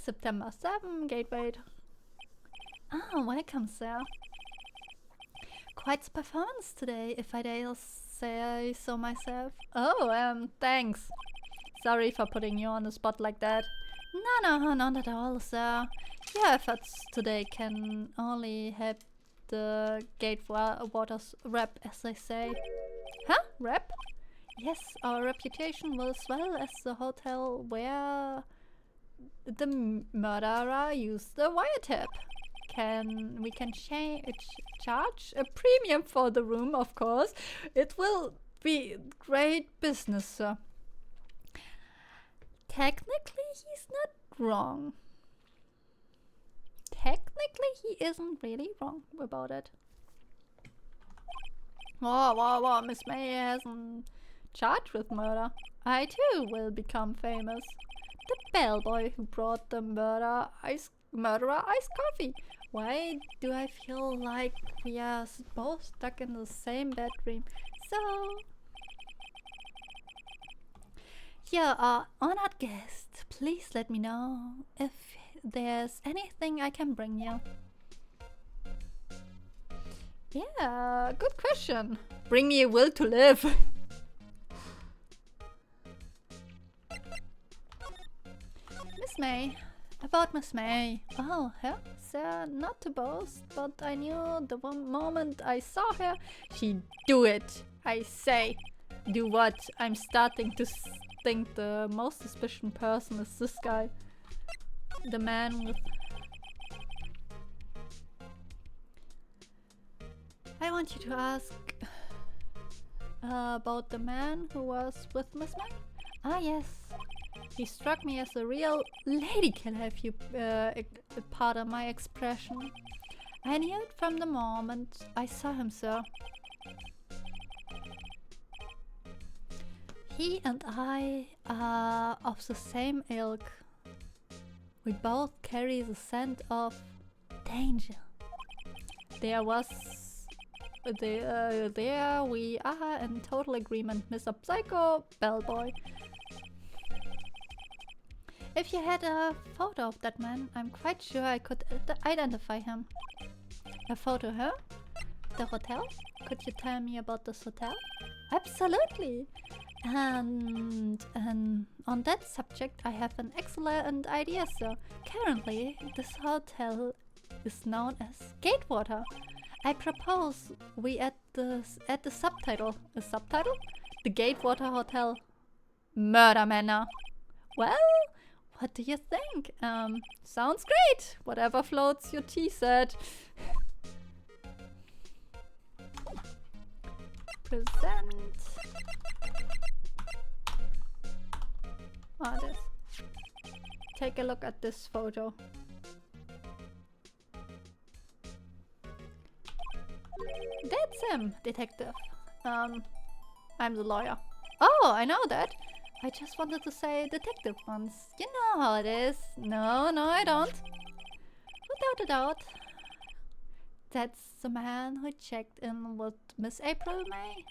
September 7, Gateway. Ah, welcome, sir. quite the performance today, if I dare say so myself. Oh, thanks. Sorry for putting you on the spot like that. No, not at all, sir. Your efforts today can only help the Gatewaters rep, as they say. Huh? Rep? Yes, our reputation will swell as the hotel where the murderer used the wiretap. We can charge a premium for the room, of course. It will be great business, sir. Technically, he's not wrong. Technically, he isn't really wrong about it. Whoa, Miss May hasn't charged with murder. I too will become famous. The bellboy who brought the murderer iced coffee. Why do I feel like we are both stuck in the same bedroom? So, you're our honored guest. Please let me know if there's anything I can bring you. Yeah, good question. Bring me a will to live. Miss May. About Miss May. Oh, her? Sir, not to boast, but I knew the one moment I saw her, she'd do it. I say. Do what? I'm starting to think the most suspicious person is this guy. The man with... I want you to ask about the man who was with Miss May? Ah, yes. He struck me as a real lady killer, if you pardon my expression. I knew it from the moment I saw him, sir. He and I are of the same ilk. We both carry the scent of danger. There we are in total agreement, Mr. Psycho Bellboy. If you had a photo of that man, I'm quite sure I could identify him. A photo, huh? The hotel? Could you tell me about this hotel? Absolutely! And on that subject, I have an excellent idea, sir. Currently, this hotel is known as Gatewater. I propose we add the subtitle. A subtitle? The Gatewater Hotel Murder Manor. Well, what do you think? Sounds great. Whatever floats your tea set. Present. This. Take a look at this photo. That's him, detective. I'm the lawyer. Oh, I know that. I just wanted to say detective once. You know how it is. No, I don't. Without a doubt. That's the man who checked in with Miss April May.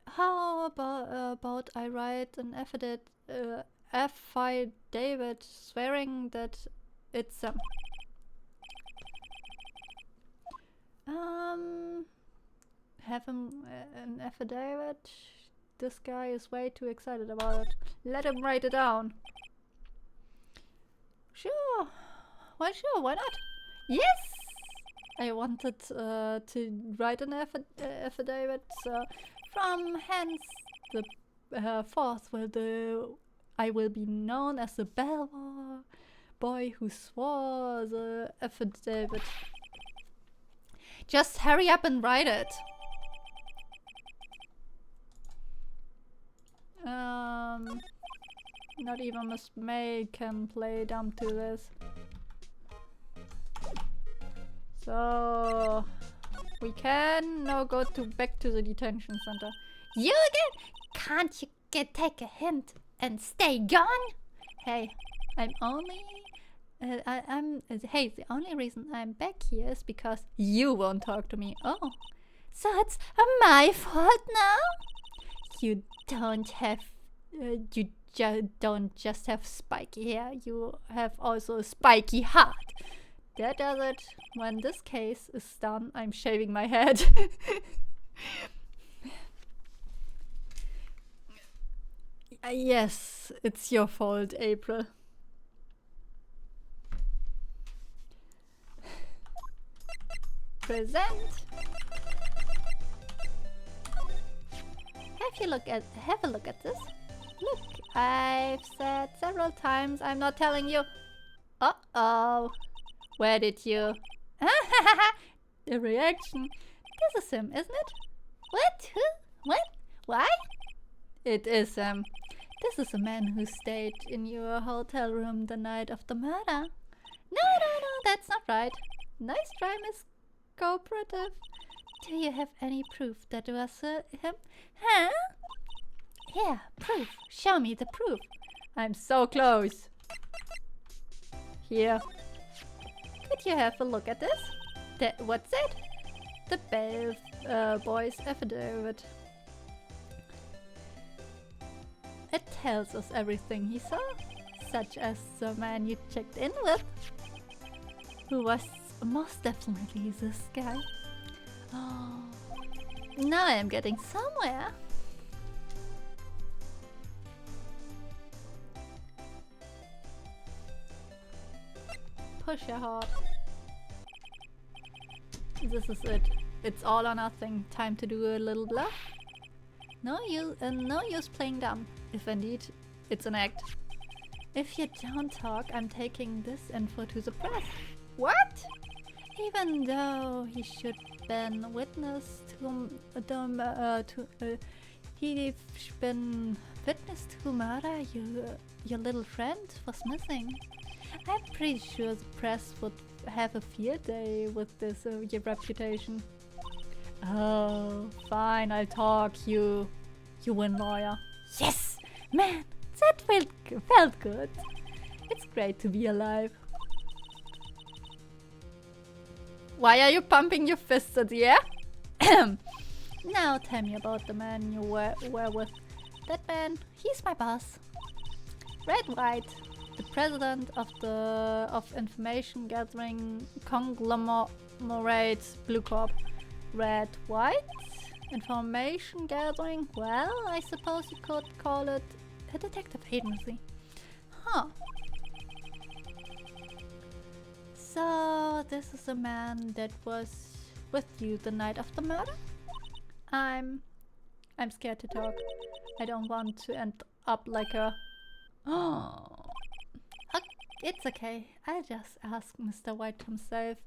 How about I write an affidavit swearing that it's have him an affidavit. This guy is way too excited about it. Let him write it down. Sure. Well, sure. Why not? Yes. I wanted to write an affidavit. From hence the forth I will be known as the bellboy who swore the affidavit. Just hurry up and write it. Not even Miss May can play dumb to this. So we can now go back to the detention center. You again? Can't you take a hint and stay gone? Hey, the only reason I'm back here is because you won't talk to me. Oh, so it's my fault now? You don't just have spiky hair. You have also a spiky heart. That does it. When this case is done, I'm shaving my head. Yes, it's your fault, April. Present. Have a look at this. Look, I've said several times I'm not telling you. Uh-oh. Where did you? The reaction. This is him, isn't it? What? Who? What? Why? It is him. This is a man who stayed in your hotel room the night of the murder. No, that's not right. Nice try, Miss Cooperative. Do you have any proof that was him? Huh? Here, proof. Show me the proof. I'm so close. Here. Could you have a look at this? What's it? The Bell boy's affidavit. It tells us everything he saw, such as the man you checked in with, who was most definitely this guy. Oh, now I'm getting somewhere. Push your heart. This is it. It's all or nothing. Time to do a little bluff. No use playing dumb, if indeed it's an act. If you don't talk, I'm taking this info to the press. What? Even though he should been witness to he'd been witness to murder, your little friend was missing. I'm pretty sure the press would have a field day with this your reputation. Oh, fine, I'll talk, you win, lawyer. Yes! Man, that felt good. It's great to be alive. Why are you pumping your fists at the air? Now tell me about the man you were with. That man, he's my boss. Wright, the president of information gathering conglomerate Blue Corp. White? Information gathering? Well, I suppose you could call it a detective agency. Huh. So, this is a man that was with you the night of the murder? I'm scared to talk. I don't want to end up like a... Oh. It's okay. I'll just ask Mr. White himself.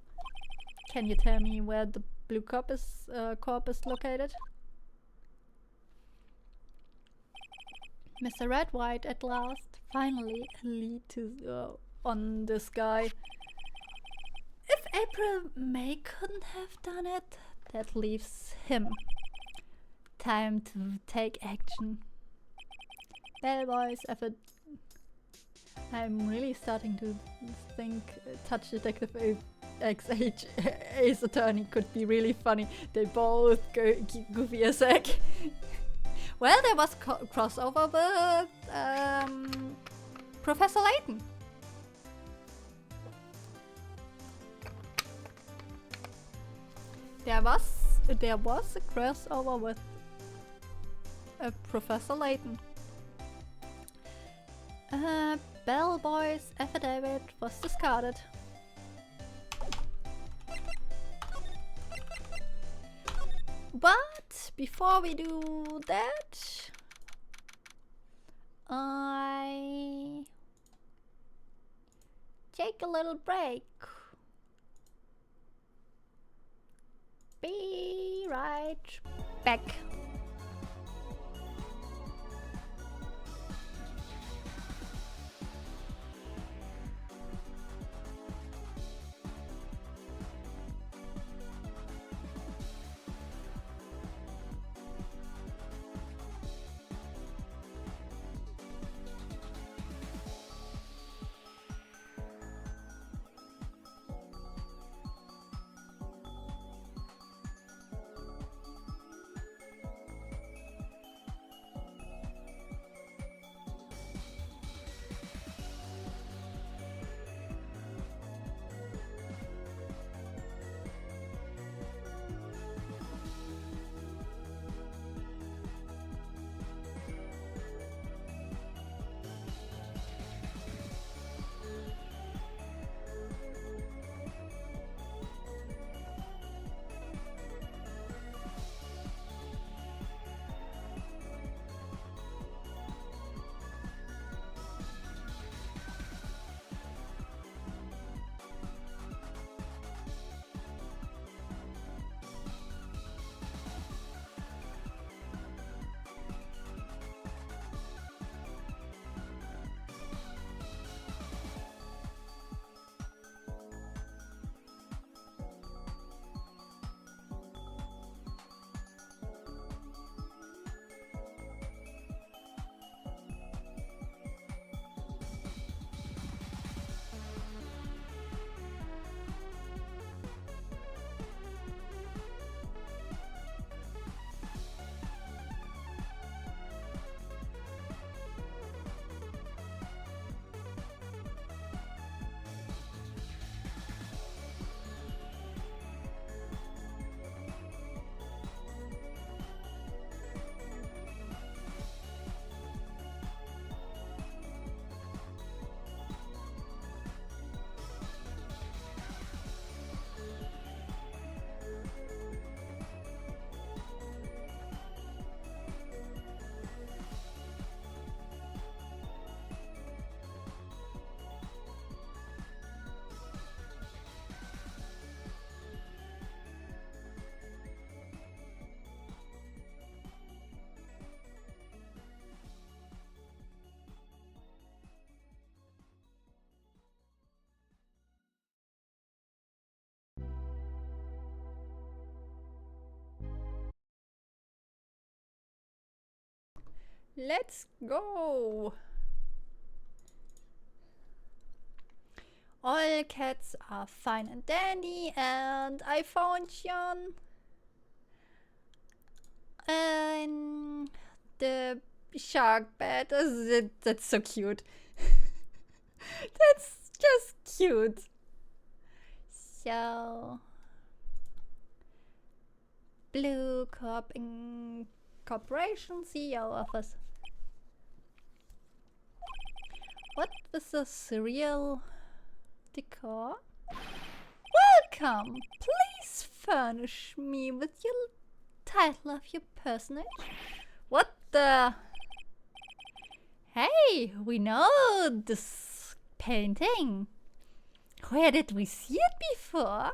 Can you tell me where the Blue Corp is located? Mr. White at last. Finally a lead to on this guy. If April May couldn't have done it, that leaves him. Time to take action. Bellboys effort. I'm really starting to think Touch Detective XH Ace Attorney could be really funny. They both go goofy as heck. Well, there was crossover with Professor Layton. There was a crossover with Professor Layton. Bellboy's affidavit was discarded. But before we do that, I take a little break. Be right back. Let's go. All cats are fine and dandy, and I found Jan in the shark bed. That's so cute. That's just cute. So, Blue Corp Corporation CEO office. What was the cereal decor? Welcome! Please furnish me with your title of your personage. What the? Hey, we know this painting. Where did we see it before?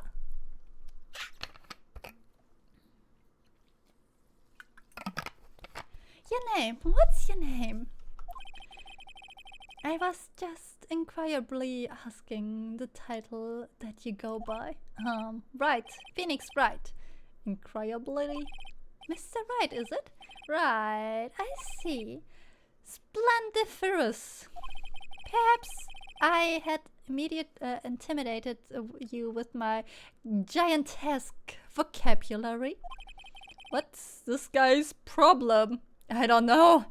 Your name? What's your name? I was just incredibly asking the title that you go by. Wright. Phoenix Wright. Incredibly? Mr. Wright, is it? Right, I see. Splendiferous. Perhaps I had intimidated you with my giantesque vocabulary. What's this guy's problem? I don't know.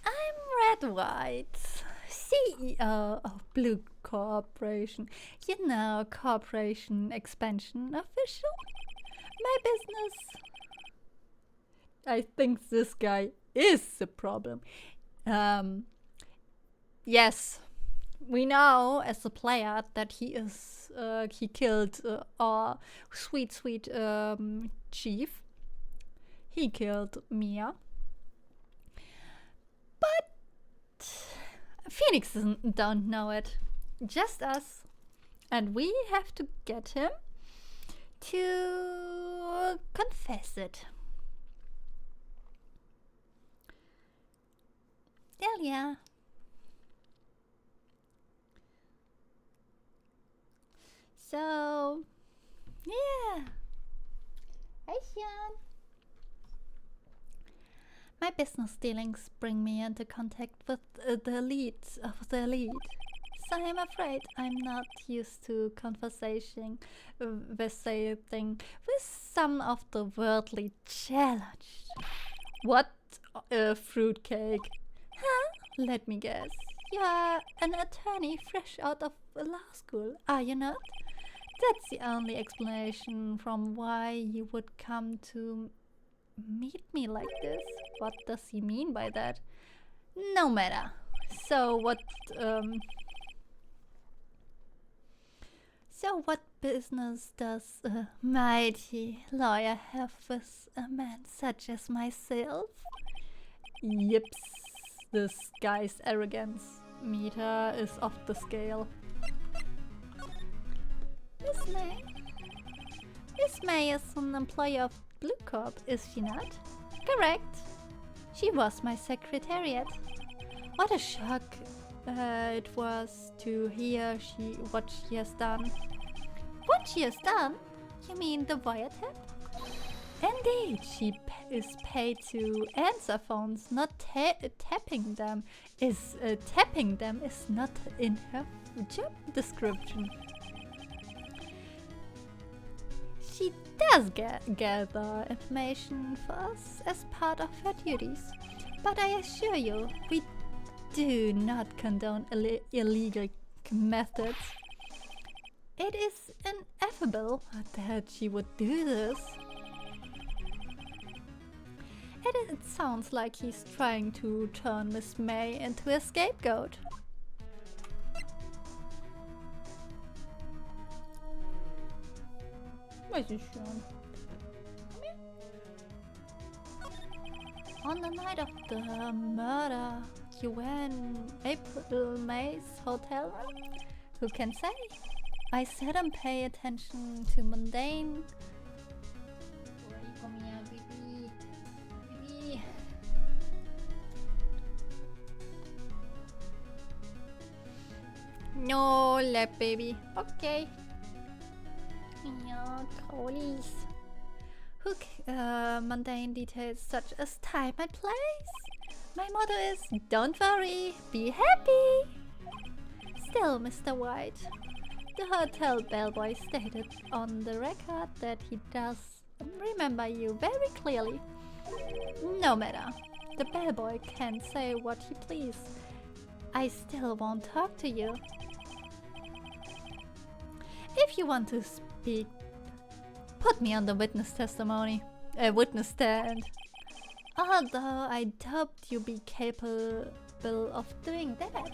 I'm Red White, CEO of Blue Corporation. You know, corporation expansion official. My business. I think this guy is the problem. Yes, we know as a player that he killed our sweet chief. He killed Mia. But Phoenix don't know it. Just us. And we have to get him to confess it. Delia. So, yeah. Hi, Jan. My business dealings bring me into contact with the elite of the elite. So I'm afraid I'm not used to conversation with some of the worldly challenged. What a fruitcake. Huh? Let me guess. You're an attorney fresh out of law school, are you not? That's the only explanation from why you would come to meet me like this. What does he mean by that? No matter. So what business does a mighty lawyer have with a man such as myself? Yips, this guy's arrogance meter is off the scale. Miss May is an employee of Blue Corp, is she not? Correct. She was my secretariat. What a shock it was to hear what she has done. What she has done? You mean the wiretap? Indeed, she is paid to answer phones, not tapping them. Tapping them is not in her job description. She does gather information for us as part of her duties, but I assure you, we do not condone illegal methods. It is ineffable that she would do this. It sounds like he's trying to turn Miss May into a scapegoat. Where's Sean? Come here. On the night of the murder, you were in April May's hotel room? Who can say? I seldom pay attention to mundane. Come here, baby. Baby. No lap, baby. Okay. Yeah, crawlies. Mundane details such as time and place. My motto is, don't worry, be happy. Still, Mr. White, the hotel bellboy stated on the record that he does remember you very clearly. No matter, the bellboy can say what he please. I still won't talk to you. If you want to speak, put me on the witness stand. Although I doubt you be capable of doing that.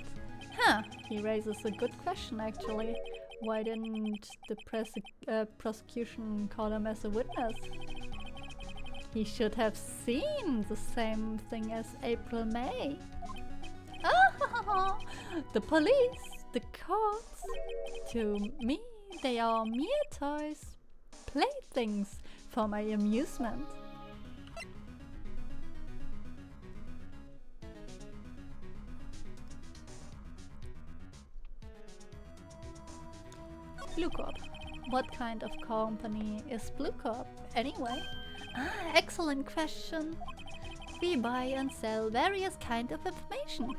Huh, he raises a good question actually. Why didn't the prosecution call him as a witness? He should have seen the same thing as April May. The police, the courts, to me they are mere toys, playthings for my amusement. Blue Corp. What kind of company is Blue Corp anyway? Excellent question. We buy and sell various kinds of information.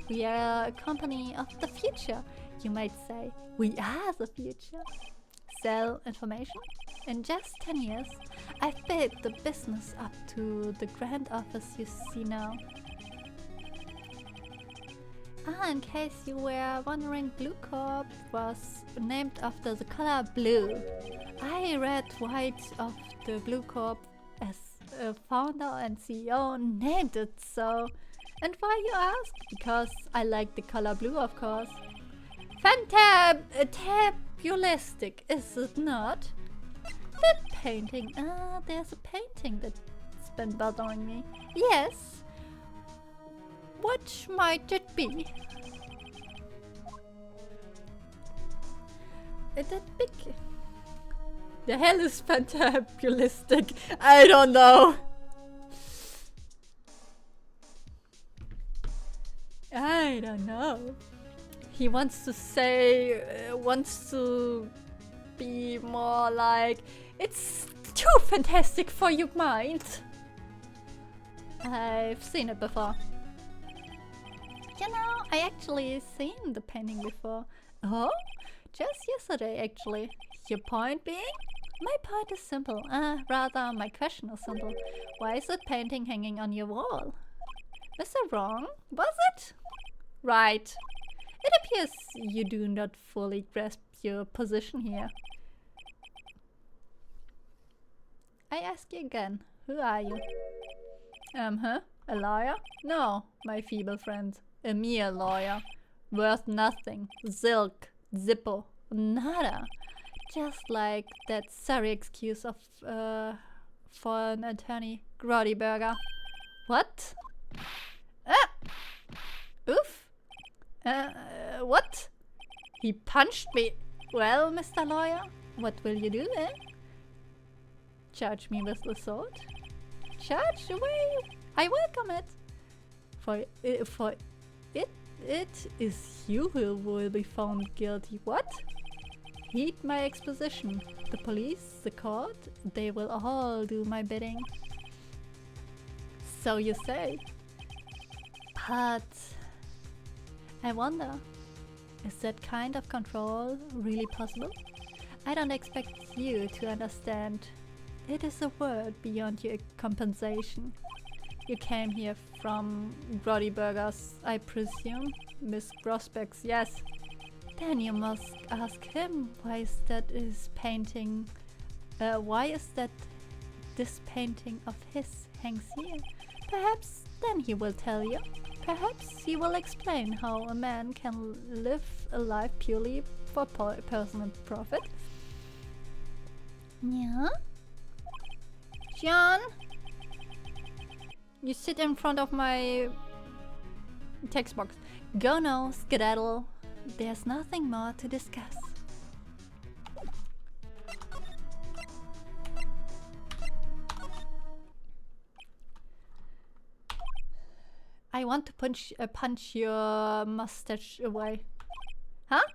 We are a company of the future, you might say. We are the future. Sell information? In just 10 years, I've built the business up to the grand office you see now. In case you were wondering, Blue Corp was named after the color blue. I read Wright of the Blue Corp as a founder and CEO named it so. And why you ask? Because I like the color blue, of course. Fantabulistic, is it not? That painting, there's a painting that's been bothering me. Yes. What might it be? That big... The hell is fantabulistic? I don't know. I don't know. He wants to say... wants to be more like... It's too fantastic for your mind. I've seen it before. You know, I actually seen the painting before. Oh? Just yesterday, actually. Your point being? My point is simple. Rather, my question is simple. Why is that painting hanging on your wall? Is that wrong? Was it? Right. It appears you do not fully grasp your position here. I ask you again. Who are you? A lawyer? No, my feeble friend. A mere lawyer. Worth nothing. Zilk. Zippo. Nada. Just like that sorry excuse of for an attorney. Grody Burger. What? Oof. What? He punched me. Well, Mr. Lawyer, what will you do, eh? Charge me with the sword? Charge away. I welcome it. For it is you who will be found guilty. What? Heed my exposition. The police, the court, they will all do my bidding. So you say. But I wonder, is that kind of control really possible? I don't expect you to understand. It is a world beyond your compensation. You came here from Grody Burgers, I presume? Miss Grosbeck's, yes. Then you must ask him why is that this painting of his hangs here. Perhaps then he will tell you. Perhaps he will explain how a man can live a life purely for personal profit. Yeah? John? You sit in front of my text box. Go now, skedaddle. There's nothing more to discuss. I want to punch your mustache away. Huh?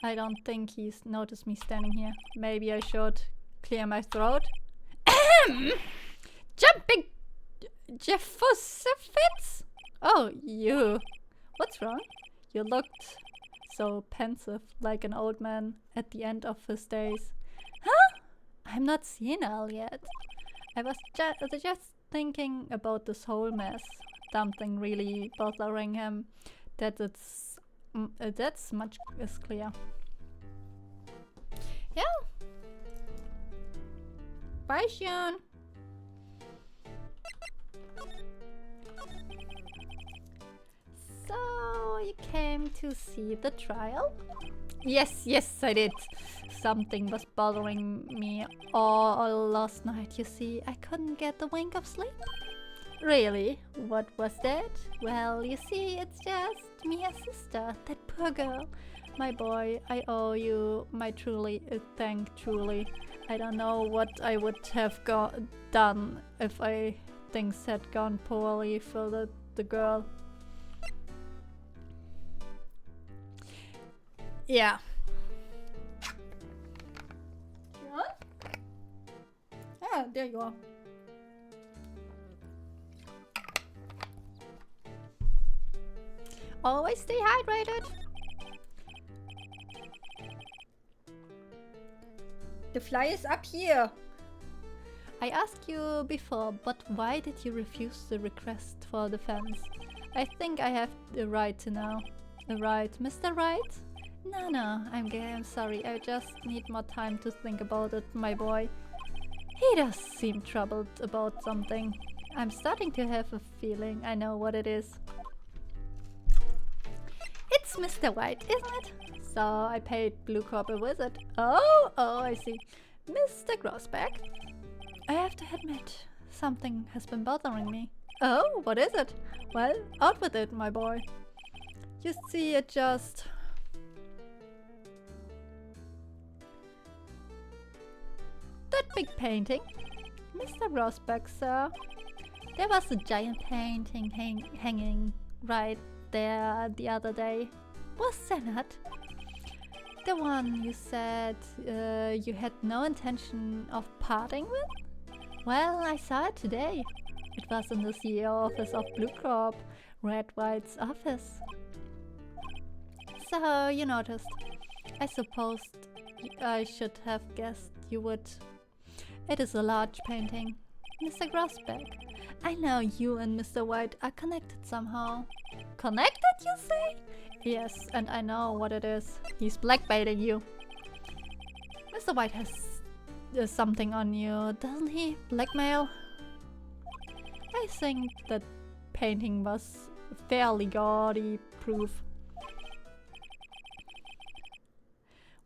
I don't think he's noticed me standing here. Maybe I should clear my throat. Jumping Jeffosaphits? Oh, you. What's wrong? You looked so pensive, like an old man at the end of his days. Huh? I'm not senile yet. I was just thinking about this whole mess. Something really bothering him. That's much is clear. Yeah. Bye, Sean. So you came to see the trial? Yes, I did. Something was bothering me all last night, you see. I couldn't get a wink of sleep. Really? What was that? Well, you see, it's just me and sister, that poor girl. My boy, I owe you my truly. I don't know what I would have done if things had gone poorly for the girl. Yeah. Ah, there you are. Always stay hydrated. The fly is up here. I asked you before, but why did you refuse the request for the fence? I think I have the right to know. The right, Mr. Wright? No, I'm sorry. I just need more time to think about it, my boy. He does seem troubled about something. I'm starting to have a feeling I know what it is. It's Mr. White, isn't it? So I paid Blue Corp a visit. Oh, I see. Mr. Grossback? I have to admit, something has been bothering me. Oh, what is it? Well, out with it, my boy. You see, it just... That big painting? Mr. Grossback, sir. There was a giant painting hanging right there the other day. Was that not? The one you said you had no intention of parting with? Well, I saw it today. It was in the CEO office of Blue Corp, Wright's office. So you noticed. I supposed I should have guessed you would. It is a large painting. Mr. Grossback, I know you and Mr. White are connected somehow. Connected, you say? Yes, and I know what it is. He's blackmailing you. Mr. White has something on you, doesn't he? Blackmail? I think that painting was fairly gaudy proof.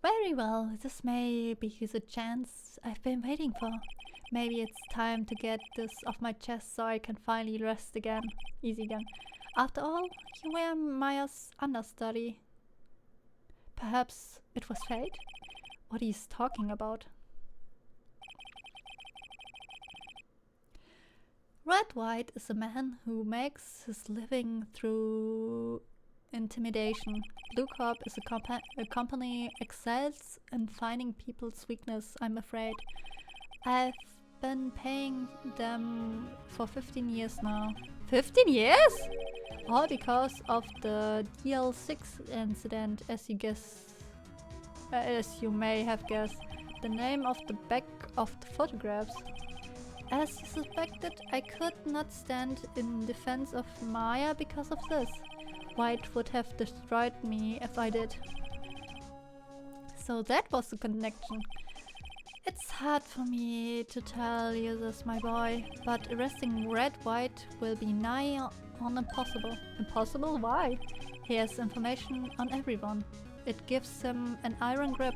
Very well, this may be the chance I've been waiting for. Maybe it's time to get this off my chest so I can finally rest again. Easy again. After all, you were Maya's understudy. Perhaps it was fate? What he's talking about. Wright is a man who makes his living through intimidation. Blue Corp is a company excels in finding people's weakness, I'm afraid. I've been paying them for 15 years now. 15 years? All because of the DL6 incident, as you may have guessed. The name of the back of the photographs. As you suspected, I could not stand in defense of Maya because of this. White would have destroyed me if I did. So that was the connection. It's hard for me to tell you this, my boy, but arresting White will be nigh on impossible. Impossible? Why? He has information on everyone. It gives him an iron grip.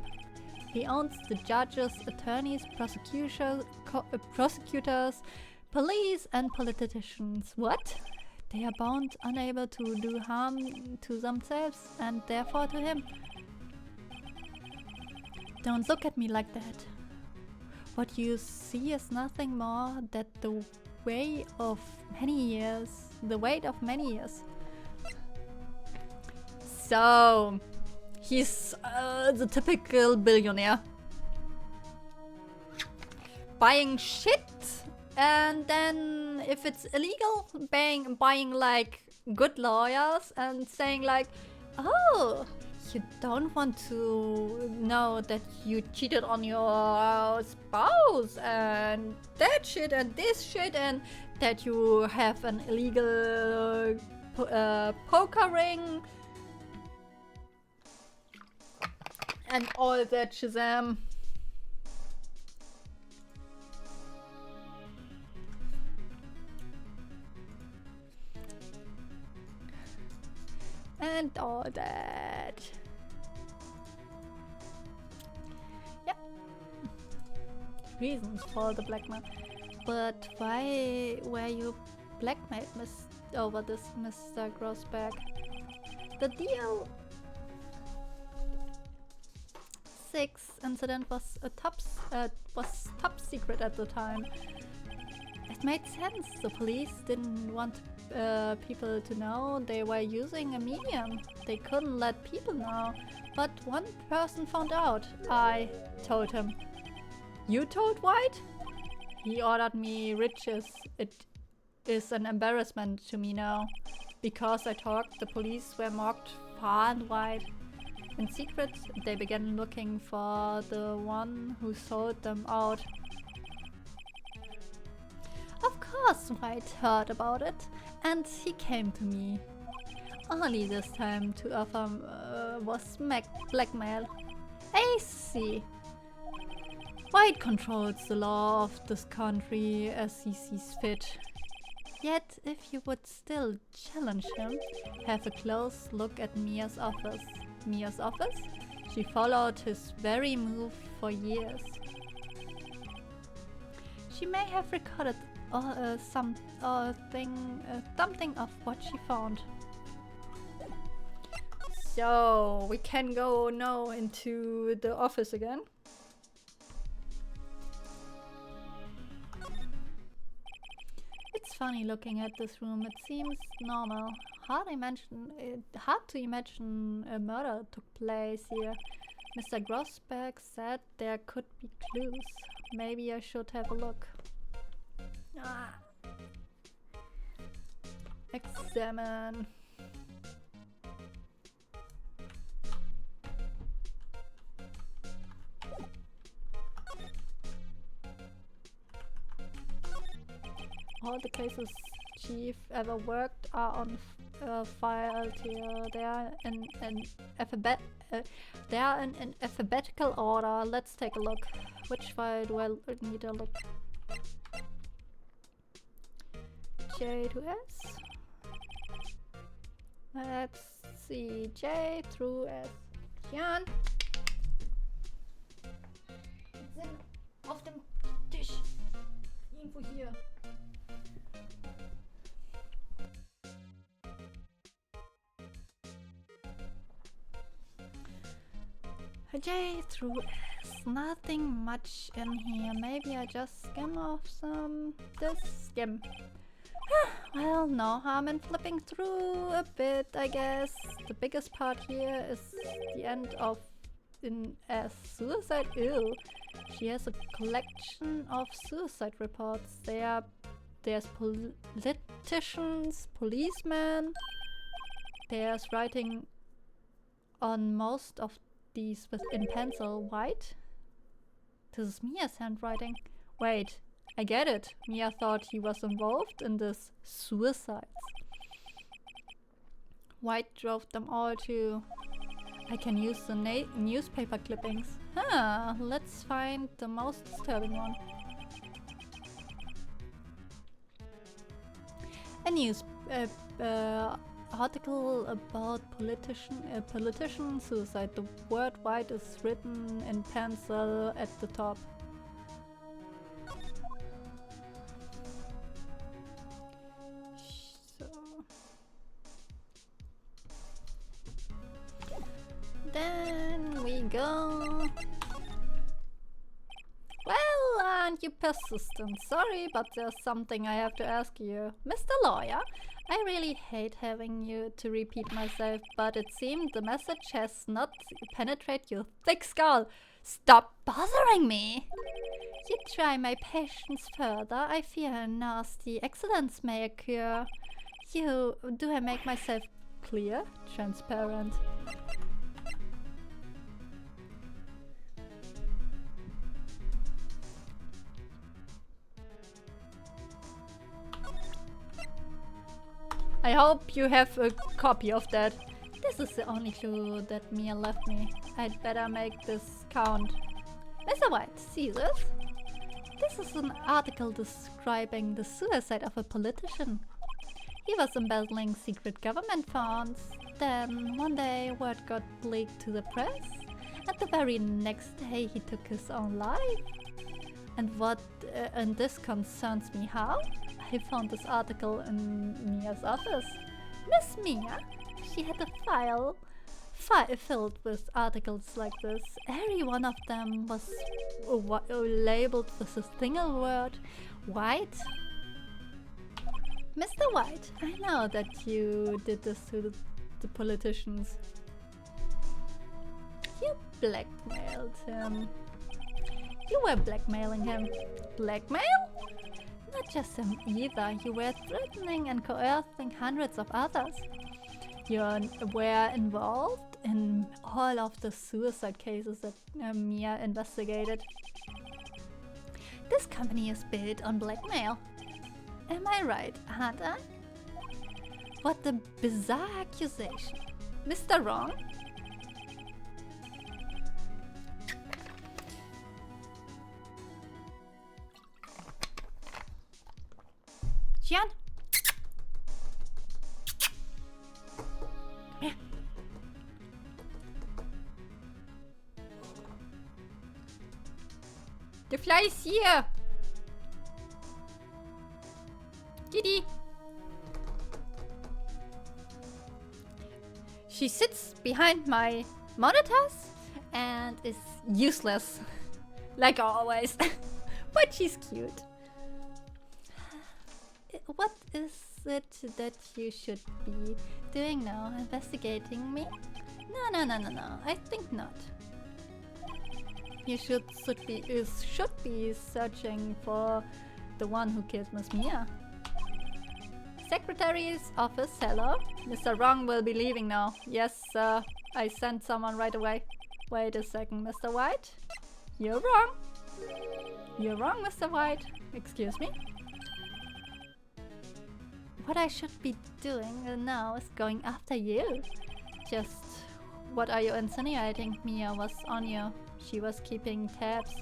He owns the judges, attorneys, prosecutors, police and politicians. What? They are bound unable to do harm to themselves and therefore to him. Don't look at me like that. What you see is nothing more than the weight of many years. So, he's the typical billionaire. buying shit, and then if it's illegal, buying like good lawyers and saying like, oh, you don't want to know that you cheated on your spouse and that shit and this shit, and that you have an illegal poker ring and all that shazam. And all that. Yep. Reasons for the blackmail. But why were you blackmailed over this, Mr. Grossberg? The deal 6 incident was top secret at the time. It made sense. The police didn't want people to know they were using a medium. They couldn't let people know. But one person found out. I told him. You told Wright? He ordered me riches. It is an embarrassment to me now. Because I talked, the police were marked far and wide. In secret, they began looking for the one who sold them out. Of course, Wright heard about it, and he came to me. Only this time to offer was blackmail. I see. Wright controls the law of this country as he sees fit. Yet, if you would still challenge him, have a close look at Mia's office. Mia's office? She followed his very move for years. She may have recorded something of what she found. So we can go now into the office again. It's funny looking at this room. It seems normal. Hard to imagine a murder took place here. Mr. Grossberg said there could be clues. Maybe I should have a look. Examine. All the cases Chief ever worked are on file here. They are in alphabetical order. Let's take a look. Which file do I need to look? J to S. Let's see. J through S. Jan. Sind auf dem Tisch. Irgendwo hier. J through S. Nothing much in here. Maybe I just skim off some. This skim. Well, no harm in flipping through a bit, I guess. The biggest part here is the end of in S. Suicide? Ew. She has a collection of suicide reports. There's politicians, policemen. There's writing on most of these in pencil. White? This is Mia's handwriting. Wait, I get it. Mia thought he was involved in this suicides. White drove them all too. I can use the newspaper clippings. Let's find the most disturbing one. A news article about politician suicide. The word white is written in pencil at the top. So then we go. Well, aren't you persistent? Sorry, but there's something I have to ask you. Mr. Lawyer, I really hate having you to repeat myself, but it seemed the message has not penetrated your thick skull. Stop bothering me! You try my patience further, I fear nasty accidents may occur. Do I make myself clear? Transparent. I hope you have a copy of that. This is the only clue that Mia left me. I'd better make this count. Mr. White, see this? This is an article describing the suicide of a politician. He was embezzling secret government funds. Then one day word got leaked to the press, and the very next day he took his own life. And this concerns me how? I found this article in Mia's office. Miss Mia, she had a file filled with articles like this. Every one of them was labeled with a single word, White. Mr. White, I know that you did this to the politicians. You blackmailed him. You were blackmailing him. Blackmail? Not just him either. You were threatening and coercing hundreds of others. You were involved in all of the suicide cases that Mia investigated. This company is built on blackmail. Am I right, aren't I? What a bizarre accusation. Mr. Wrong? Jan? Ja. Der Fly ist hier! Didi! She sits behind my monitors and is useless. Like always. But she's cute. What is it that you should be doing now? Investigating me? No. I think not. You should be searching for the one who killed Miss Mia. Secretary's office, hello? Mr. Wrong will be leaving now. Yes, sir. I sent someone right away. Wait a second, Mr. White. You're wrong. You're wrong, Mr. White. Excuse me? What I should be doing now is going after you. Just what are you insinuating? Mia was on you. She was keeping tabs.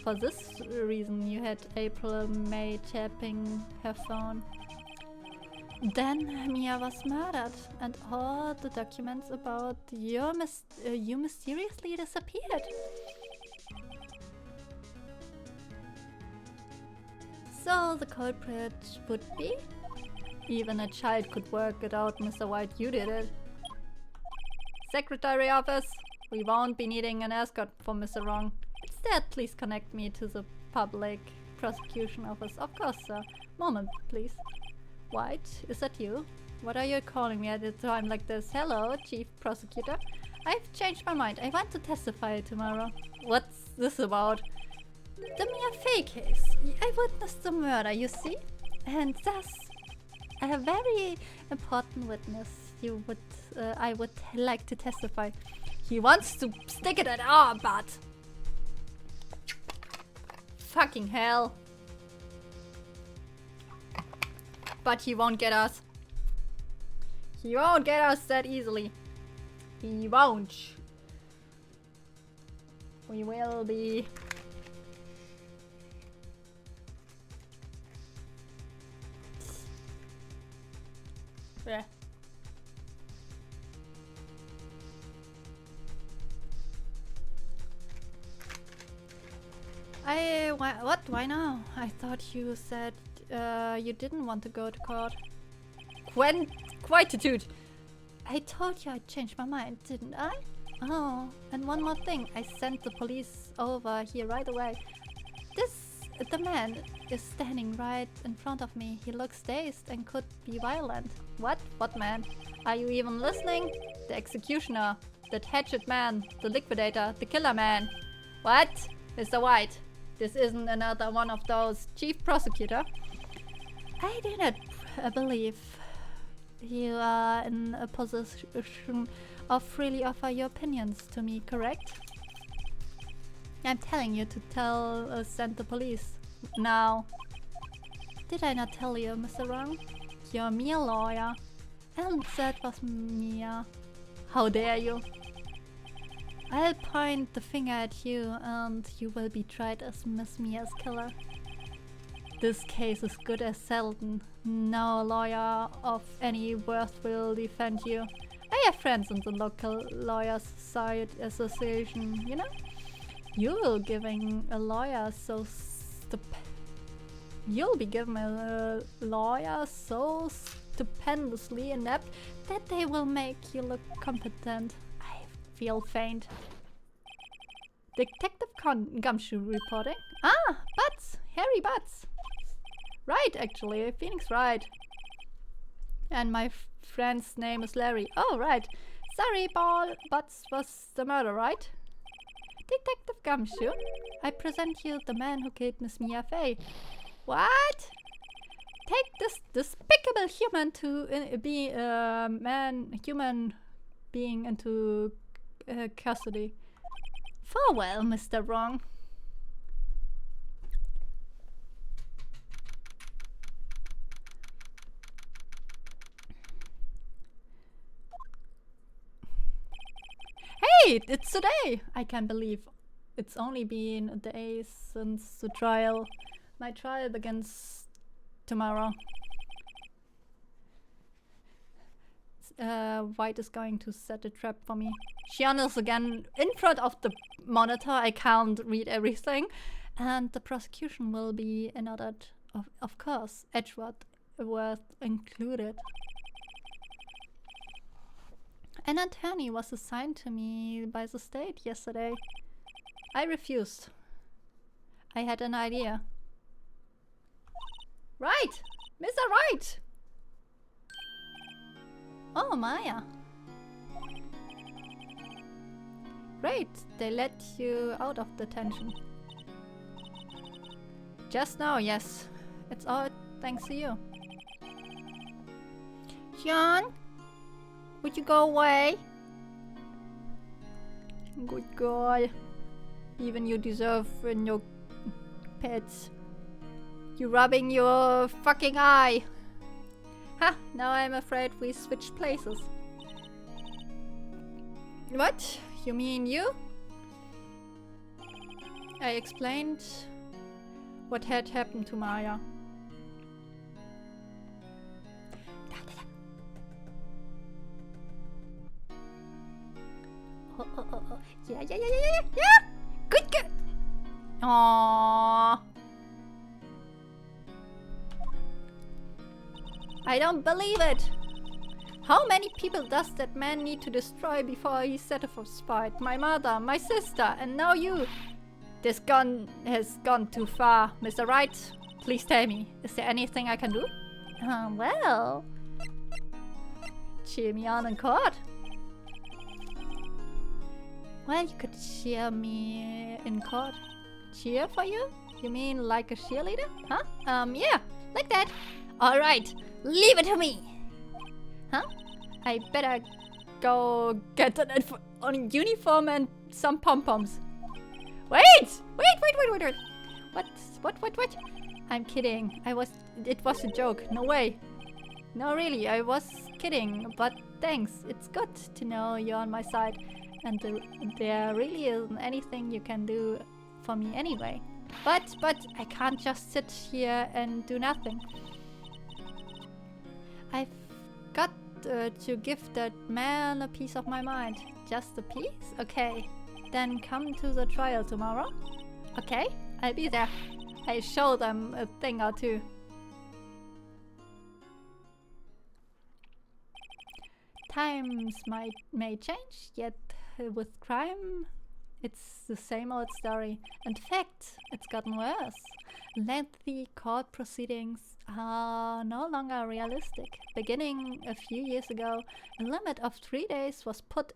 For this reason you had April May tapping her phone. Then Mia was murdered and all the documents about you mysteriously disappeared. So the culprit would be? Even a child could work it out, Mr. White, you did it. Secretary office, we won't be needing an escort for Mr. Wrong. Instead, please connect me to the public prosecution office. Of course, sir. Moment, please. White, is that you? What are you calling me at a time like this? Hello, Chief Prosecutor. I've changed my mind. I want to testify tomorrow. What's this about? The Mia Fey case. I witnessed the murder, you see? And thus, a very important witness I would like to testify. He wants to stick it at our butt. Fucking hell. But he won't get us. He won't get us that easily. He won't. We will be... Yeah. What? Why now? I thought you said you didn't want to go to court. Quietude! I told you I changed my mind, didn't I? Oh, and one more thing. I sent the police over here right away. The man is standing right in front of me. He looks dazed and could be violent. What? What man? Are you even listening? The executioner. The hatchet man. The liquidator. The killer man. What? Mr. White. This isn't another one of those chief prosecutor. I do not believe you are in a position of freely offer your opinions to me, correct? I'm telling you to send the police. Now. Did I not tell you, Mr. Wrong? You're a mere lawyer. And that was Mia. How dare you? I'll point the finger at you and you will be tried as Miss Mia's killer. This case is good as Selden. No lawyer of any worth will defend you. I have friends in the local lawyers association, you know? You'll be given a lawyer so stupendously inept that they will make you look competent. I feel faint. Detective Gumshoe reporting. Ah, Butts! Harry Butts! Right, actually, Phoenix Wright. And my friend's name is Larry. Oh, right. Sorry, Paul. Butts was the murder, right? Detective Gumshoe, I present you the man who killed Miss Mia Fey. What? Take this despicable human human being into custody. Farewell, Mr. Wrong. Hey, it's today! I can't believe it's only been a day since the trial. My trial begins tomorrow. Wright is going to set a trap for me. Shion is again in front of the monitor. I can't read everything. And the prosecution will be another, of course, Edgeworth included. An attorney was assigned to me by the state yesterday. I refused. I had an idea. Right! Mr. Wright! Oh, Maya. Great, they let you out of detention. Just now, yes. It's all thanks to you. John? Would you go away? Good girl. Even you deserve your pets. You rubbing your fucking eye. Ha! Now I'm afraid we switched places. What? You mean you? I explained what had happened to Maya. Oh. Yeah! Good. Aww. I don't believe it! How many people does that man need to destroy before he satisfied? My mother, my sister, and now you! This gun has gone too far. Mr. Wright, please tell me, is there anything I can do? Well... cheer me on in court. Well, you could cheer me in court. Cheer for you? You mean like a cheerleader? Huh? Yeah, like that. Alright, leave it to me. Huh? I better go get an uniform and some pom-poms. Wait! What? I'm kidding. It was a joke. No way. No, really, I was kidding. But thanks. It's good to know you're on my side. And there really isn't anything you can do for me anyway. But I can't just sit here and do nothing. I've got to give that man a piece of my mind. Just a piece? Okay. Then come to the trial tomorrow. Okay, I'll be there. I'll show them a thing or two. Times may change, yet with crime It's the same old story. In fact, it's gotten worse. Lengthy court proceedings are no longer realistic. Beginning a few years ago, a limit of 3 days was put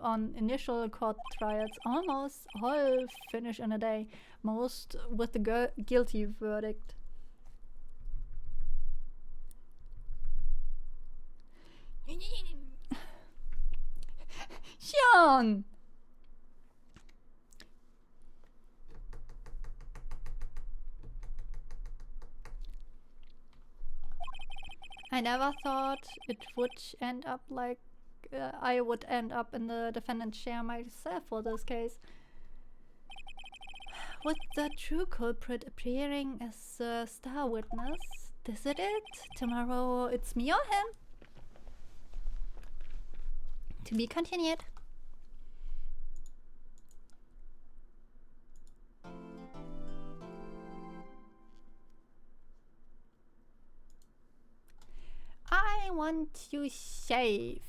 on initial court trials. Almost all finish in a day, most with the guilty verdict. Sean! I never thought it would end up like I would end up in the defendant's chair myself for this case. With the true culprit appearing as a star witness, is it? Tomorrow it's me or him? To be continued. I want to save.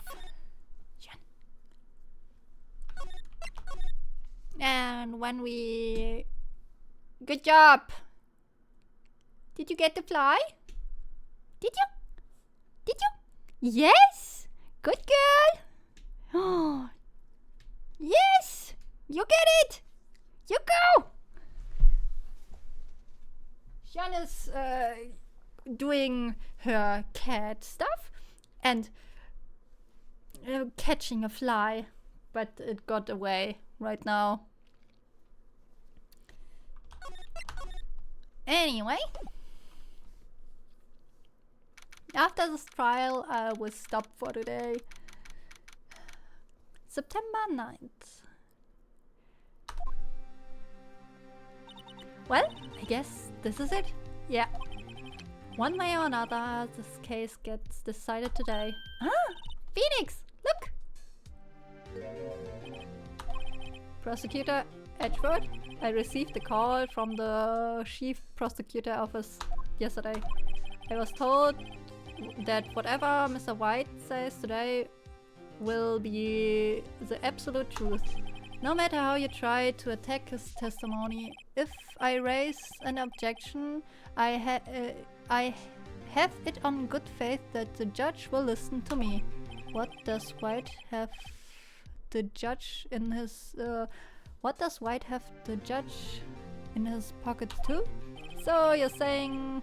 And when we... Good job! Did you get the fly? Did you? Did you? Yes! Good girl! Oh, yes! You get it! You go! Jan is doing her cat stuff and catching a fly, but it got away right now. Anyway, after this trial, I will stop for today. September 9th. Well, I guess this is it. Yeah. One way or another, this case gets decided today. Ah! Phoenix! Look! Prosecutor Edward, I received a call from the chief prosecutor office yesterday. I was told that whatever Mr. White says today will be the absolute truth. No matter how you try to attack his testimony, if I raise an objection, I have it on good faith that the judge will listen to me. What does White have the judge in his... what does White have the judge in his pocket too? So you're saying...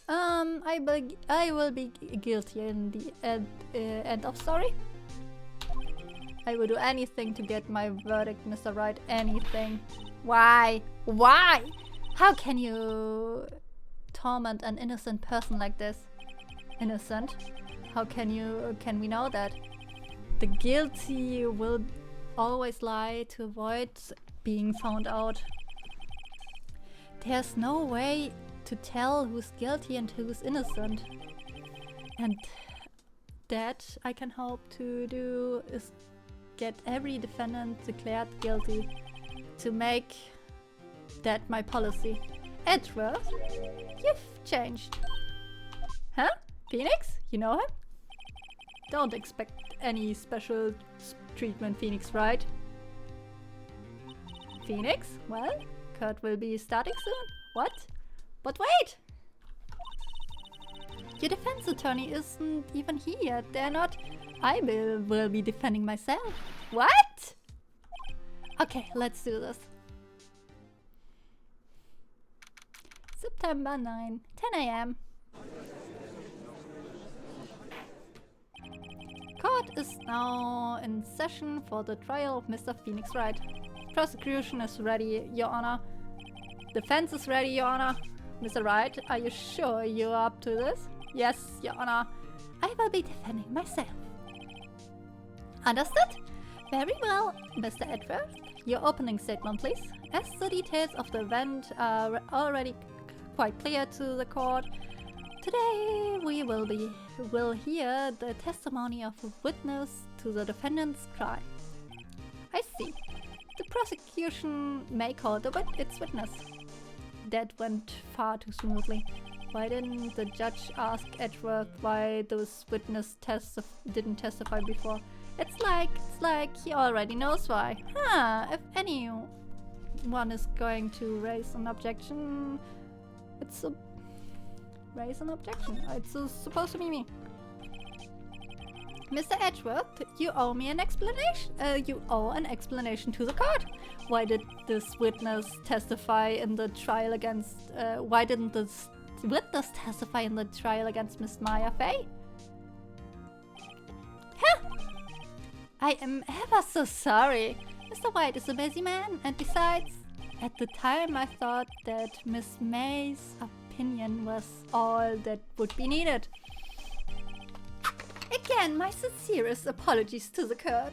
I will be guilty in the end of story? I will do anything to get my verdict, Mr. Wright. Anything. Why? Why? How can you torment an innocent person like this? Innocent? How can we know that? The guilty will always lie to avoid being found out. There's no way to tell who's guilty and who's innocent. And that I can hope to do is get every defendant declared guilty, to make that my policy. Edward, you've changed. Huh? Phoenix? You know him? Don't expect any special treatment, Phoenix, right? Phoenix? Well, Kurt will be starting soon. What? But wait! Your defense attorney isn't even here yet. They're not... I will be defending myself. What? Okay, let's do this. September 9, 10 a.m. Court is now in session for the trial of Mr. Phoenix Wright. Prosecution is ready, Your Honor. Defense is ready, Your Honor. Mr. Wright, are you sure you're up to this? Yes, Your Honor. I will be defending myself. Understood? Very well, Mr. Edward. Your opening statement, please. As the details of the event are already quite clear to the court, today we will hear the testimony of a witness to the defendant's crime. I see. The prosecution may call its witness. That went far too smoothly. Why didn't the judge ask Edward why those witnesses didn't testify before? It's like he already knows why. Huh, if anyone is going to raise an objection, it's a... Raise an objection. It's supposed to be me. Mr. Edgeworth, you owe me an explanation. You owe an explanation to the court. Why did this witness testify in the trial against... why didn't this witness testify in the trial against Miss Maya Fey? Huh! I am ever so sorry. Mr. White is a busy man, and besides, at the time I thought that Miss May's opinion was all that would be needed. Again, my sincerest apologies to the court.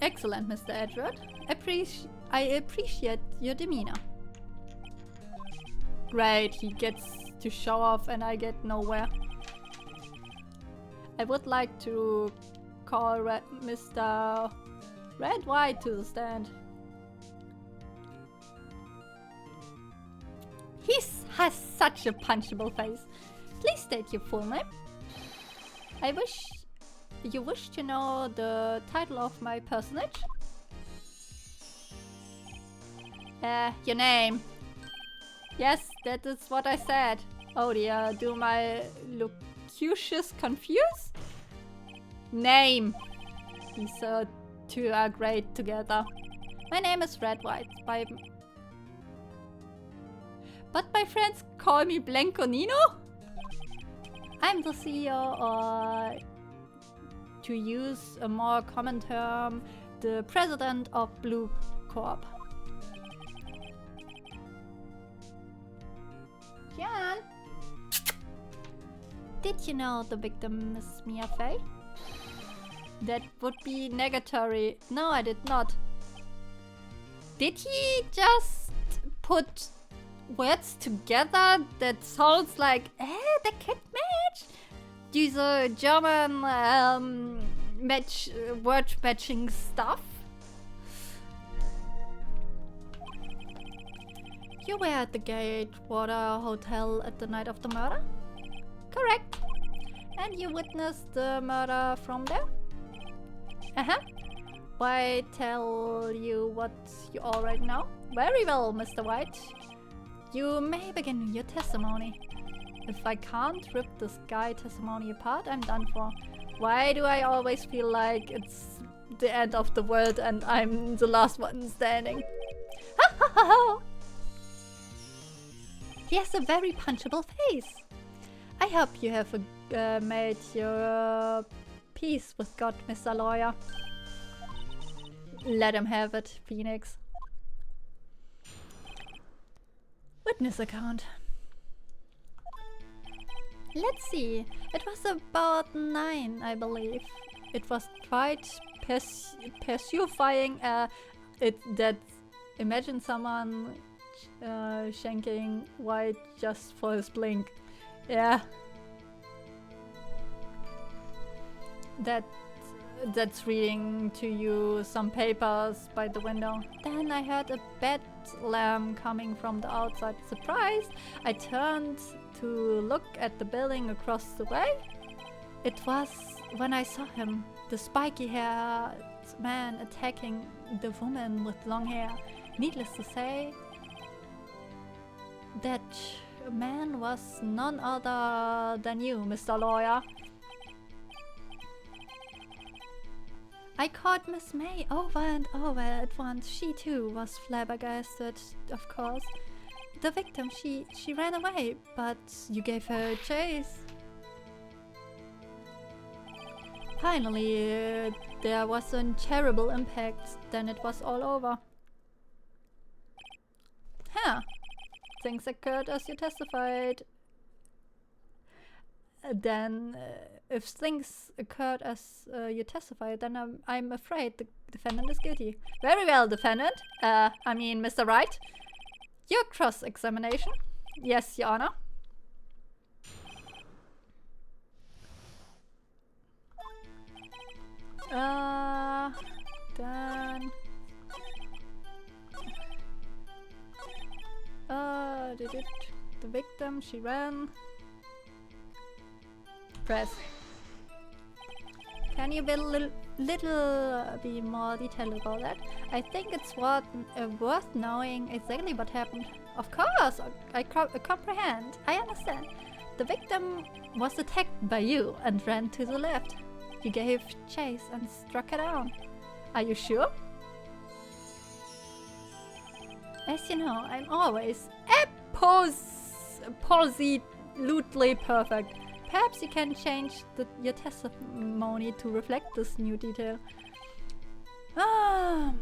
Excellent, Mr. Edward. I appreciate your demeanor. Great, he gets to show off and I get nowhere. I would like to call Mr. Red White to the stand. He has such a punchable face. Please state your full name. You wish to know the title of my personage? Your name. Yes, that is what I said. Oh dear, do my locutions confuse? Name. These two are great together. My name is Red White. But my friends call me Blanconino? I'm the CEO, or to use a more common term, the president of Blue Corp. Jan? Did you know the victim is Mia Fey? That would be negatory. No, I did not. Did he just put words together that sounds like the cat match? Diese German word matching stuff? You were at the Gatewater Hotel at the night of the murder? Correct. And you witnessed the murder from there? Uh-huh. Why tell you what you already know? Very well, Mr. White. You may begin your testimony. If I can't rip this guy testimony apart, I'm done for. Why do I always feel like it's the end of the world and I'm the last one standing? Ha ha ha ha! He has a very punchable face. I hope you have made your peace with God, Mr. Lawyer. Let him have it, Phoenix. Witness account. Let's see. It was about 9, I believe. It was quite pacifying. Imagine someone shanking White just for his blink. Yeah. That's reading to you some papers by the window. Then I heard a bed lamp coming from the outside. Surprised, I turned to look at the building across the way. It was when I saw him, the spiky-haired man attacking the woman with long hair. Needless to say, that man was none other than you, Mr. Lawyer. I caught Miss May over and over at once. She too was flabbergasted, of course. The victim, she ran away, but you gave her a chase. Finally, there was a terrible impact, then it was all over. Huh. Things occurred as you testified. Then, if things occurred as you testified, then I'm afraid the defendant is guilty. Very well, defendant. I mean, Mr. Wright. Your cross-examination. Yes, Your Honor. Then... the victim. She ran. Press. Can you be be more detailed about that? I think it's worth knowing exactly what happened. Of course, I comprehend. I understand. The victim was attacked by you and ran to the left. You gave chase and struck her down. Are you sure? As you know, I'm always absolutely perfect. Perhaps you can change your testimony to reflect this new detail. Ah.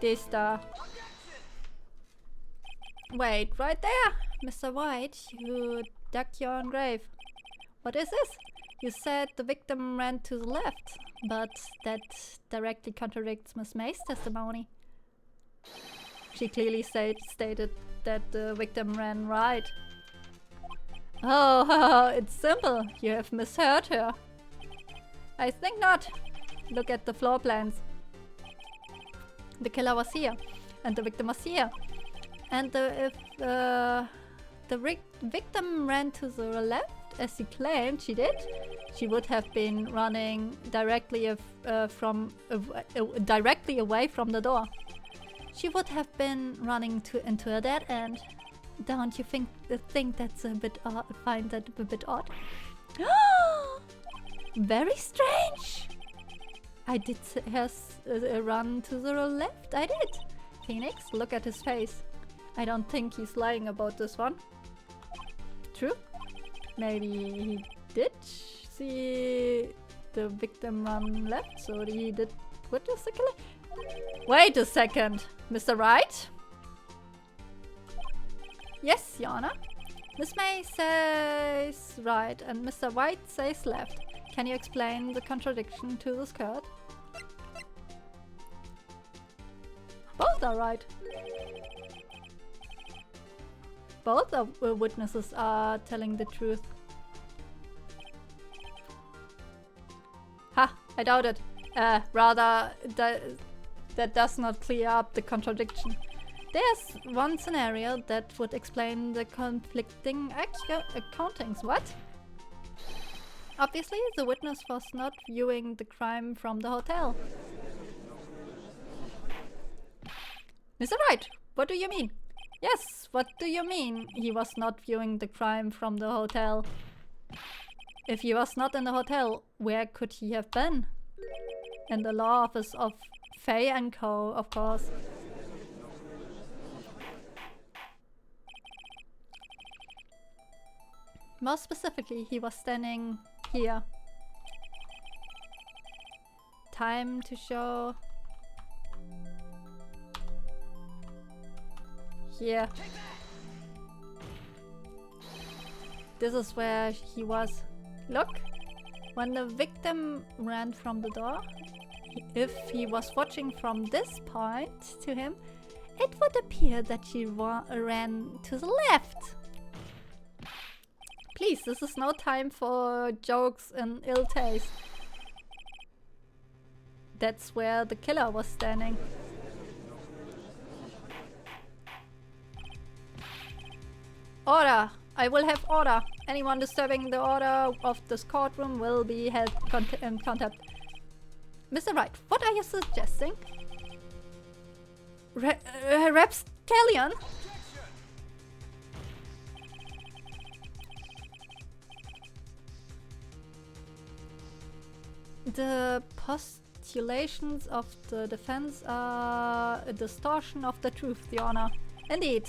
This Wait, right there! Mr. White, you dug your own grave. What is this? You said the victim ran to the left, but that directly contradicts Miss May's testimony. She clearly stated that the victim ran right. Oh, it's simple. You have misheard her. I think not. Look at the floor plans. The killer was here, and the victim was here. And if the victim ran to the left, as he claimed she did, she would have been running directly directly away from the door. She would have been running into a dead end. Don't you think that's a bit odd? Find that a bit odd? Very strange. I did run to the left. I did. Phoenix, look at his face. I don't think he's lying about this one. True. Maybe he did see the victim run left, so he did witness the killer. Wait a second, Mr. Wright? Yes, Your Honor. Miss May says right and Mr. White says left. Can you explain the contradiction to the skirt? Both are right. Both of witnesses are telling the truth. Ha! I doubt it. Rather, that does not clear up the contradiction. There's one scenario that would explain the conflicting accountings. What? Obviously, the witness was not viewing the crime from the hotel. Mr. Wright, what do you mean? Yes, what do you mean he was not viewing the crime from the hotel? If he was not in the hotel, where could he have been? In the law office of Faye and Co., of course. More specifically, he was standing here. Time to show. Here. This is where he was. Look, when the victim ran from the door, if he was watching from this point to him, it would appear that she ran to the left. Please, this is no time for jokes and ill taste. That's where the killer was standing. Order! I will have order. Anyone disturbing the order of this courtroom will be held in contempt. Mr. Wright, what are you suggesting? Rapscallion? The postulations of the defense are a distortion of the truth, Your Honor. Indeed.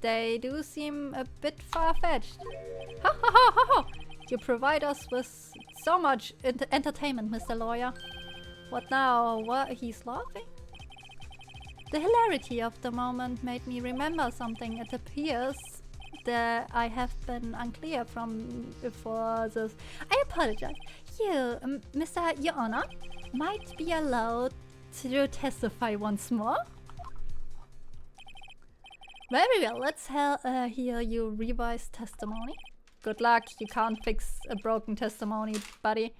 They do seem a bit far-fetched. Ha ha ha ha ha! You provide us with so much entertainment, Mr. Lawyer. What now? What? He's laughing? The hilarity of the moment made me remember something. It appears that I have been unclear for this. I apologize. You, Mr. Your Honor, might be allowed to testify once more? Very well, let's hear your revised testimony. Good luck, you can't fix a broken testimony, buddy.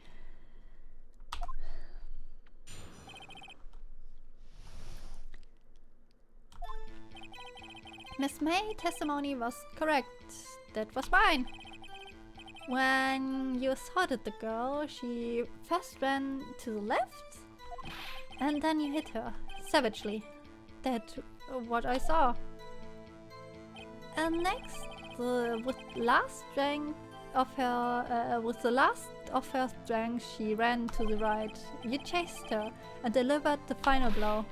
Miss May's testimony was correct. That was fine. When you assaulted the girl, she first ran to the left, and then you hit her savagely. That's what I saw. And next, with the last of her strength, she ran to the right. You chased her and delivered the final blow.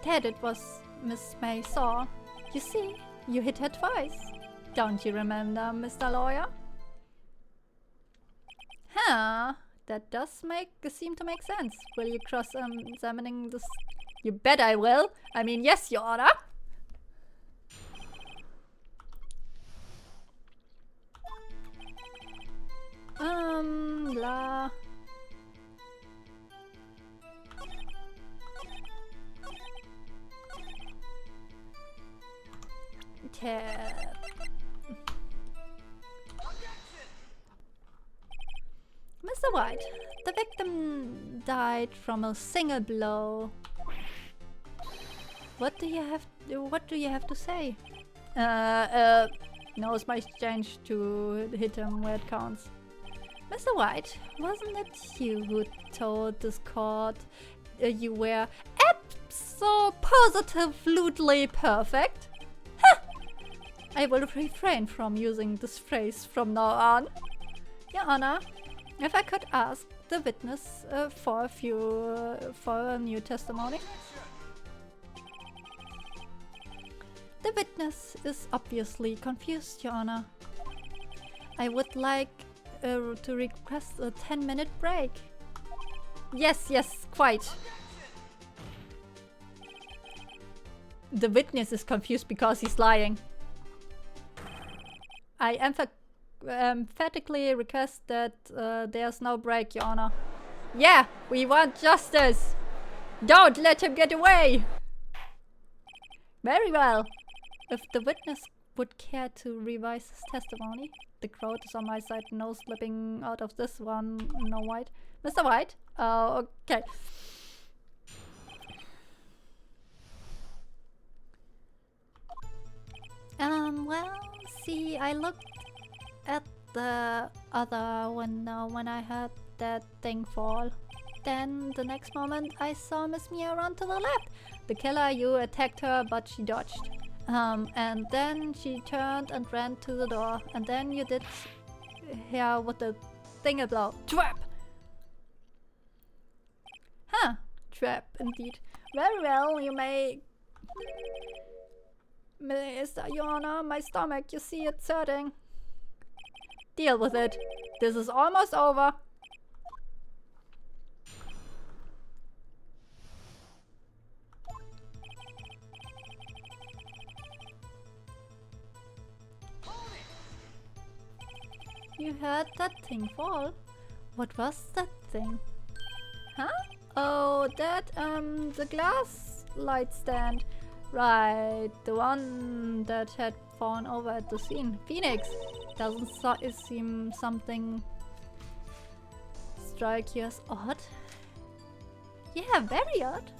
That it was Miss May saw. You see, you hit her twice. Don't you remember, Mr. Lawyer? Huh, that does seem to make sense. Will you cross-examining this? You bet I will. I mean, yes, Your Honor. Blah. Mr. White, the victim died from a single blow. What do you have to say? Knows my change to hit him where it counts. Mr. White, wasn't it you who told this court you were absolutely perfect? Huh! I will refrain from using this phrase from now on. Your Honor, if I could ask the witness for a new testimony. The witness is obviously confused, Your Honor. I would like to request a 10-minute break. Yes, quite. The witness is confused because he's lying. I emphatically request that there's no break, Your Honor. Yeah, we want justice. Don't let him get away. Very well. If the witness would care to revise his testimony, the crowd is on my side, no slipping out of this one, no White. Mr. White? Okay. Well, see, I looked at the other window when I heard that thing fall. Then, the next moment, I saw Miss Mia run to the left. The killer, you attacked her, but she dodged. And then she turned and ran to the door. And then you did here with the thingablow. Trap! Huh, trap indeed. Very well, you may... Mr. Your Honor, my stomach, you see it's hurting. Deal with it. This is almost over. You heard that thing fall? What was that thing? Huh? Oh, that, the glass light stand. Right, the one that had fallen over at the scene. Phoenix! Doesn't it seem something strike you as odd? Yeah, very odd.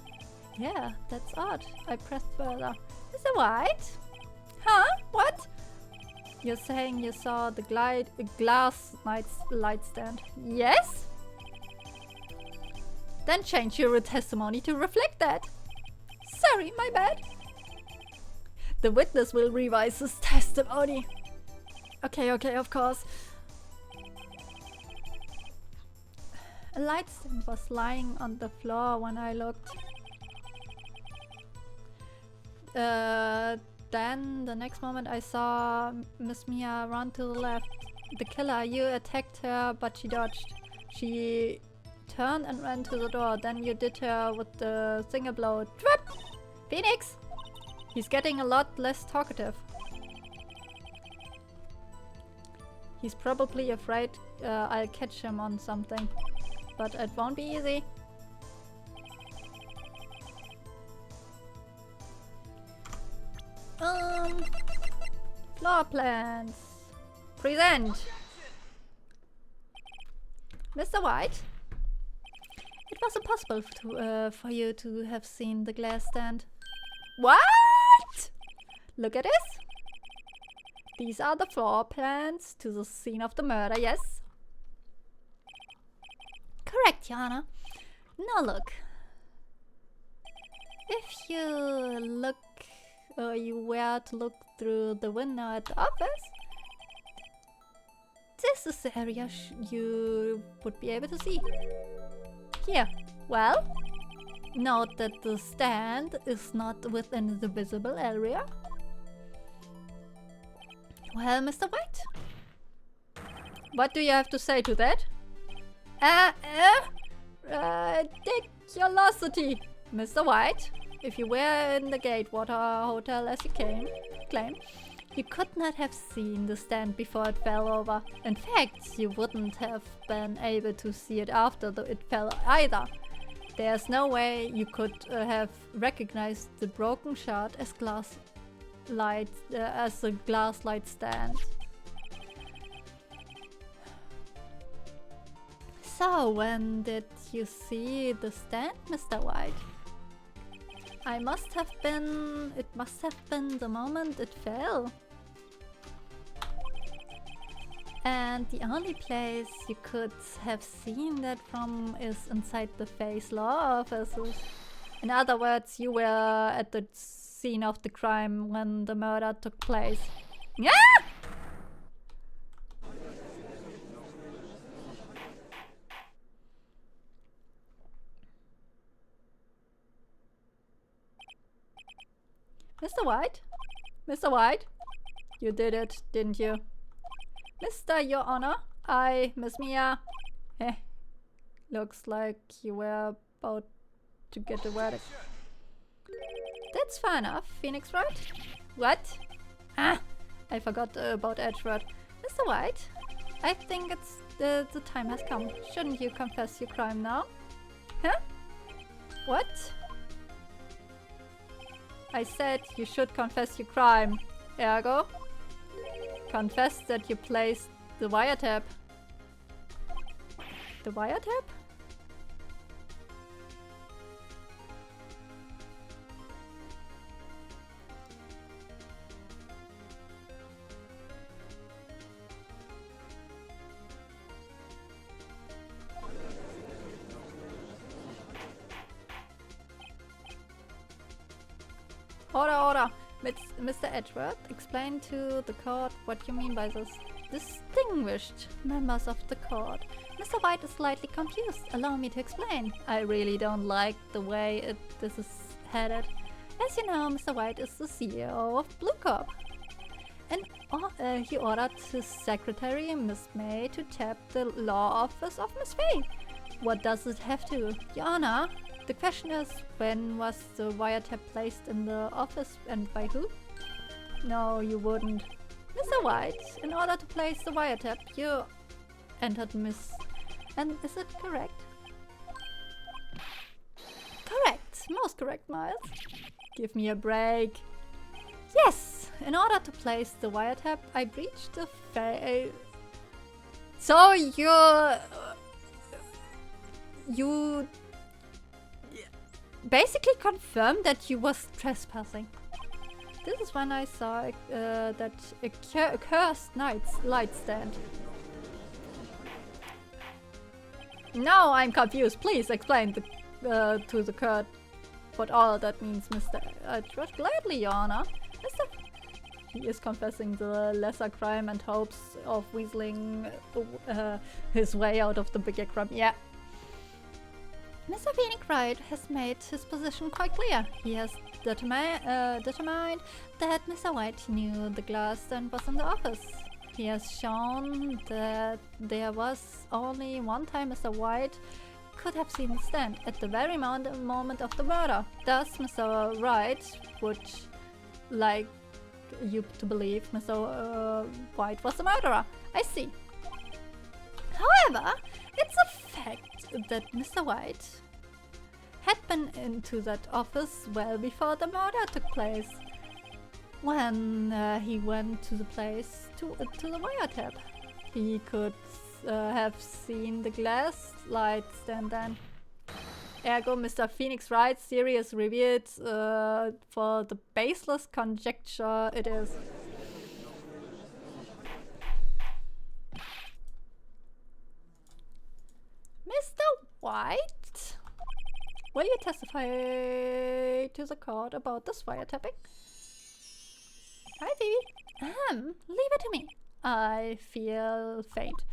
Yeah, that's odd. I pressed further. Mr. White? Huh? What? You're saying you saw the glass light stand? Yes? Then change your testimony to reflect that. Sorry, my bad. The witness will revise his testimony. Okay, of course. A light stand was lying on the floor when I looked. Then, the next moment I saw Miss Mia run to the left. The killer, you attacked her, but she dodged. She turned and ran to the door. Then you did her with the thingablow. Trap! Phoenix! He's getting a lot less talkative. He's probably afraid I'll catch him on something. But it won't be easy. Floor plans. Present. Mr. White. It was impossible for you to have seen the glass stand. What? Look at this. These are the floor plans to the scene of the murder, yes? Correct, Your Honor. Now look. If you were to look through the window at the office, this is the area you would be able to see. Here. Well? Note that the stand is not within the visible area. Well, Mr. White? What do you have to say to that? Ridiculosity, Mr. White. If you were in the Gatewater Hotel as you claim, you could not have seen the stand before it fell over. In fact, you wouldn't have been able to see it after it fell either. There's no way you could have recognized the broken shard as a glass light stand. So, when did you see the stand, Mr. White? It must have been the moment it fell. And the only place you could have seen that from is inside the Phase Law offices. In other words, you were at the scene of the crime when the murder took place. Yeah! Mr. White? Mr. White? You did it, didn't you? Mr. Your Honor, Miss Mia. Looks like you were about to get the verdict. That's fair enough, Phoenix Wright. What? I forgot about Edgeworth. Mr. White, I think it's the time has come. Shouldn't you confess your crime now? Huh? What? I said you should confess your crime. Ergo, confess that you placed the wiretap. The wiretap? Order. Mr. Edgeworth, explain to the court what you mean by this. Distinguished members of the court. Mr. White is slightly confused. Allow me to explain. I really don't like the way this is headed. As you know, Mr. White is the CEO of Blue Corp. And he ordered his secretary, Miss May, to tap the law office of Miss Fay. What does it have to? Your Honor, the question is, when was the wiretap placed in the office and by who? No, you wouldn't. Mr. White, in order to place the wiretap, you entered Miss... And is it correct? Correct. Most correct, Miles. Give me a break. Yes! In order to place the wiretap, I breached the So you basically confirmed that you was trespassing. This is when I saw that a cursed light stand. Now I'm confused. Please explain to the court what all that means, Mr. Edgeworth. Gladly, Your Honor. He is confessing the lesser crime and hopes of weaseling his way out of the bigger crime. Yeah. Mr. Phoenix Wright has made his position quite clear. He has determined that Mr. White knew the glass stand was in the office. He has shown that there was only one time Mr. White could have seen the stand, at the very moment of the murder. Thus, Mr. Wright would like you to believe Mr. White was the murderer. I see. However, it's a fact that Mr. White had been into that office well before the murder took place. when he went to the place to the wiretap. He could have seen the glass light stand then. Ergo, Mr. Phoenix Wright's theory is revealed for the baseless conjecture it is. Mr. White, will you testify to the court about this wiretapping? Hi, Phoebe. Leave it to me. I feel faint.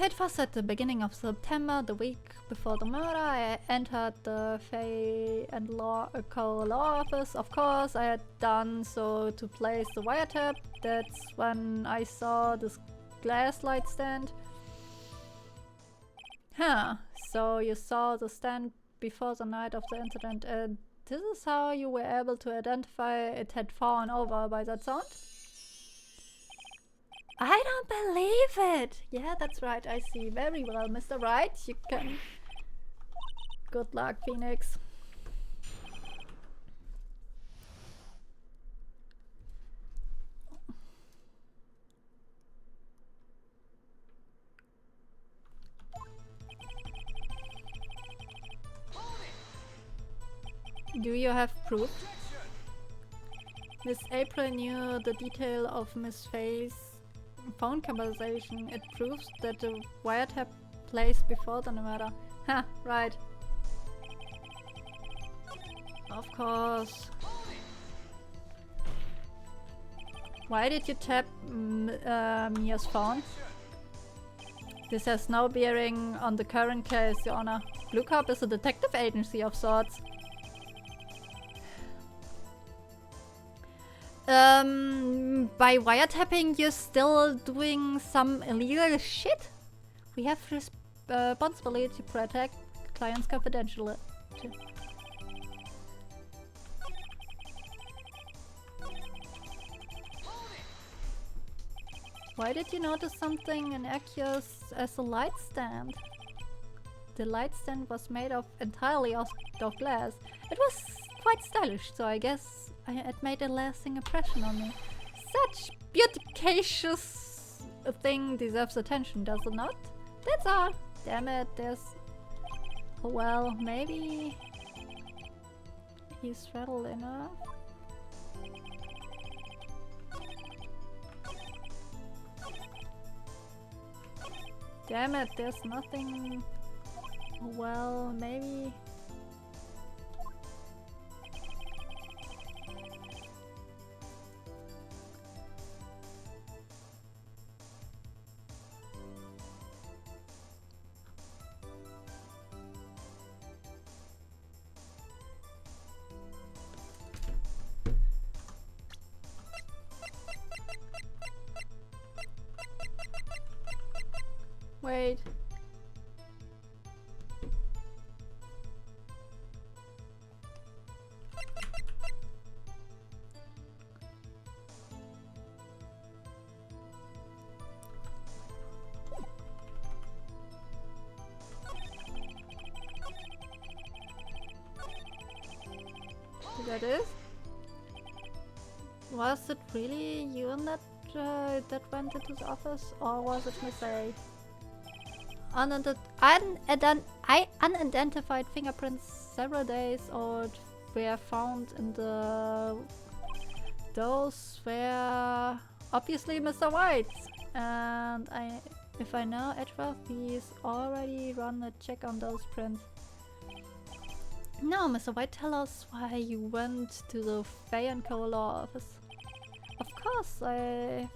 It was at the beginning of September, the week before the murder. I entered the Fay and Co. law office. Of course, I had done so to place the wiretap. That's when I saw this glass light stand. Huh, so you saw the stand before the night of the incident, and this is how you were able to identify it had fallen over by that sound? I don't believe it! Yeah, that's right, I see. Very well, Mr. Wright. You can... Good luck, Phoenix. Do you have proof? Miss April knew the detail of Miss Faye's phone conversation. It proves that the wiretap placed before the murder. Ha, right. Of course. Why did you tap Mia's phone? This has no bearing on the current case, Your Honor. Blue Corp is a detective agency of sorts. By wiretapping, you're still doing some illegal shit? We have responsibility to protect clients' confidentiality. Why did you notice something innocuous as a light stand? The light stand was made entirely of glass. It was quite stylish, so I guess it made a lasting impression on me. Such beauticacious a thing deserves attention, does it not? That's all. Damn it, there's... Oh well, maybe... He's rattled enough. Damn it, there's nothing... Well, maybe... Wait. That is? Was it really you that went into the office, or was it Miss A? Unidentified fingerprints several days old were found in the... Those were obviously Mr. White's. And if I know Edward, he's already run a check on those prints. No, Mr. White, tell us why you went to the Fay & Co. law office. Of course, I...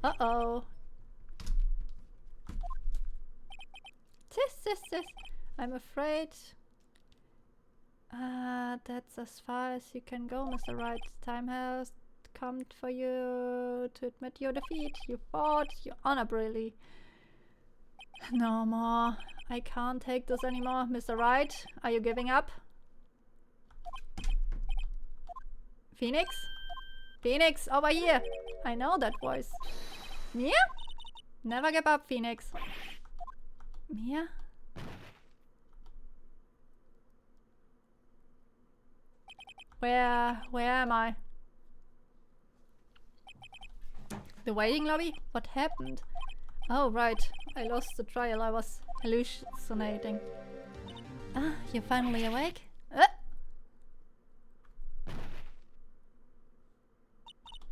Uh-oh. Tis. I'm afraid... that's as far as you can go, Mr. Wright. Time has come for you to admit your defeat. You fought, you honorably. No more. I can't take this anymore. Mr. Wright, are you giving up? Phoenix? Phoenix, over here! I know that voice. Mia? Never give up, Phoenix. Mia? Where am I? The waiting lobby? What happened? Oh, right. I lost the trial. I was hallucinating. Ah, you're finally awake?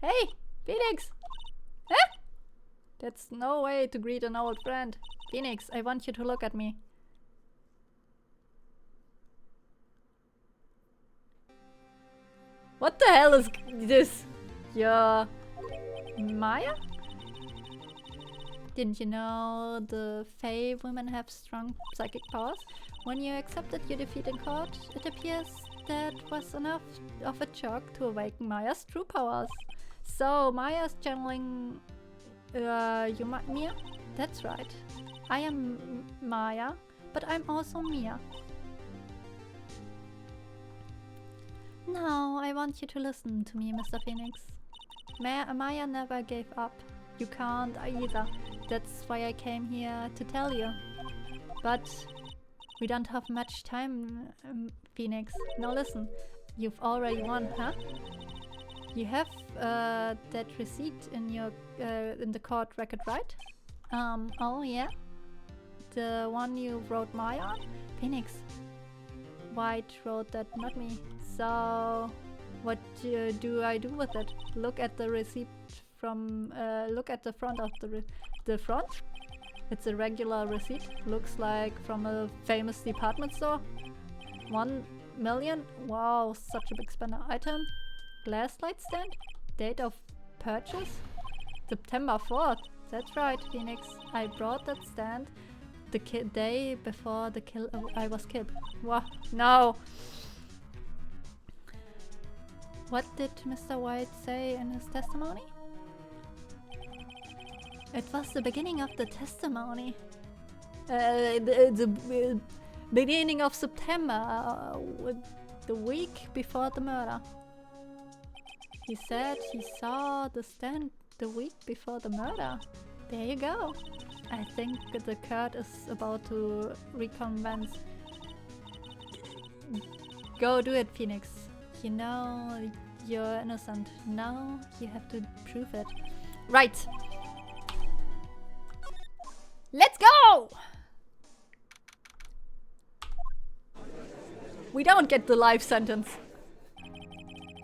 Hey, Phoenix! Huh? That's no way to greet an old friend. Phoenix, I want you to look at me. What the hell is this? You're Maya? Didn't you know the Fae women have strong psychic powers? When you accepted your defeat in court, it appears that was enough of a shock to awaken Maya's true powers. So Maya's channeling Mia? That's right. I am Maya, but I'm also Mia. Now I want you to listen to me, Mr. Phoenix. Maya never gave up. You can't either. That's why I came here to tell you. But we don't have much time, Phoenix. Now listen, you've already won, huh? You have that receipt in your in the court record, right? Oh yeah? The one you wrote Maya on? Phoenix. Wright wrote that, not me. So what do I do with it? Look at the receipt from look at the front of the front. It's a regular receipt. Looks like from a famous department store. 1 million? Wow, such a big spender. Item. Glass light stand? Date of purchase? September 4th. That's right, Phoenix. I brought that stand the day before I was killed. What? No! What did Mr. White say in his testimony? It was the beginning of the testimony. The beginning of September, the week before the murder. He said he saw the stand the week before the murder. There you go. I think the court is about to reconvince. Go do it, Phoenix. You know you're innocent. Now you have to prove it. Right. Let's go! We don't get the life sentence.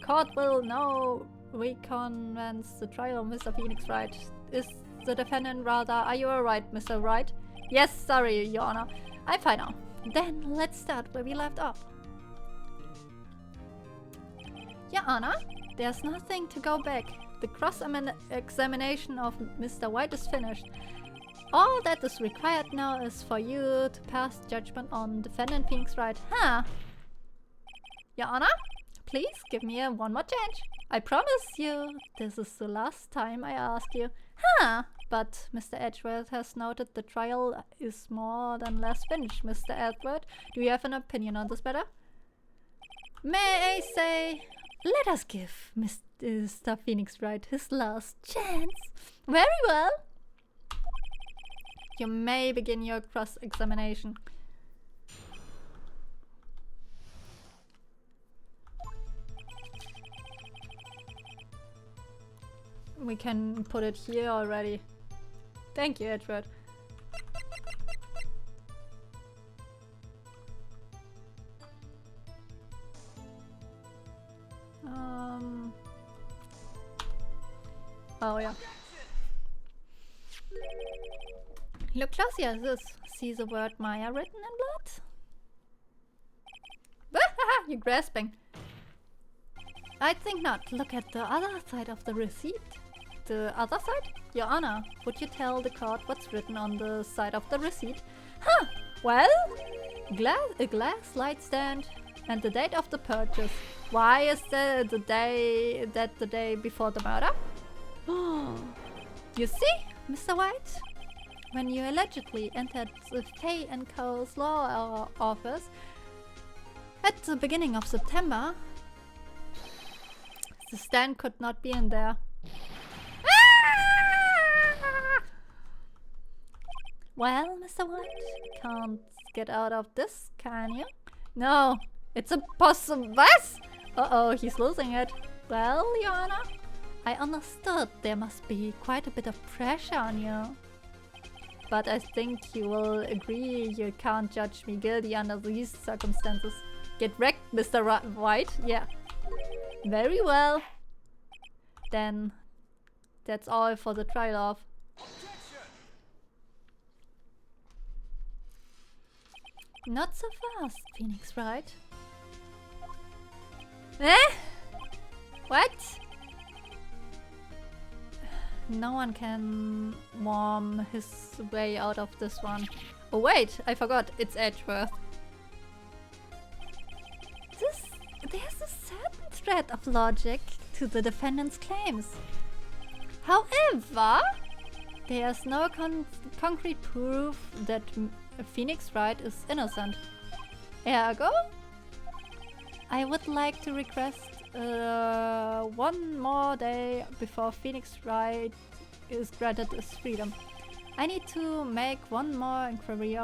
Court will now reconvince the trial of Mr. Phoenix Wright. Is the defendant rather... Are you alright, Mr. Wright? Yes, sorry, Your Honor. I'm fine now. Then let's start where we left off. Your Honor, there's nothing to go back. The cross-examination of Mr. White is finished. All that is required now is for you to pass judgment on defendant Phoenix Wright. Huh? Your Honor, please give me one more chance. I promise you this is the last time I ask you. Huh? But Mr. Edgeworth has noted the trial is more than less finished. Mr. Edgeworth, do you have an opinion on this matter? May I say, let us give Mr. Phoenix Wright his last chance. Very well. You may begin your cross-examination. We can put it here already. Thank you, Edward. Oh yeah. Look closely at this. See the word Maya written in blood? You're grasping. I think not. Look at the other side of the receipt. The other side? Your Honor, would you tell the court what's written on the side of the receipt? Huh! Well, a glass light stand and the date of the purchase. Why is the day before the murder? You see, Mr. White? When you allegedly entered the Faye & Co.'s law office at the beginning of September, the stand could not be in there. Well, Mr. White, can't get out of this, can you? No, it's impossible. What? Uh-oh, he's losing it. Well, Joanna, I understood there must be quite a bit of pressure on you. But I think you will agree you can't judge me guilty under these circumstances. Get wrecked, Mr. Wright. Yeah. Very well. Then that's all for the trial-off. Not so fast, Phoenix Wright. Eh? What? No one can warm his way out of this one. Oh wait, I forgot, it's Edgeworth. There's a certain thread of logic to the defendant's claims. However, there's no concrete proof that Phoenix Wright is innocent. Ergo, I would like to request one more day before Phoenix Wright is granted his freedom. I need to make one more inquiry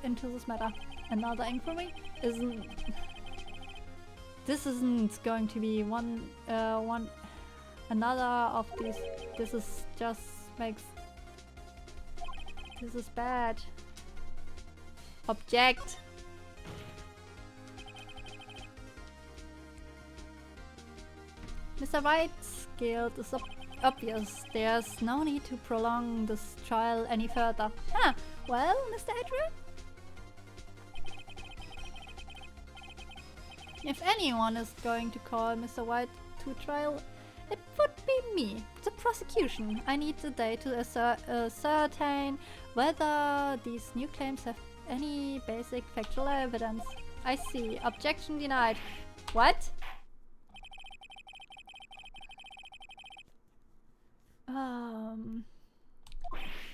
into this matter. Another inquiry isn't. This isn't going to be another of these. This is just makes. This is bad. Object. Mr. Wright's guilt is obvious. There's no need to prolong this trial any further. Ah, well, Mr. Edgeworth? If anyone is going to call Mr. Wright to trial, it would be me, the prosecution. I need the day to ascertain whether these new claims have any basic factual evidence. I see. Objection denied. What?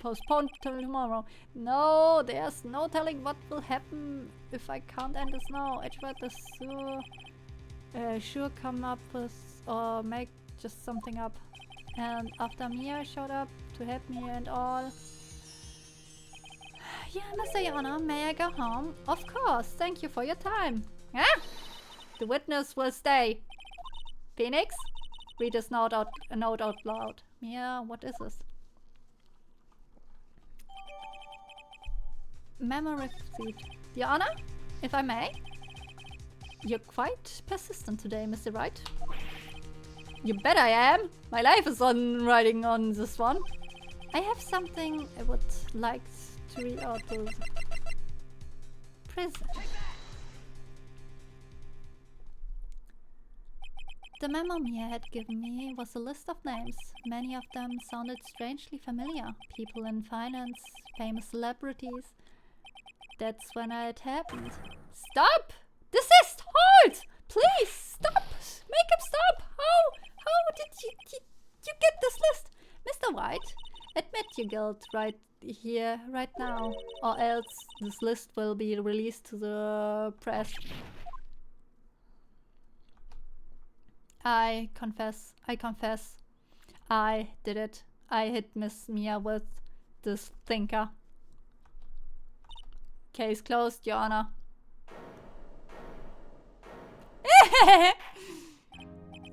Postponed till tomorrow. No, there's no telling what will happen if I can't end this now. Edgeworth is sure come up with or make just something up. And after Mia showed up to help me and all. Yeah, Mr. Yana, may I go home? Of course, thank you for your time. Ah! The witness will stay. Phoenix? Read this note out loud. Mia, what is this? Memo receipt. Your Honor, if I may? You're quite persistent today, Mr. Wright. You bet I am! My life is on riding on this one. I have something I would like to read out to the prison. The memo Mia had given me was a list of names. Many of them sounded strangely familiar. People in finance, famous celebrities. That's when it happened. Stop! Desist! Hold! Please stop! Make him stop! How did you get this list? Mr. White, admit your guilt right here, right now, or else this list will be released to the press. I confess. I did it. I hit Miss Mia with this thinker. Case closed, Your Honor.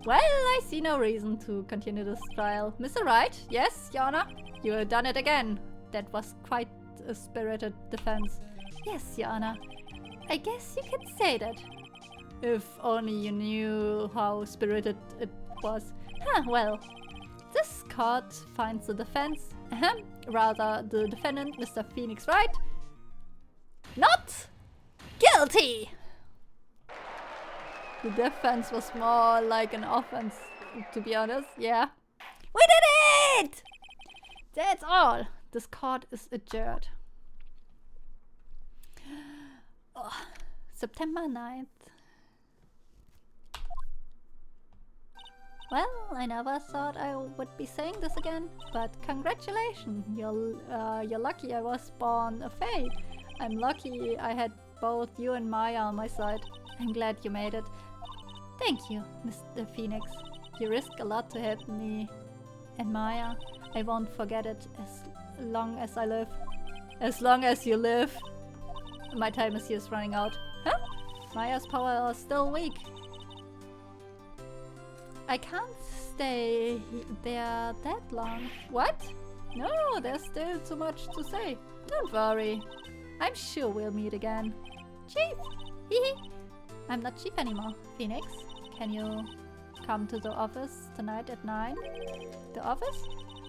Well, I see no reason to continue this trial. Mr. Wright, yes, Your Honor? You have done it again. That was quite a spirited defense. Yes, Your Honor. I guess you could say that. If only you knew how spirited it was. Well, this court finds the defense, rather the defendant, Mr. Phoenix Wright, not guilty! The defense was more like an offense, to be honest, yeah. We did it! That's all. This court is adjourned. Oh, September 9th. Well, I never thought I would be saying this again, but congratulations, you're lucky I was born a Fae. I'm lucky I had both you and Maya on my side. I'm glad you made it. Thank you, Mr. Phoenix. You risk a lot to help me and Maya. I won't forget it as long as I live. As long as you live. My time is running out. Huh? Maya's power is still weak. I can't stay there that long. What? No, there's still too much to say. Don't worry. I'm sure we'll meet again. Chief! Hehe! I'm not Chief anymore. Phoenix, can you come to the office tonight at 9? The office?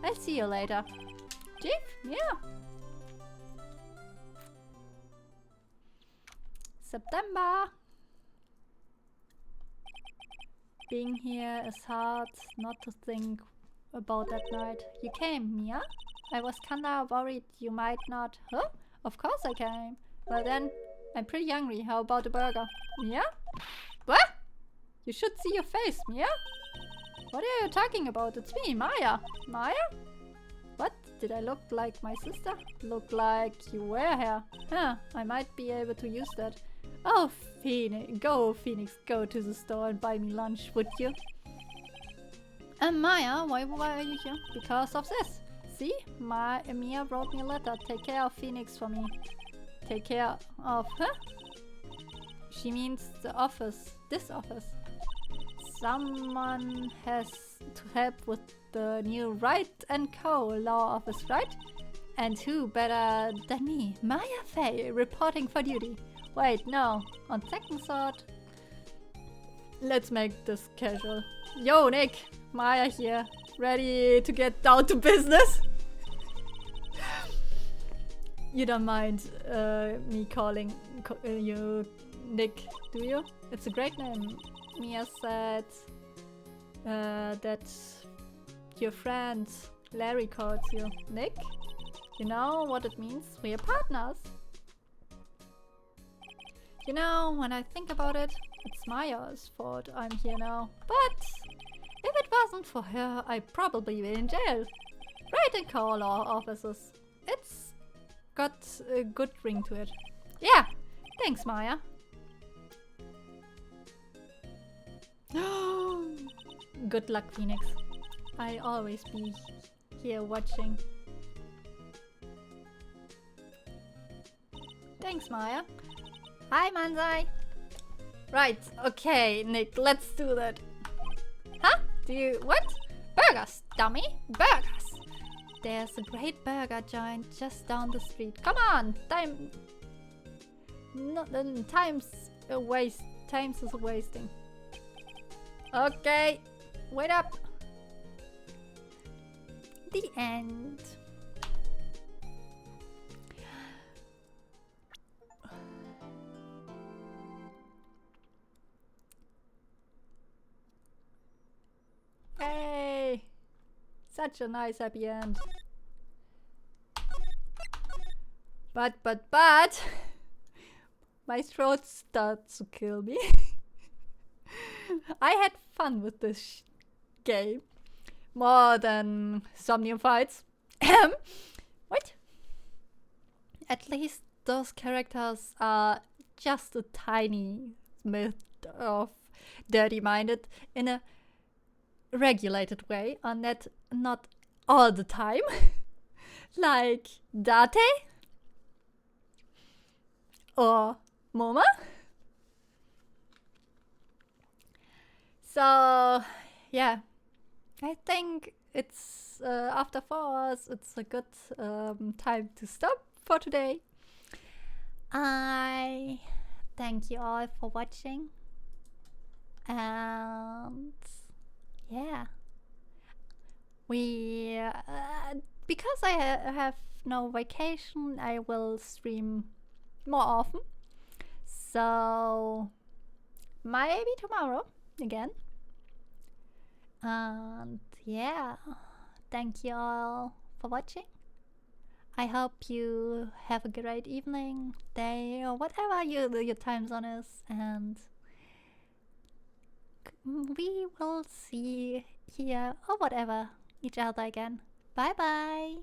I'll see you later. Chief? Yeah. September. Being here is hard not to think about that night. You came, Mia? I was kinda worried you might not. Huh? Of course I came. Well then, I'm pretty hungry. How about a burger? Mia? What? You should see your face, Mia. What are you talking about? It's me, Maya. Maya? What? Did I look like my sister? Look like you wear hair. Huh, I might be able to use that. Oh, Phoenix, go to the store and buy me lunch, would you? Maya, why are you here? Because of this. See? Mia wrote me a letter. Take care of Phoenix for me. Take care of her? She means the office. This office. Someone has to help with the new Wright and Co. law office, right? And who better than me? Maya Fey, reporting for duty. Wait, no. On second thought, let's make this casual. Yo, Nick! Maya here. Ready to get down to business? You don't mind me calling you Nick, do you? It's a great name. Mia said that your friend Larry calls you Nick. You know what it means? We're partners. You know, when I think about it, it's Maya's fault I'm here now. But if it wasn't for her, I'd probably be in jail. Right and call our officers. It's got a good ring to it. Yeah, thanks, Maya. Good luck, Phoenix. I'll always be here watching. Thanks, Maya. Hi, Manzai. Right, okay, Nick, let's do that. Huh? Do you... what? Burgers, dummy! Burgers! There's a great burger joint just down the street. Come on! Time's is wasting. Okay, wait up. The end. Hey! Such a nice happy end. But my throat starts to kill me. I had fun with this game. More than Somnium fights. What? At least those characters are just a tiny bit of dirty-minded in a regulated way, and that not all the time. Like Date or Moma. So yeah, I think it's after 4 hours, it's a good time to stop for today. I thank you all for watching, and yeah, we because I have no vacation, I will stream more often, so maybe tomorrow again. And yeah, thank you all for watching. I hope you have a great evening, day, or whatever your time zone is, and we will see here or whatever each other again. Bye bye.